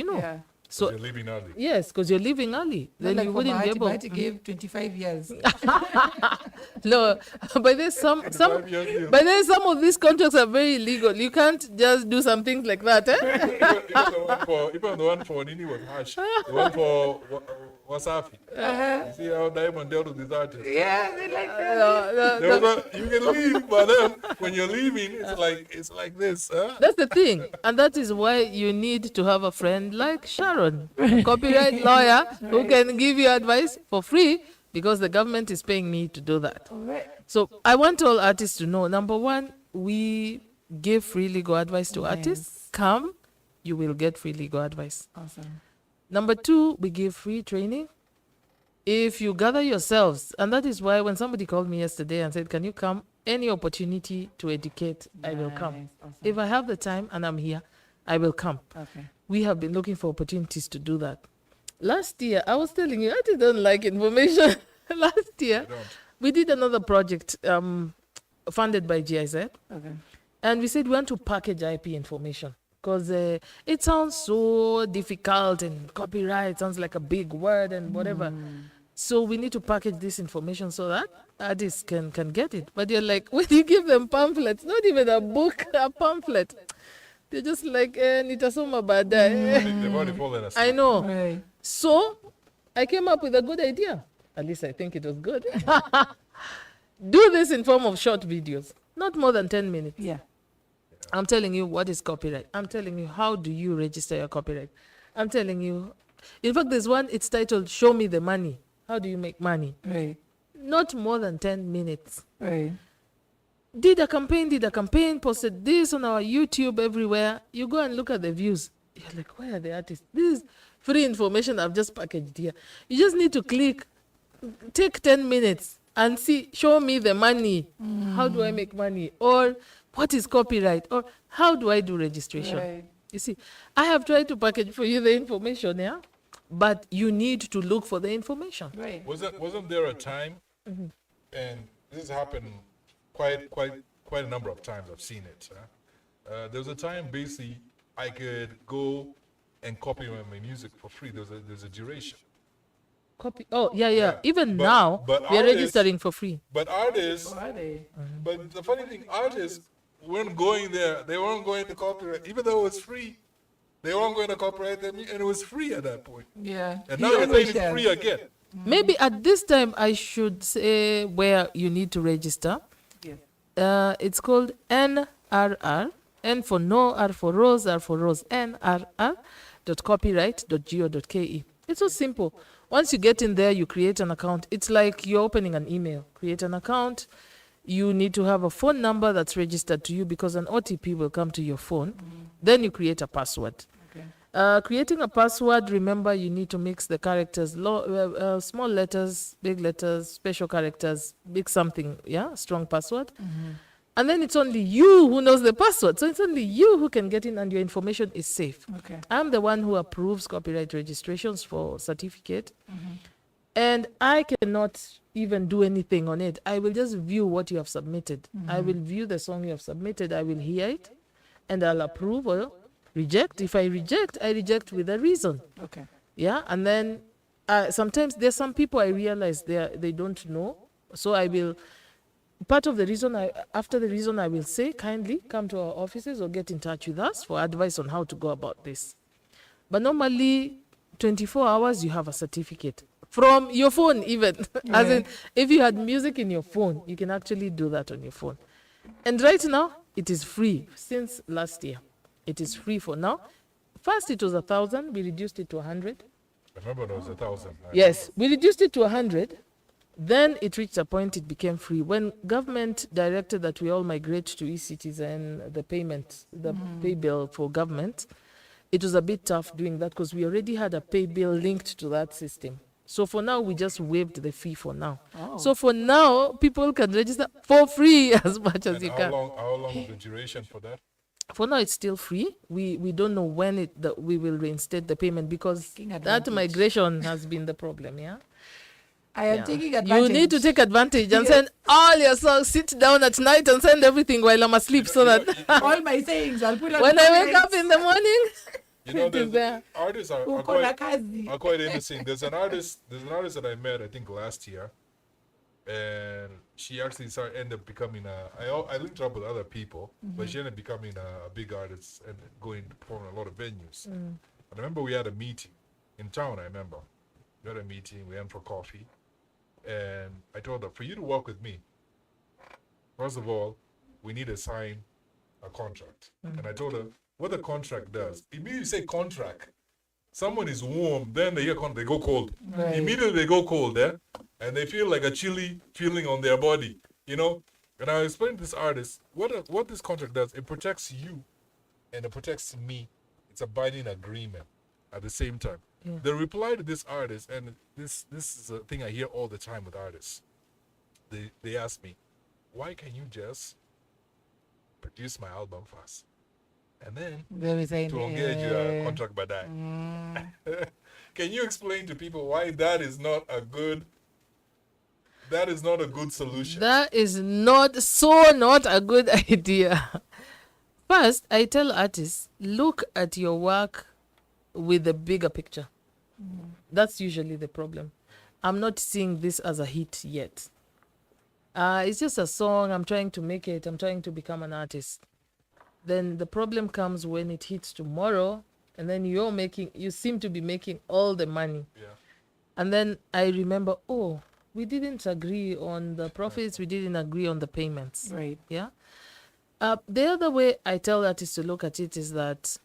So you're leaving early. Yes, because you're leaving early. Then like you wouldn't be able. to give 25 years. No, but there's some of these contracts are very illegal. You can't just do some things like that. Even the one for Nini was harsh. The one for Wasafi. You see how Diamond dealt with these artists? Yeah, they like that. You can leave, but then when you're leaving, it's like this. That's the thing. And that is why you need to have a friend like Sharon, a copyright lawyer who can give you advice for free because the government is paying me to do that. So I want all artists to know, number one, we give free legal advice to artists. Come, you will get free legal advice. Awesome. Number two, we give free training. If you gather yourselves, and that is why when somebody called me yesterday and said, can you come? Any opportunity to educate, I will come. Awesome. If I have the time and I'm here, I will come. Okay. We have been looking for opportunities to do that. Last year, I was telling you, I didn't like information. last year, don't. we did another project funded by GIZ. Okay. And we said we want to package IP information because it sounds so difficult and copyright sounds like a big word and whatever. So we need to package this information so that artists can get it. But you're like, when you give them pamphlets, not even a book, a pamphlet, they're just like, nitasoma baadaye. They've already fallen asleep. I know. Right. So I came up with a good idea. At least I think it was good. Do this in form of short videos, not more than 10 minutes. Yeah. I'm telling you what is copyright. I'm telling you how do you register your copyright. I'm telling you. In fact, there's one, it's titled Show Me the Money. How do you make money? Right. Not more than 10 minutes. Right. Did a campaign, posted this on our YouTube everywhere. You go and look at the views. You're like, where are the artists? This is free information I've just packaged here. You just need to click, take 10 minutes and see, show me the money. How do I make money? Or what is copyright? Or how do I do registration? Right. You see, I have tried to package for you the information, yeah? But you need to look for the information. Right. Wasn't there a time, and this has happened quite a number of times, I've seen it. There was a time basically I could go and copy my music for free. There's a duration. Copy. Oh, yeah. Even But- now, but we are artists- registering for free. But artists, Are they? but the funny thing, artists weren't going there. They weren't going to copyright, even though it was free. They weren't going to copyright them, and it was free at that point. Yeah. And now they're saying it's free again. Maybe at this time I should say where you need to register. Yes. It's called NRR. N for no, R for rose, R for rose. NRR.copyright.go.ke. It's so simple. Once you get in there, you create an account. It's like you're opening an email. Create an account. You need to have a phone number that's registered to you because an OTP will come to your phone. Then you create a password. Okay. Creating a password, remember you need to mix the characters, small letters, big letters, special characters, big something, yeah, strong password. And then it's only you who knows the password. So it's only you who can get in and your information is safe. Okay. I'm the one who approves copyright registrations for certificate. And I cannot even do anything on it. I will just view what you have submitted. I will view the song you have submitted. I will hear it and I'll approve or reject. If I reject with a reason. Okay. Yeah. And then sometimes there's some people I realize they don't know. So I will, part of the reason, after the reason I will say, kindly come to our offices or get in touch with us for advice on how to go about this. But normally, 24 hours, you have a certificate. From your phone even. As in, if you had music in your phone, you can actually do that on your phone. And right now, it is free. Since last year, it is free for now. First, it was 1,000. We reduced it to 100. I remember there was 1,000. Yes, we reduced it to 100. Then it reached a point it became free. When government directed that we all migrate to e-citizen, the payment, the pay bill for government, it was a bit tough doing that because we already had a pay bill linked to that system. So for now, we just waived the fee for now. Oh. So for now, people can register for free as much as And you how can. long is the duration for that? For now, it's still free. We don't know when we will reinstate the payment because Taking that advantage. migration has been the problem, yeah? I am Yeah. taking advantage. You need to take advantage and send all your songs, sit down at night and send everything while I'm asleep so that all my sayings. I'll put on when the I wake comments. up in the morning, You know, it is there. artists are Uko na kazi. quite interesting. There's an artist that I met, I think last year, and she actually ended up becoming I linked her up with other people, but she ended up becoming a big artist and going to perform in a lot of venues. And I remember we had a meeting in town. I remember we had a meeting. We went for coffee, and I told her, for you to work with me, first of all, we need to sign a contract. And I told her what the contract does. Immediately you say contract, someone is warm, then they hear they go cold. Right. Immediately they go cold, and they feel like a chilly feeling on their body, you know. And I explained to this artist what this contract does. It protects you, and it protects me. It's a binding agreement at the same time. Yeah. The reply to this artist, and this is a thing I hear all the time with artists. They ask me, why can you just produce my album first, and then Very saying, to engage a contract by that? Can you explain to people why that is not a good That is not a good solution. That is not a good idea. First, I tell artists, look at your work with the bigger picture. That's usually the problem. I'm not seeing this as a hit yet. It's just a song. I'm trying to make it. I'm trying to become an artist. Then the problem comes when it hits tomorrow, and then you seem to be making all the money. Yeah. And then I remember, oh, we didn't agree on the profits. We didn't agree on the payments. Right. Yeah. The other way I tell artists to look at it is that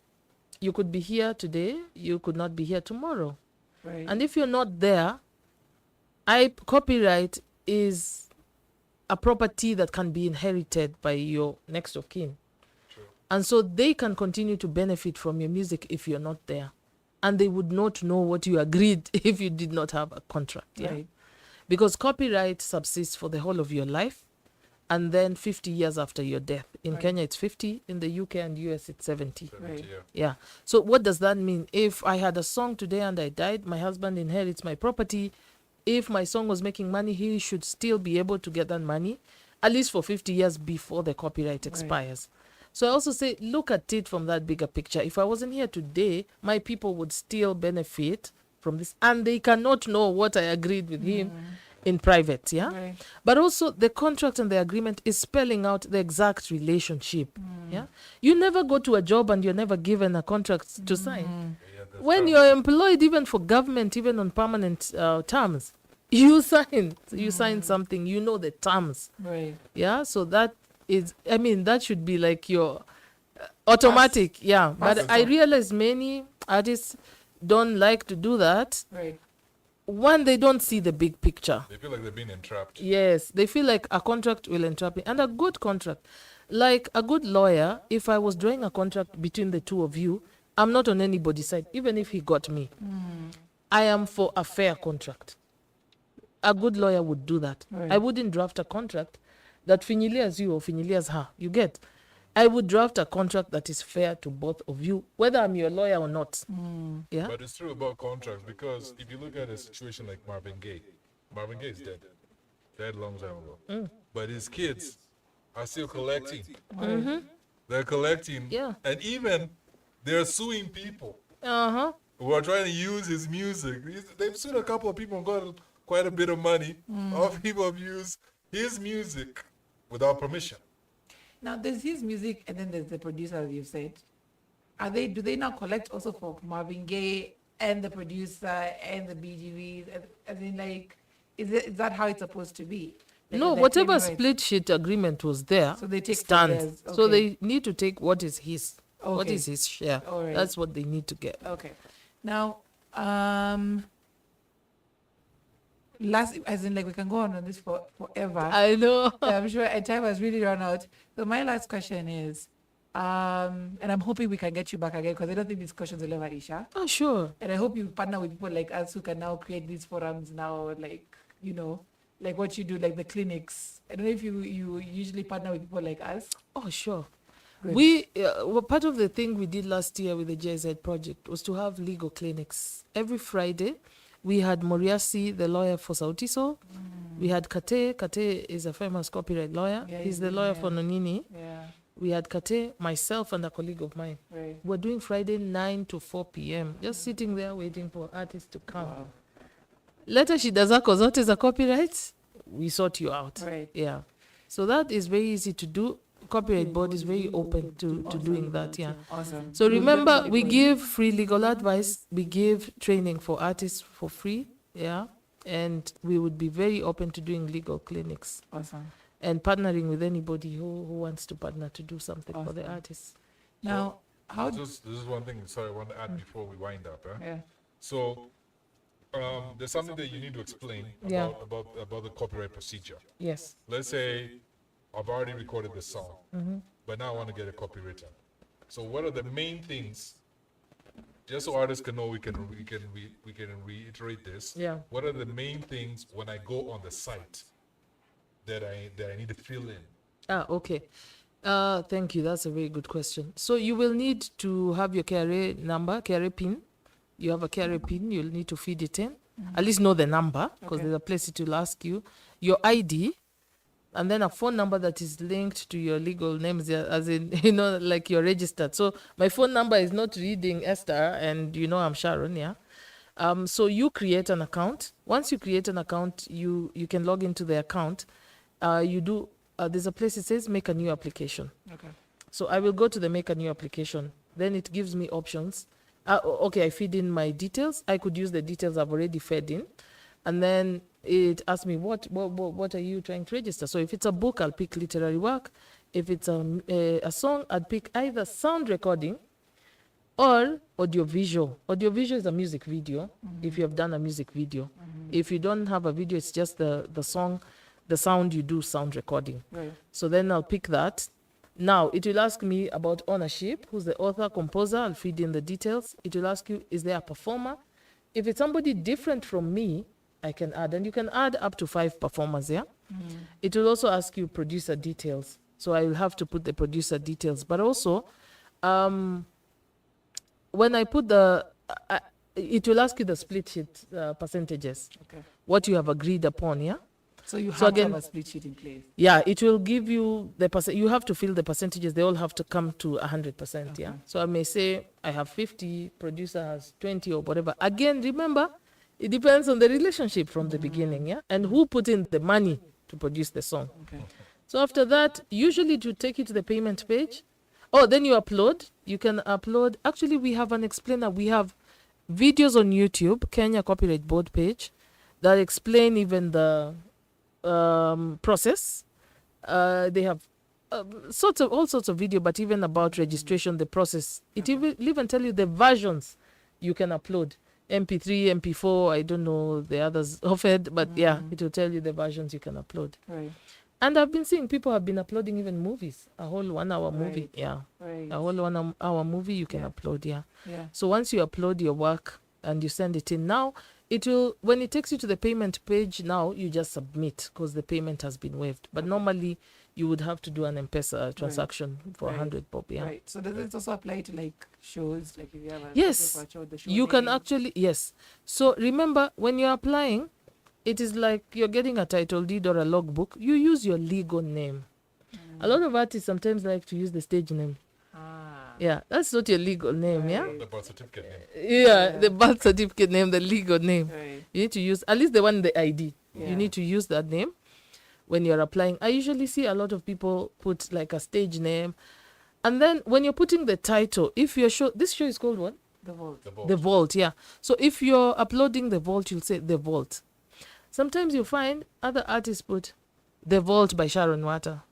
you could be here today, you could not be here tomorrow. Right. And if you're not there, copyright is a property that can be inherited by your next of kin. True. And so they can continue to benefit from your music if you're not there. And they would not know what you agreed if you did not have a contract. Yeah? Right. Because copyright subsists for the whole of your life, and then 50 years after your death. In Kenya, it's 50. In the UK and US, it's 70. Right. Yeah. So what does that mean? If I had a song today and I died, my husband inherits my property. If my song was making money, he should still be able to get that money, at least for 50 years before the copyright expires. So I also say, look at it from that bigger picture. If I wasn't here today, my people would still benefit from this. And they cannot know what I agreed with him in private, yeah? Right. But also the contract and the agreement is spelling out the exact relationship, yeah? You never go to a job and you're never given a contract to sign. When you're employed, even for government, even on permanent terms, you sign something, you know the terms. Right. Yeah, so that is, that should be like your automatic, yeah. But I realize many artists don't like to do that. Right. One, they don't see the big picture. They feel like they're being entrapped. Yes, they feel like a contract will entrap me. And a good contract, like a good lawyer, if I was drawing a contract between the two of you, I'm not on anybody's side, even if he got me. I am for a fair contract. A good lawyer would do that. Right. I wouldn't draft a contract that finyilias you or finyilias her. You get? I would draft a contract that is fair to both of you, whether I'm your lawyer or not. Yeah. But it's true about contracts, because if you look at a situation like Marvin Gaye is dead. Dead long time ago. But his kids are still collecting. They're collecting. Yeah. And even they're suing people Uh-huh. who are trying to use his music. They've sued a couple of people and got quite a bit of money. All people have used his music without permission. Now there's his music, and then there's the producer, as you said. Do they now collect also for Marvin Gaye and the producer and the BGVs? As in, like, is that how it's supposed to be? Like, No, with their whatever claiming rights? split sheet agreement was there So they take from stands. theirs, So okay. they need to take what is his. What Okay. is his share? All right. That's what they need to get. Okay. Now, last, as in, like, we can go on this forever. I know. I'm sure, and time has really run out. So my last question is, and I'm hoping we can get you back again, because I don't think these questions will ever Isha. Oh, sure. And I hope you partner with people like us who can now create these forums now, like, like what you do, like the clinics. I don't know if you usually partner with people like us. Oh, sure. Good. Well, part of the thing we did last year with the GIZ project was to have legal clinics. Every Friday, we had Moriasi, the lawyer for Sautiso. We had Kate. Kate is a famous copyright lawyer. Yeah, He's the lawyer for Nonini. Yeah. We had Kate, myself, and a colleague of mine. Right. We're doing Friday 9 to 4 p.m. Just sitting there waiting for artists to come. Wow. Later, shida zako zote za copyright, we sort you out. Right. Yeah. So that is very easy to do. Copyright board is very open to doing that. Yeah. Awesome. So remember, we give free legal advice. We give training for artists for free. Yeah. And we would be very open to doing legal clinics Awesome. and partnering with anybody who wants to partner to do something for the Awesome. artists. Now, how? This is one thing, sorry, I want to add before we wind up. Yeah. So there's something that you need to explain Yeah. about the copyright procedure. Yes. Let's say I've already recorded the song, but now I want to get a copy written. So what are the main things, just so artists can know, we can reiterate this. Yeah. What are the main things when I go on the site that I need to fill in? Okay. Thank you. That's a very good question. So you will need to have your KRA number, KRA PIN. You have a KRA PIN, you'll need to feed it in. At least know the number, because Okay. there's a place it will ask you. your ID, and then a phone number that is linked to your legal names, as in, like you're registered. So my phone number is not reading Esther, and I'm Sharon, yeah. So you create an account. Once you create an account, you can log into the account. There's a place it says make a new application. Okay. So I will go to the make a new application. Then it gives me options. Okay, I feed in my details. I could use the details I've already fed in. And then it asks me, what are you trying to register? So if it's a book, I'll pick literary work. If it's a song, I'd pick either sound recording or audiovisual. Audiovisual is a music video, if you have done a music video. If you don't have a video, it's just the song, the sound you do, sound recording. Right. So then I'll pick that. Now, it will ask me about ownership, who's the author, composer. I'll feed in the details. It will ask you, is there a performer? If it's somebody different from me, I can add. And you can add up to 5 performers, yeah? It will also ask you producer details. So I will have to put the producer details. But also, when I put it will ask you the split sheet percentages, what you have agreed upon, yeah? So you have to have a split sheet in place. Yeah, it will give you the you have to fill the percentages. They all have to come to 100%, yeah? So I may say I have 50, producer has 20 or whatever. Again, remember, it depends on the relationship from the beginning, yeah? And who put in the money to produce the song. Okay. So after that, usually it will take you to the payment page. Oh, then you upload. You can upload. Actually, we have an explainer. We have videos on YouTube, Kenya Copyright Board page, that explain even the process. They have all sorts of video, but even about registration, the process. It will even tell you the versions you can upload. MP3, MP4, I don't know the others offered, but yeah, it will tell you the versions you can upload. Right. And I've been seeing people have been uploading even movies, a whole 1 hour movie. Yeah. Right. A whole 1 hour movie you can upload, yeah. Yeah. So once you upload your work and you send it in, now it will, when it takes you to the payment page, now you just submit because the payment has been waived. But normally you would have to do an M-Pesa transaction for 100 bob, yeah. Right. So does this also apply to like shows, like if you have a Yes, show, the show you can name? actually, yes. So remember, when you're applying, it is like you're getting a title deed or a logbook. You use your legal name. A lot of artists sometimes like to use the stage name. Yeah, that's not your legal name, yeah? The birth certificate name. Yeah, the birth certificate name, the legal name. Right. You need to use, at least the one in the ID. Yeah. You need to use that name when you're applying. I usually see a lot of people put like a stage name. And then when you're putting the title, if your show, this show is called what? The Vault. The Vault, yeah. So if you're uploading The Vault, you'll say The Vault. Sometimes you find other artists put The Vault by Sharon Water.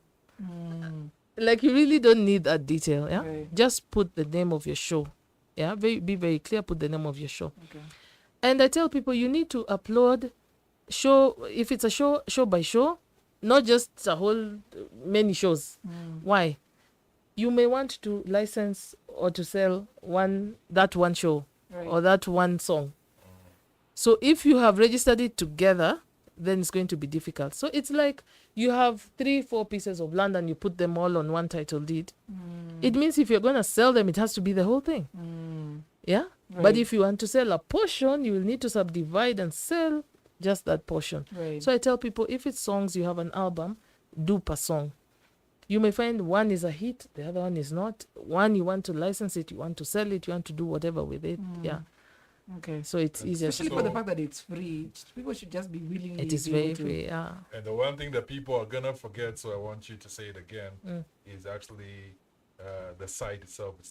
Like you really don't need that detail, yeah? Right. Just put the name of your show. Yeah, be very clear, put the name of your show. Okay. And I tell people you need to upload if it's a show by show, not just a whole many shows. Why? You may want to license or to sell that one show or that one song. So if you have registered it together, then it's going to be difficult. So it's like you have 3-4 pieces of land and you put them all on one title deed. It means if you're going to sell them, it has to be the whole thing. Yeah? Right. But if you want to sell a portion, you will need to subdivide and sell just that portion. Right. So I tell people, if it's songs, you have an album, do per song. You may find one is a hit, the other one is not. One, you want to license it, you want to sell it, you want to do whatever with it. Yeah. Okay. So it's easier. Especially for the fact that it's free. People should just be willingly. It is very free, yeah. And the one thing that people are gonna forget, so I want you to say it again, is actually the site itself. It's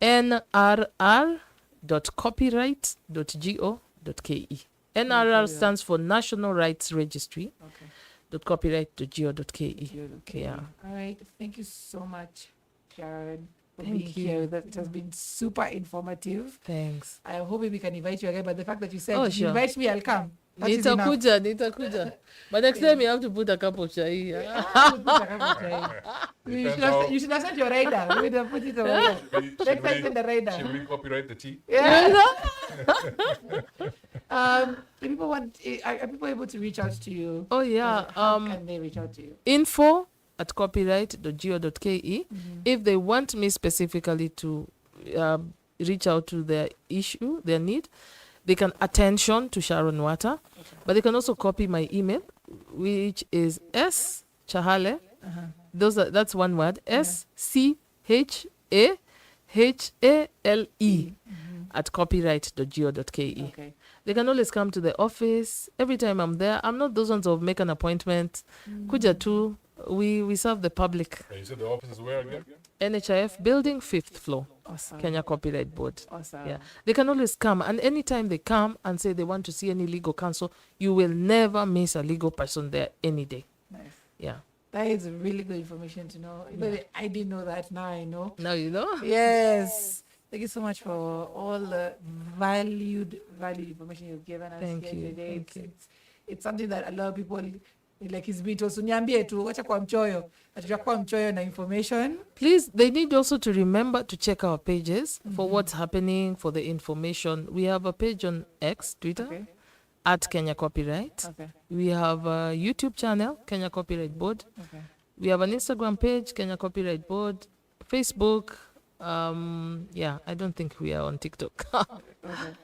nrr.copyright.go.ke. NRR stands for National Rights Registry. Okay. .copyright.go.ke. Yeah. All right. Thank you so much, Sharon, for Thank being you. here. That has been super informative. Thanks. I hope we can invite you again. But the fact that you said Oh, if you sure. invite me, I'll come. That is enough. Nitakuja. But next time you have to put a cup of chai. You should have sent your rider. We would have put it over. Next time, send the rider. Should we copyright the tea? Yeah. If people are people able to reach out to you? Oh yeah. How can they reach out to you? info@copyright.go.ke. If they want me specifically to reach out to their issue, their need, they can attention to Sharon Water, but they can also copy my email which is S Chahale. That's one word. SCHAHALE at copyright.go.ke. Okay. They can always come to the office. Every time I'm there, I'm not those ones of make an appointment. Kuja tu, we serve the public. You said the office is where again? NHIF building, 5th floor. Awesome. Kenya Copyright Board. Awesome. Yeah. They can always come, and anytime they come and say they want to see any legal counsel, you will never miss a legal person there any day. Nice. Yeah. That is really good information to know. Even I didn't know that. Now I know. Now you know? Yes. Thank you so much for all the valued information you've given us Thank here you. today. Thank you. It's something that a lot of people like is being told. So niambie tu, wacha kwa mchoyo. Atakuwa mchoyo na information. Please, they need also to remember to check our pages for what's happening, for the information. We have a page on X, Twitter, at Kenya Copyright. Okay. We have a YouTube channel, Kenya Copyright Board. Okay. We have an Instagram page, Kenya Copyright Board. Facebook. I don't think we are on TikTok.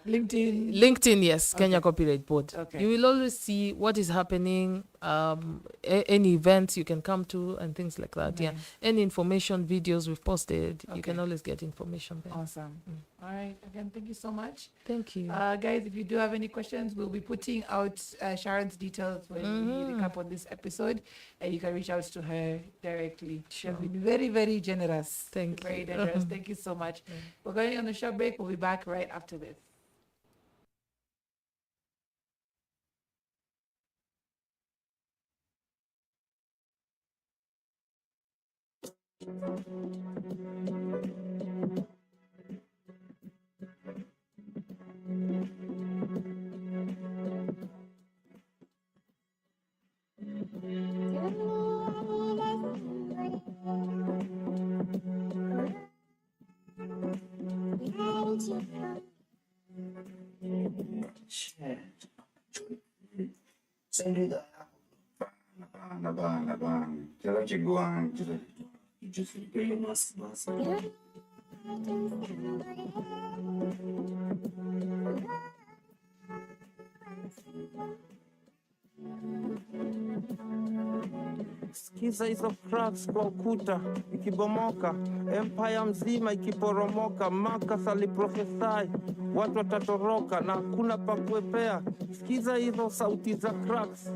LinkedIn, yes, Kenya Copyright Board. Okay. You will always see what is happening, any events you can come to and things like that. Okay. Yeah, any information, videos we've posted, you can always get information there. Awesome. All right. Again, thank you so much. Thank you. Guys, if you do have any questions, we'll be putting out Sharon's details when we recap on this episode, and you can reach out to her directly. She has been very, very generous. Thank very you. generous. Thank you so much. We're going on a short break. We'll be back right after this. Sikiza hizo cracks kwa ukuta ikibomoka, empire mzima ikiporomoka, Marcus aliprofesai watu watatoroka na hakuna pa kuepea. Sikiza hizo sauti za cracks,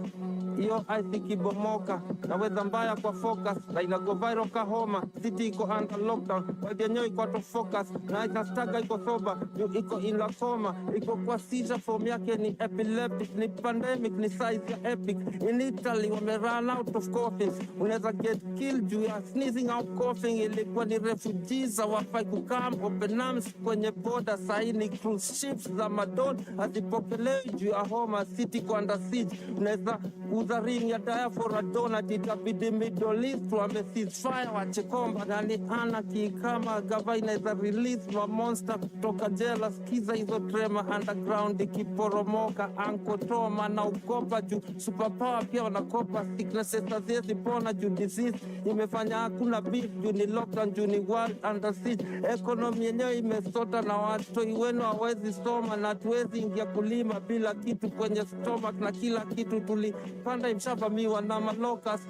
hiyo ice ikibomoka, naweza mbaya kwa focus na inago viral kahoma, city iko under lockdown, wajenyo iko out of focus, na inastaga iko soba, iko in la coma, iko kwa seizure, form yake ni epileptic, ni pandemic, ni size ya epic. In Italy wame run out of coffins, unaweza get killed juu ya sneezing out coughing. Ilikuwa ni refugees hawafai kukam open arms kwenye border, saini cruise ships za madon hazipokelewi juu ya homa, city kwa under siege. Unaweza uza ring ya diaspora donut, itabidi Middle East wame ceasefire wache komba, nani anarchy kama gava inaweza release ma monster kutoka jela. Sikiza hizo trema underground ikiporomoka, Uncle Tom anaogopa juu superpower pia wanakopa, sicknesses haziwezi pona juu disease imefanya hakuna beef juu ni lockdown, juu ni world under siege. Economy yenyewe imesota na watoi wenu hawezi soma, na tuwezi ingia kulima bila kitu kwenye stomach, na kila kitu tulipanda imshavamiwa na malokas.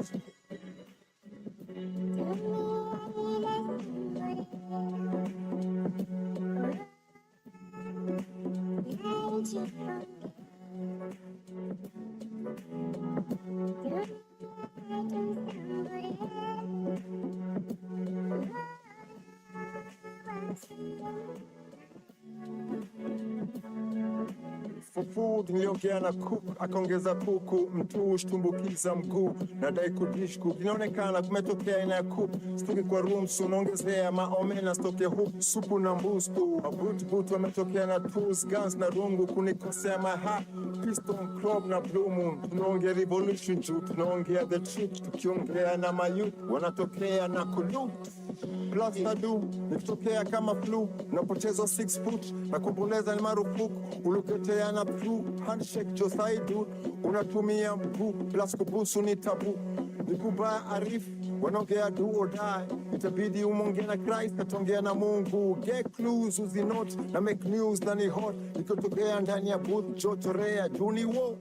For food niliongea na cook akaongeza kuku, mtush tumbukiza mguu, nadai kudishku inaonekana kumetokea ina ya cook, stoki kwa rooms unaongezea maomena, stoke hook supu na mbusku, abut wametokea na tools guns na rungu, kunikosea maha piston club na blue moon. Tunaongea revolution juu tunaongea the truth, tukiongea na mayut wanatokea na kulu plus na do nikitokea kama flu, napoteza 6 foot na kumbuleza ni marufuku, uluketea na blue handshake josaidu, unatumia mguu plus kubusu ni tabu, nikubaya arifu wanaongea do or die, itabidi umonge na Christ atongea na Mungu. Get clues uzinot na make news na ni hot, ikotokea ndani ya booth jotorea juni wo.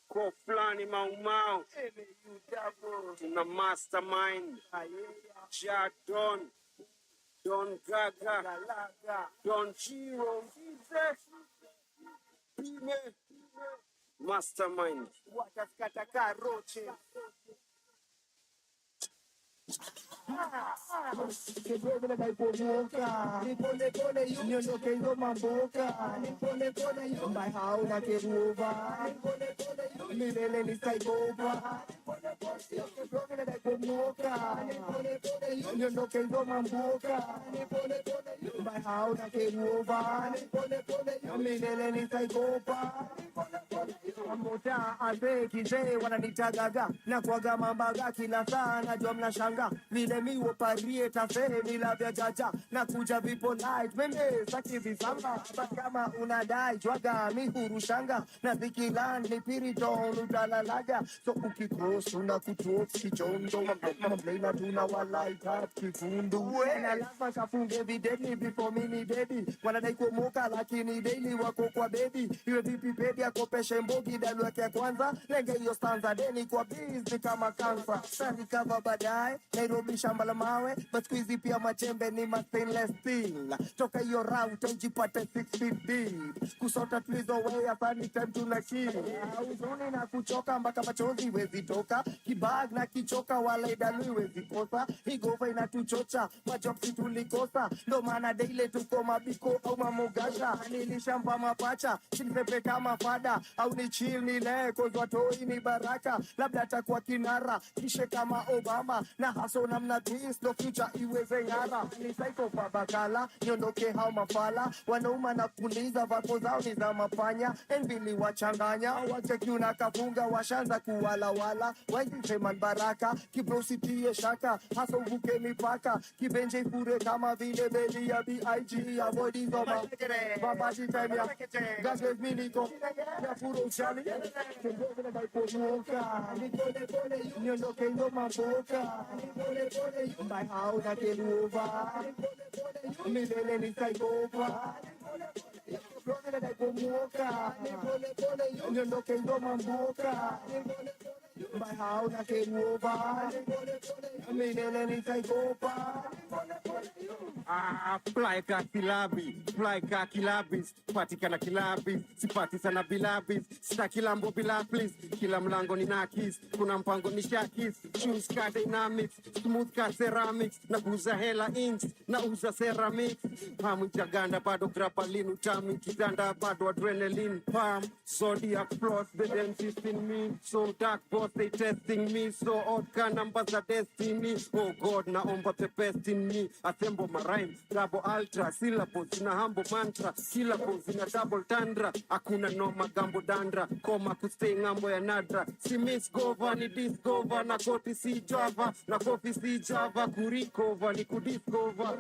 Kwa fulani Mau tuna mastermind Ja Don Gaga Don G-Rongi mastermind wataskata roche Kebebe na ipomoka Nipone kone yu Nyonoke ndo mamboka Nipone kone yu Mbahau na keruva Nipone kone yu Milele ni saigoba Kebebe na ipomoka Nipone kone yu Nyonoke ndo mamboka Nipone kone yu Mbahau na keruva Nipone kone yu Milele ni saigoba Mota aze kije wananitagaga na kuaga mambaga kila saa najua mnashanga vile miwo parie tafe mila vya jaja na kuja vipo light meme saki visamba but kama unadai jwaga mihuru shanga na zikiland ni piriton utalalaga so ukikross unakutuof kichondo mamlela tuna walaita kifundu na lazima kafunge videni before mini dedi wanadai kuomoka lakini daily wako kwa baby iwe vipi baby akopeshe mbogi dalu yake ya kwanza lenge hiyo stanza deni kwa busy kama kansa sari cover baadaye Nairobi shamba la mawe but squeezy pia machembe ni stainless steel toka hiyo route ujipate 6 feet deep kusota tulizo way afani time tuna kill uzuni na kuchoka mpaka machozi wezi toka kibag na kichoka wala idalu wezi kosa higova inatuchocha majopsi tulikosa ndo maana daily tuko mabiko au mamogasha nilishamba mapacha sinipepe kama fada au ni chill ni le kozwa toi ni baraka labda atakuwa kinara kishe kama Obama na haso namna twist no future iweze ngara ni psycho kwa bakala niondoke hao mafala wanauma na kuliza vako zao ni za mapanya envili wachanganya wacheki unakafunga washanza kuwala wala waziseman baraka kibrositie shaka haso uvuke mipaka kibenje fure kama vile beli ya B.I.G avoid hizo babati time ya gajes miniko ya furo uchali kembebe na daipomoka nikole kole niondoke ndo mamboka nikole kole Mbahau na keruva milele ni saigoba nikole na daipomoka nikole kole niondoke ndo mamboka Mbahau na keruva milele ni saigoba fly ka kilabis patikana kilabis sipati sana bilabis sita kilambo bila please kila mlango ni nakis kuna mpango ni shakis shoes ka dynamics smooth ka ceramics na kuuza hela inks na uza ceramics hamu jaganda bado grapalin utami kitanda bado adrenaline palm zodiac plus the dentist in me so dark boss they testing me so odd ka numbers are destiny oh god naomba the best in me assemble my rhyme double ultra syllables na humble mantra syllables na double tandra hakuna noma gambo dandra koma kustay ngambo ya nadra si miss gova ni discover na koti si java na kofi si java kurikova ni kudiscover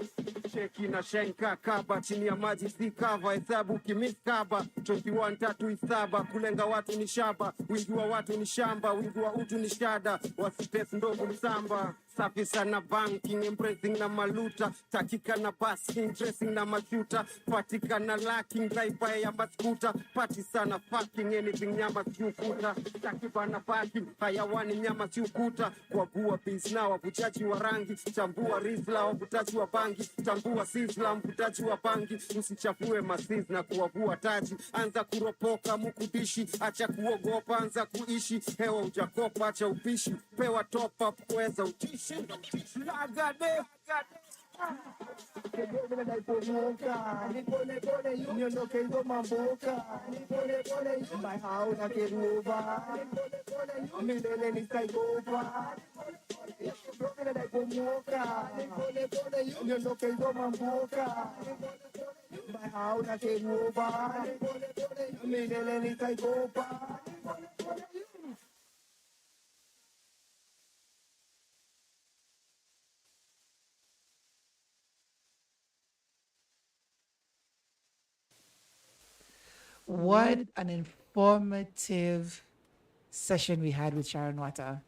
cheki na shenka kaba chini ya maji si cover hesabu kimis kaba 21 tatu isaba kulenga watu ni shaba wingi wa watu ni shamba wingi wa utu ni shada wasites ndogo msamba safi sana banking embracing na maluta takika na basking dressing na mashuta patika na lacking drive ya maskuta pati sana fucking anything nyama siukuta takibana parking hayawani nyama siukuta kwa gua peace na wavujaji wa rangi chambua rizla wavutaji wa bangi tambua sisla mvutaji wa bangi usichafue masiz na kuwavua taji anza kuropoka mukudishi acha kuogopa anza kuishi hewa ujakopa acha upishi pewa top up kuweza utishi lagade kebebe na daipomoka nikole kole niondoke ndo mamboka nikole kole Mbahau na keruva nikole kole milele ni saigoba kebebe na daipomoka nikole kole niondoke ndo mamboka Mbahau na keruva milele ni saigoba What an informative session we had with Sharon Wata.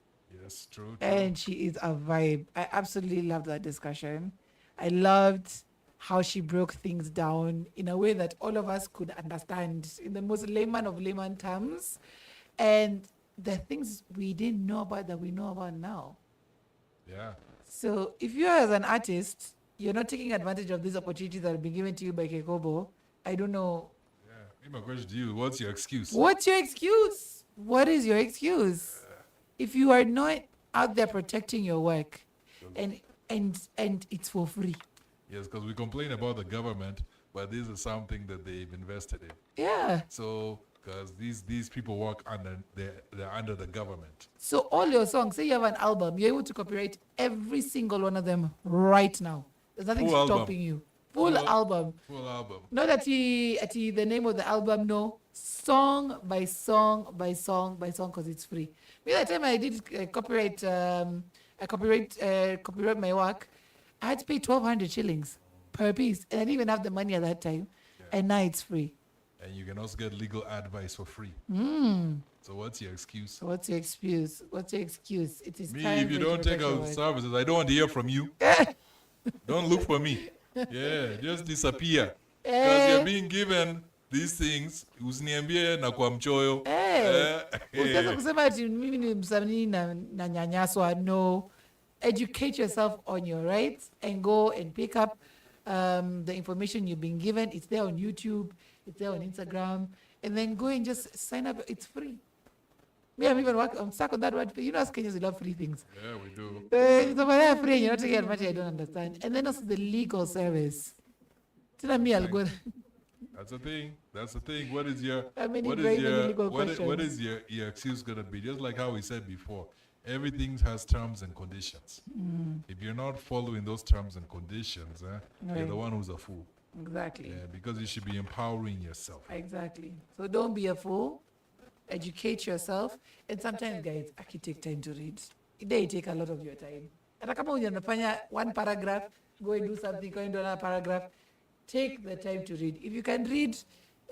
Yes, true. And she is a vibe. I absolutely loved that discussion. I loved how she broke things down in a way that all of us could understand in the most layman of layman terms. And the things we didn't know about that we know about now. Yeah. So if you are as an artist, you're not taking advantage of these opportunities that have been given to you by Kekobo, I don't know. Yeah. My question to you, what's your excuse? What's your excuse? What is your excuse? If you are not out there protecting your work and it's for free. Yes, because we complain about the government, but this is something that they've invested in. Yeah. So, because these people work under, they're under the government. So all your songs, say you have an album, you're able to copyright every single one of them right now. There's nothing Full stopping album. you. Full album. Full album. Not that the name of the album, no. Song by song by song by song, because it's free. Me, that time I did copyright my work, I had to pay 1,200 shillings per piece. And I didn't even have the money at that time. Yeah. And now it's free. And you can also get legal advice for free. So what's your excuse? What's your excuse? What's your excuse? It is Me, time if you for don't take your our work. services, I don't want to hear from you. Don't look for me. Yeah, just disappear. Because you're being given these things. Usiniambie na kwa mchoyo. Usiweza kusema ati mimi ni msanii na nyanyaswa. No. Educate yourself on your rights and go and pick up the information you've been given. It's there on YouTube. It's there on Instagram. And then go and just sign up. It's free. Me, I'm stuck on that word. You know, as Kenyans, we love free things. Yeah, we do. So when they're free, you're not taking advantage. I don't understand. And then also the legal service. Tell me, I'll go. That's the thing. That's the thing. What is your your excuse gonna be? Just like how we said before, everything has terms and conditions. If you're not following those terms and conditions, you're the one who's a fool. Exactly. Yeah, because you should be empowering yourself. Exactly. So don't be a fool. Educate yourself. And sometimes, guys, I can take time to read. They take a lot of your time. And kama unafanya one paragraph, go and do something, go and do another paragraph. Take the time to read. If you can read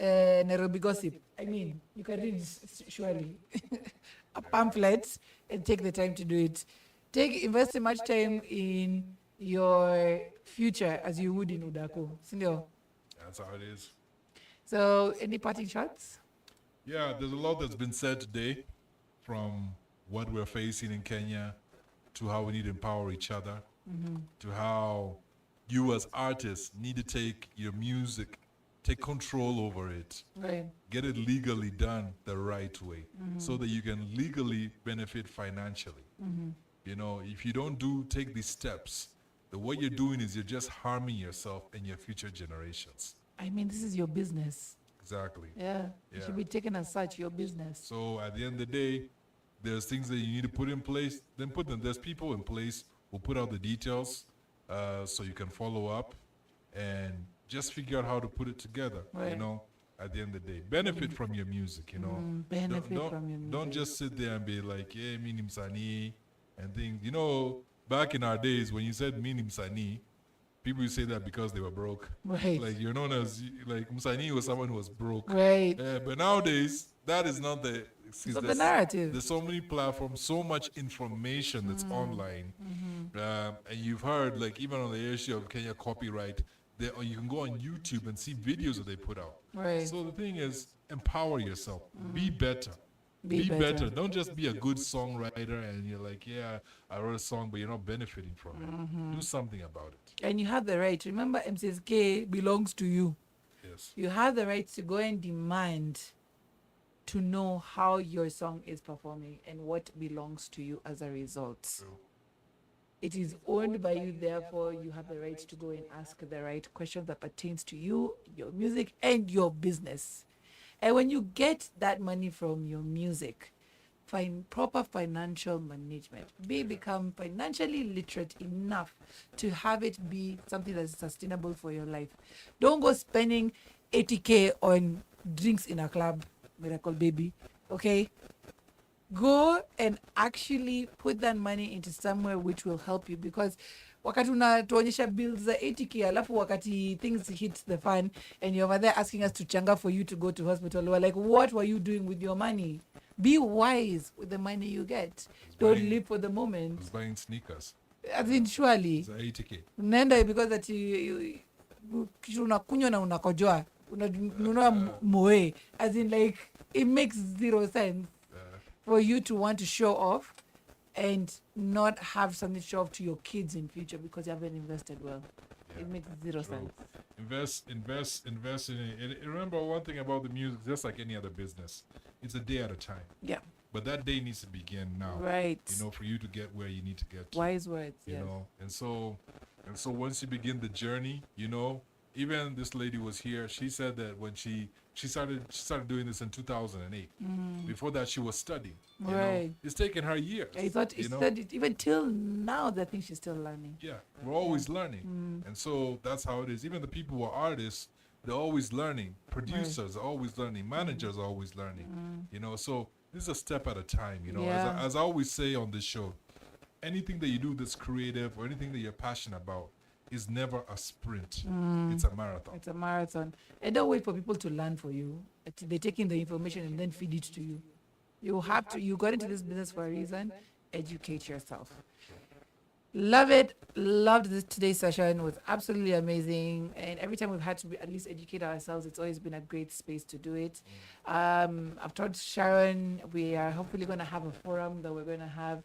Nairobi gossip, I mean, you can read surely a pamphlet and take the time to do it. Invest as much time in your future as you would in Udako. Sindio? That's how it is. So, any parting shots? Yeah, there's a lot that's been said today, from what we're facing in Kenya to how we need to empower each other, to how you as artists need to take your music, take control over it, right. Get it legally done the right way, so that you can legally benefit financially. You know, if you don't take these steps, what you're doing is you're just harming yourself and your future generations. I mean, this is your business. Exactly. Yeah. It should be taken as such, your business. So at the end of the day, there's things that you need to put in place, then put them. There's people in place who put out the details, so you can follow up and just figure out how to put it together. Right. You know, at the end of the day, benefit from your music. You know, benefit from your music. Don't just sit there and be like, yeah, mini msanii and things. You know, back in our days when you said mini msanii, people used to say that because they were broke. Right. Like you're known as like msanii was someone who was broke. Right. But nowadays that is not the excuse. So the narrative. There's so many platforms, so much information that's online, and you've heard like even on the issue of Kenya copyright, you can go on YouTube and see videos that they put out. Right. So the thing is, empower yourself. Be better. Be better. Don't just be a good songwriter and you're like, yeah, I wrote a song, but you're not benefiting from it. Do something about it. And you have the right. Remember, MCSK belongs to you. Yes. You have the right to go and demand to know how your song is performing and what belongs to you as a result. True. It is owned by you, therefore you have the right to go and ask the right questions that pertains to you, your music, and your business. And when you get that money from your music, find proper financial management. Become financially literate enough to have it be something that's sustainable for your life. Don't go spending 80K on drinks in a club, Miracle Baby, okay? Go and actually put that money into somewhere which will help you, because wakati unatuonyesha bills za 80k alafu wakati things hit the fan and you're over there asking us to changa for you to go to hospital, we're like, what were you doing with your money? Be wise with the money you get. Don't live for the moment. I was buying sneakers. As in, surely. It's 80k. Nenda because that you unakunywa na unakojoa. Unanunua moe. As in, like, it makes zero sense for you to want to show off and not have something to show off to your kids in future because you haven't invested well. Yeah, it makes zero sense. Invest in it. And remember one thing about the music, just like any other business, it's a day at a time. Yeah. But that day needs to begin now. Right. You know, for you to get where you need to get to. Wise words, you know. And so once you begin the journey, you know, even this lady was here, she said that when she started doing this in 2008. Before that she was studying. You know? It's taken her years. I thought even till now I think she's still learning. Yeah. We're always learning. And so that's how it is. Even the people who are artists, they're always learning. Producers are always learning. Managers are always learning. You know, so this is a step at a time, you know. Yeah. As I always say on this show, anything that you do that's creative or anything that you're passionate about is never a sprint. It's a marathon. It's a marathon. And don't wait for people to learn for you. They take in the information and then feed it to you. You got into this business for a reason. Educate yourself. Love it. Loved today's session. It was absolutely amazing. And every time we've had to at least educate ourselves, it's always been a great space to do it. I've told Sharon we are hopefully going to have a forum that we're going to have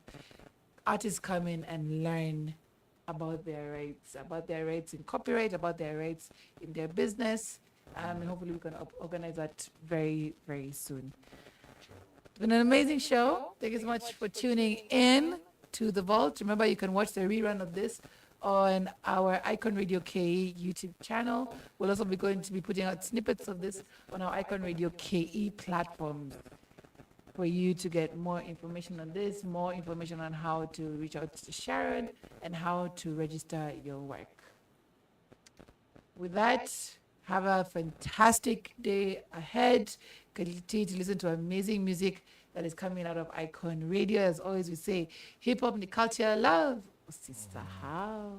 artists come in and learn about their rights in copyright, about their rights in their business. And hopefully we can organize that very, very soon. It's been an amazing show. Thank you so much for tuning in to The Vault. Remember, you can watch the rerun of this on our iconradiokei YouTube channel. We'll also be going to be putting out snippets of this on our iconradiokei platforms for you to get more information on this, more information on how to reach out to Sharon and how to register your work. With that, have a fantastic day ahead. Continue to listen to amazing music that is coming out of Icon Radio. As always, we say, hip hop, the culture, love. Sister, how?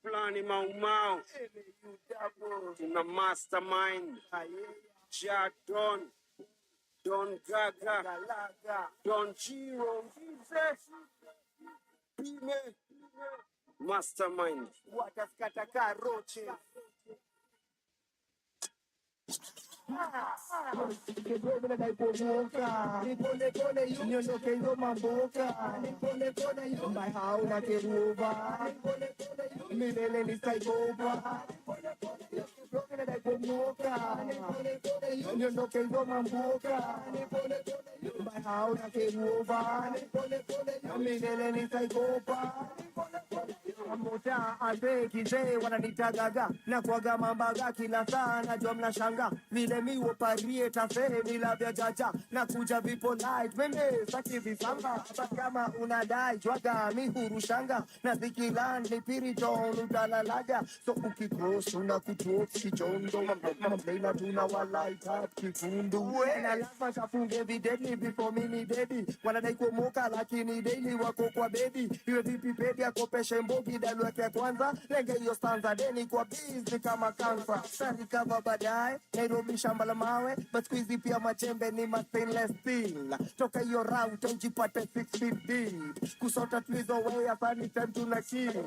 Plani Munyao, tuna mastermind, Don Gaga, Don G-Rongi, mastermind. Wataskataka roche. Mota albeki je wananitagaga na kuaga mambaga kila saa na jom na shanga vile miwo parie tafe bila vya jaja na kuja vipo light meme saki visamba kama unadai jwaga mihuru shanga na zikiland ni piriton utalalaga so ukikross unakutrok kichondo mamlela tuna walaita kifundu na lazima kafunge videni before mini dedi wanadai kumoka lakini daily wako kwa bedi iwe vipi bedi akopeshe mbogi dalu yake kwanza lenge hiyo stanza deni kwa busy kama kansa sani kama baadaye Nairobi shamba la mawe but squeezy pia machembe ni stainless steel toka hiyo route ujipate 6 feet deep kusota tulizo wewe afani time tunakiri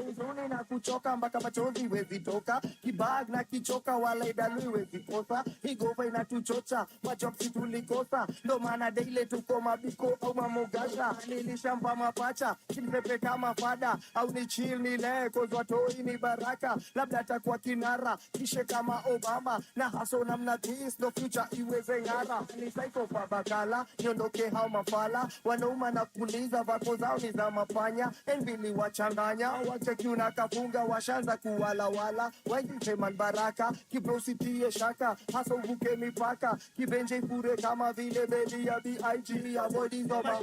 uzuni na kuchoka mpaka machozi wezi toka kibag na kichoka wala idalu wezi kosa higova inatuchocha machozi tulikosa ndo maana daily tuko mabiko au mamogasha nilishamba mapacha kilipepe kama fada au ni chill ni leko zwatoi ni baraka labda atakuwa kinara kishe kama Obama na haso namna this no future iweze ngara ni psycho kwa bakala niondoke hao mafala wanauma na kuliza vapo zao ni za mapanya envili wachanganya wacheki unakafunga washanza kuwalawala wengi sema baraka kibrositie shaka haso uvuke mipaka kibenje kure kama vile beli ya BIG avoid zoma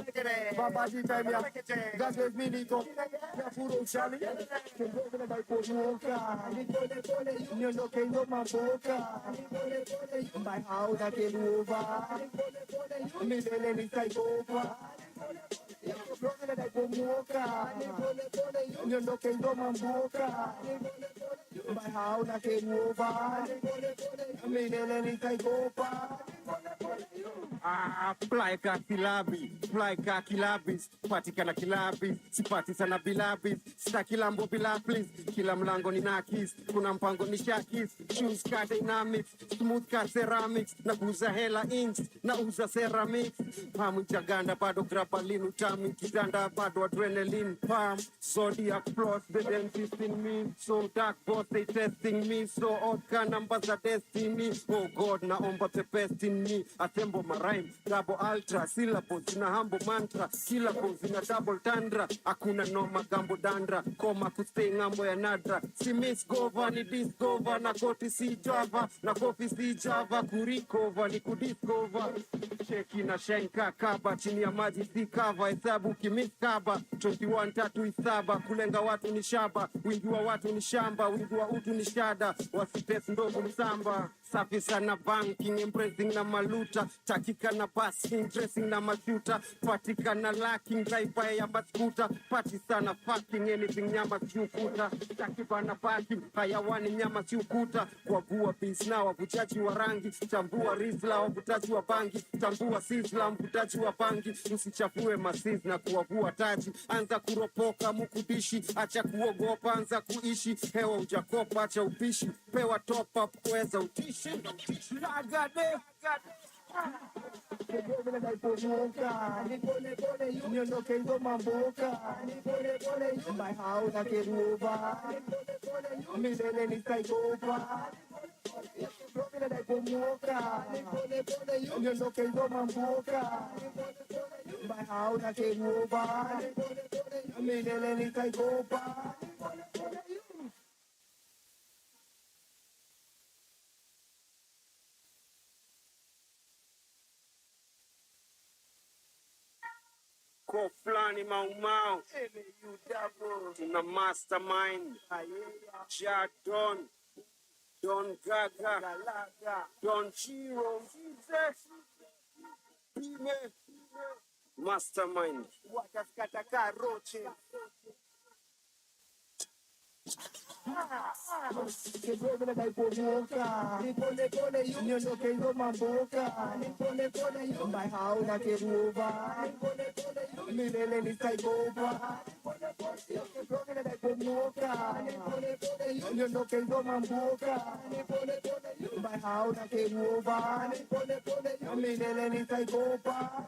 baba di time ya gaze miniko ya furo uchali niondoke ndo maboka hauna keruva milele nitaikopa Brother that go moka niondoke ngoma mboka my hauna keruva milele nitaikopa fly ka kilabis patikana kilabis sipati sana bilabis sitaki lambo bila please kila mlango ni nakis kuna mpango ni shakis shoes ka dynamics smooth ka ceramics na kuuza hela inch na uza ceramics hamu chaganda bado grabalin utamu kitanda bado adrenaline palm zodiac plus the dentist in me so dark boss they testing me so odd ka numbers are destiny oh god naomba the best in me assemble my rhyme double ultra syllables na humble mantra syllables na double tandra hakuna noma gambo dandra koma kustay ngambo ya nadra si miss gova ni discover na koti si java na coffee si java kurikova ni kudiscover cheki na shenka kaba chini ya maji si cover hesabu kimiskaba 21 tatu isaba kulenga watu ni shaba wingi wa watu ni shamba wingi wa utu ni shada wasitesi ndogo msamba safi sana banking impressing na maluta takika na basking dressing na mashuta patika na lacking driver ya maskuta pati sana fucking anything nyama siukuta takiba na baki hayawani nyama siukuta kwa gua peace na wavujaji wa rangi tambua rizla wavutaji wa bangi tambua sizla mvutaji wa bangi usichafue masiz na kuwavua taji anza kuropoka mukudishi acha kuogopa anza kuishi hewa ujakopa acha upishi pewa top up kuweza utishi lagade Kegele na ipomoka Nipole pole yu niondoke ngoma mboka Nipole pole yu my hauna keruva Nipole pole yu milele nitaikopa Kegele na ipomoka Nipole pole yu niondoke ngoma mboka Nipole pole yu my hauna keruva Nipole pole yu milele nitaikopa Ko flani Munyao tuna mastermind Ja Don Gaga Don G-Rongi mastermind wakaskataka roche Kegele na ipomoka Nipole pole yu niondoke ngoma mboka Nipole pole yu my hauna keruva Nipole pole yu milele nitaikopa Kegele na ipomoka Nipole pole yu niondoke ngoma mboka Nipole pole yu my hauna keruva Nipole pole yu milele nitaikopa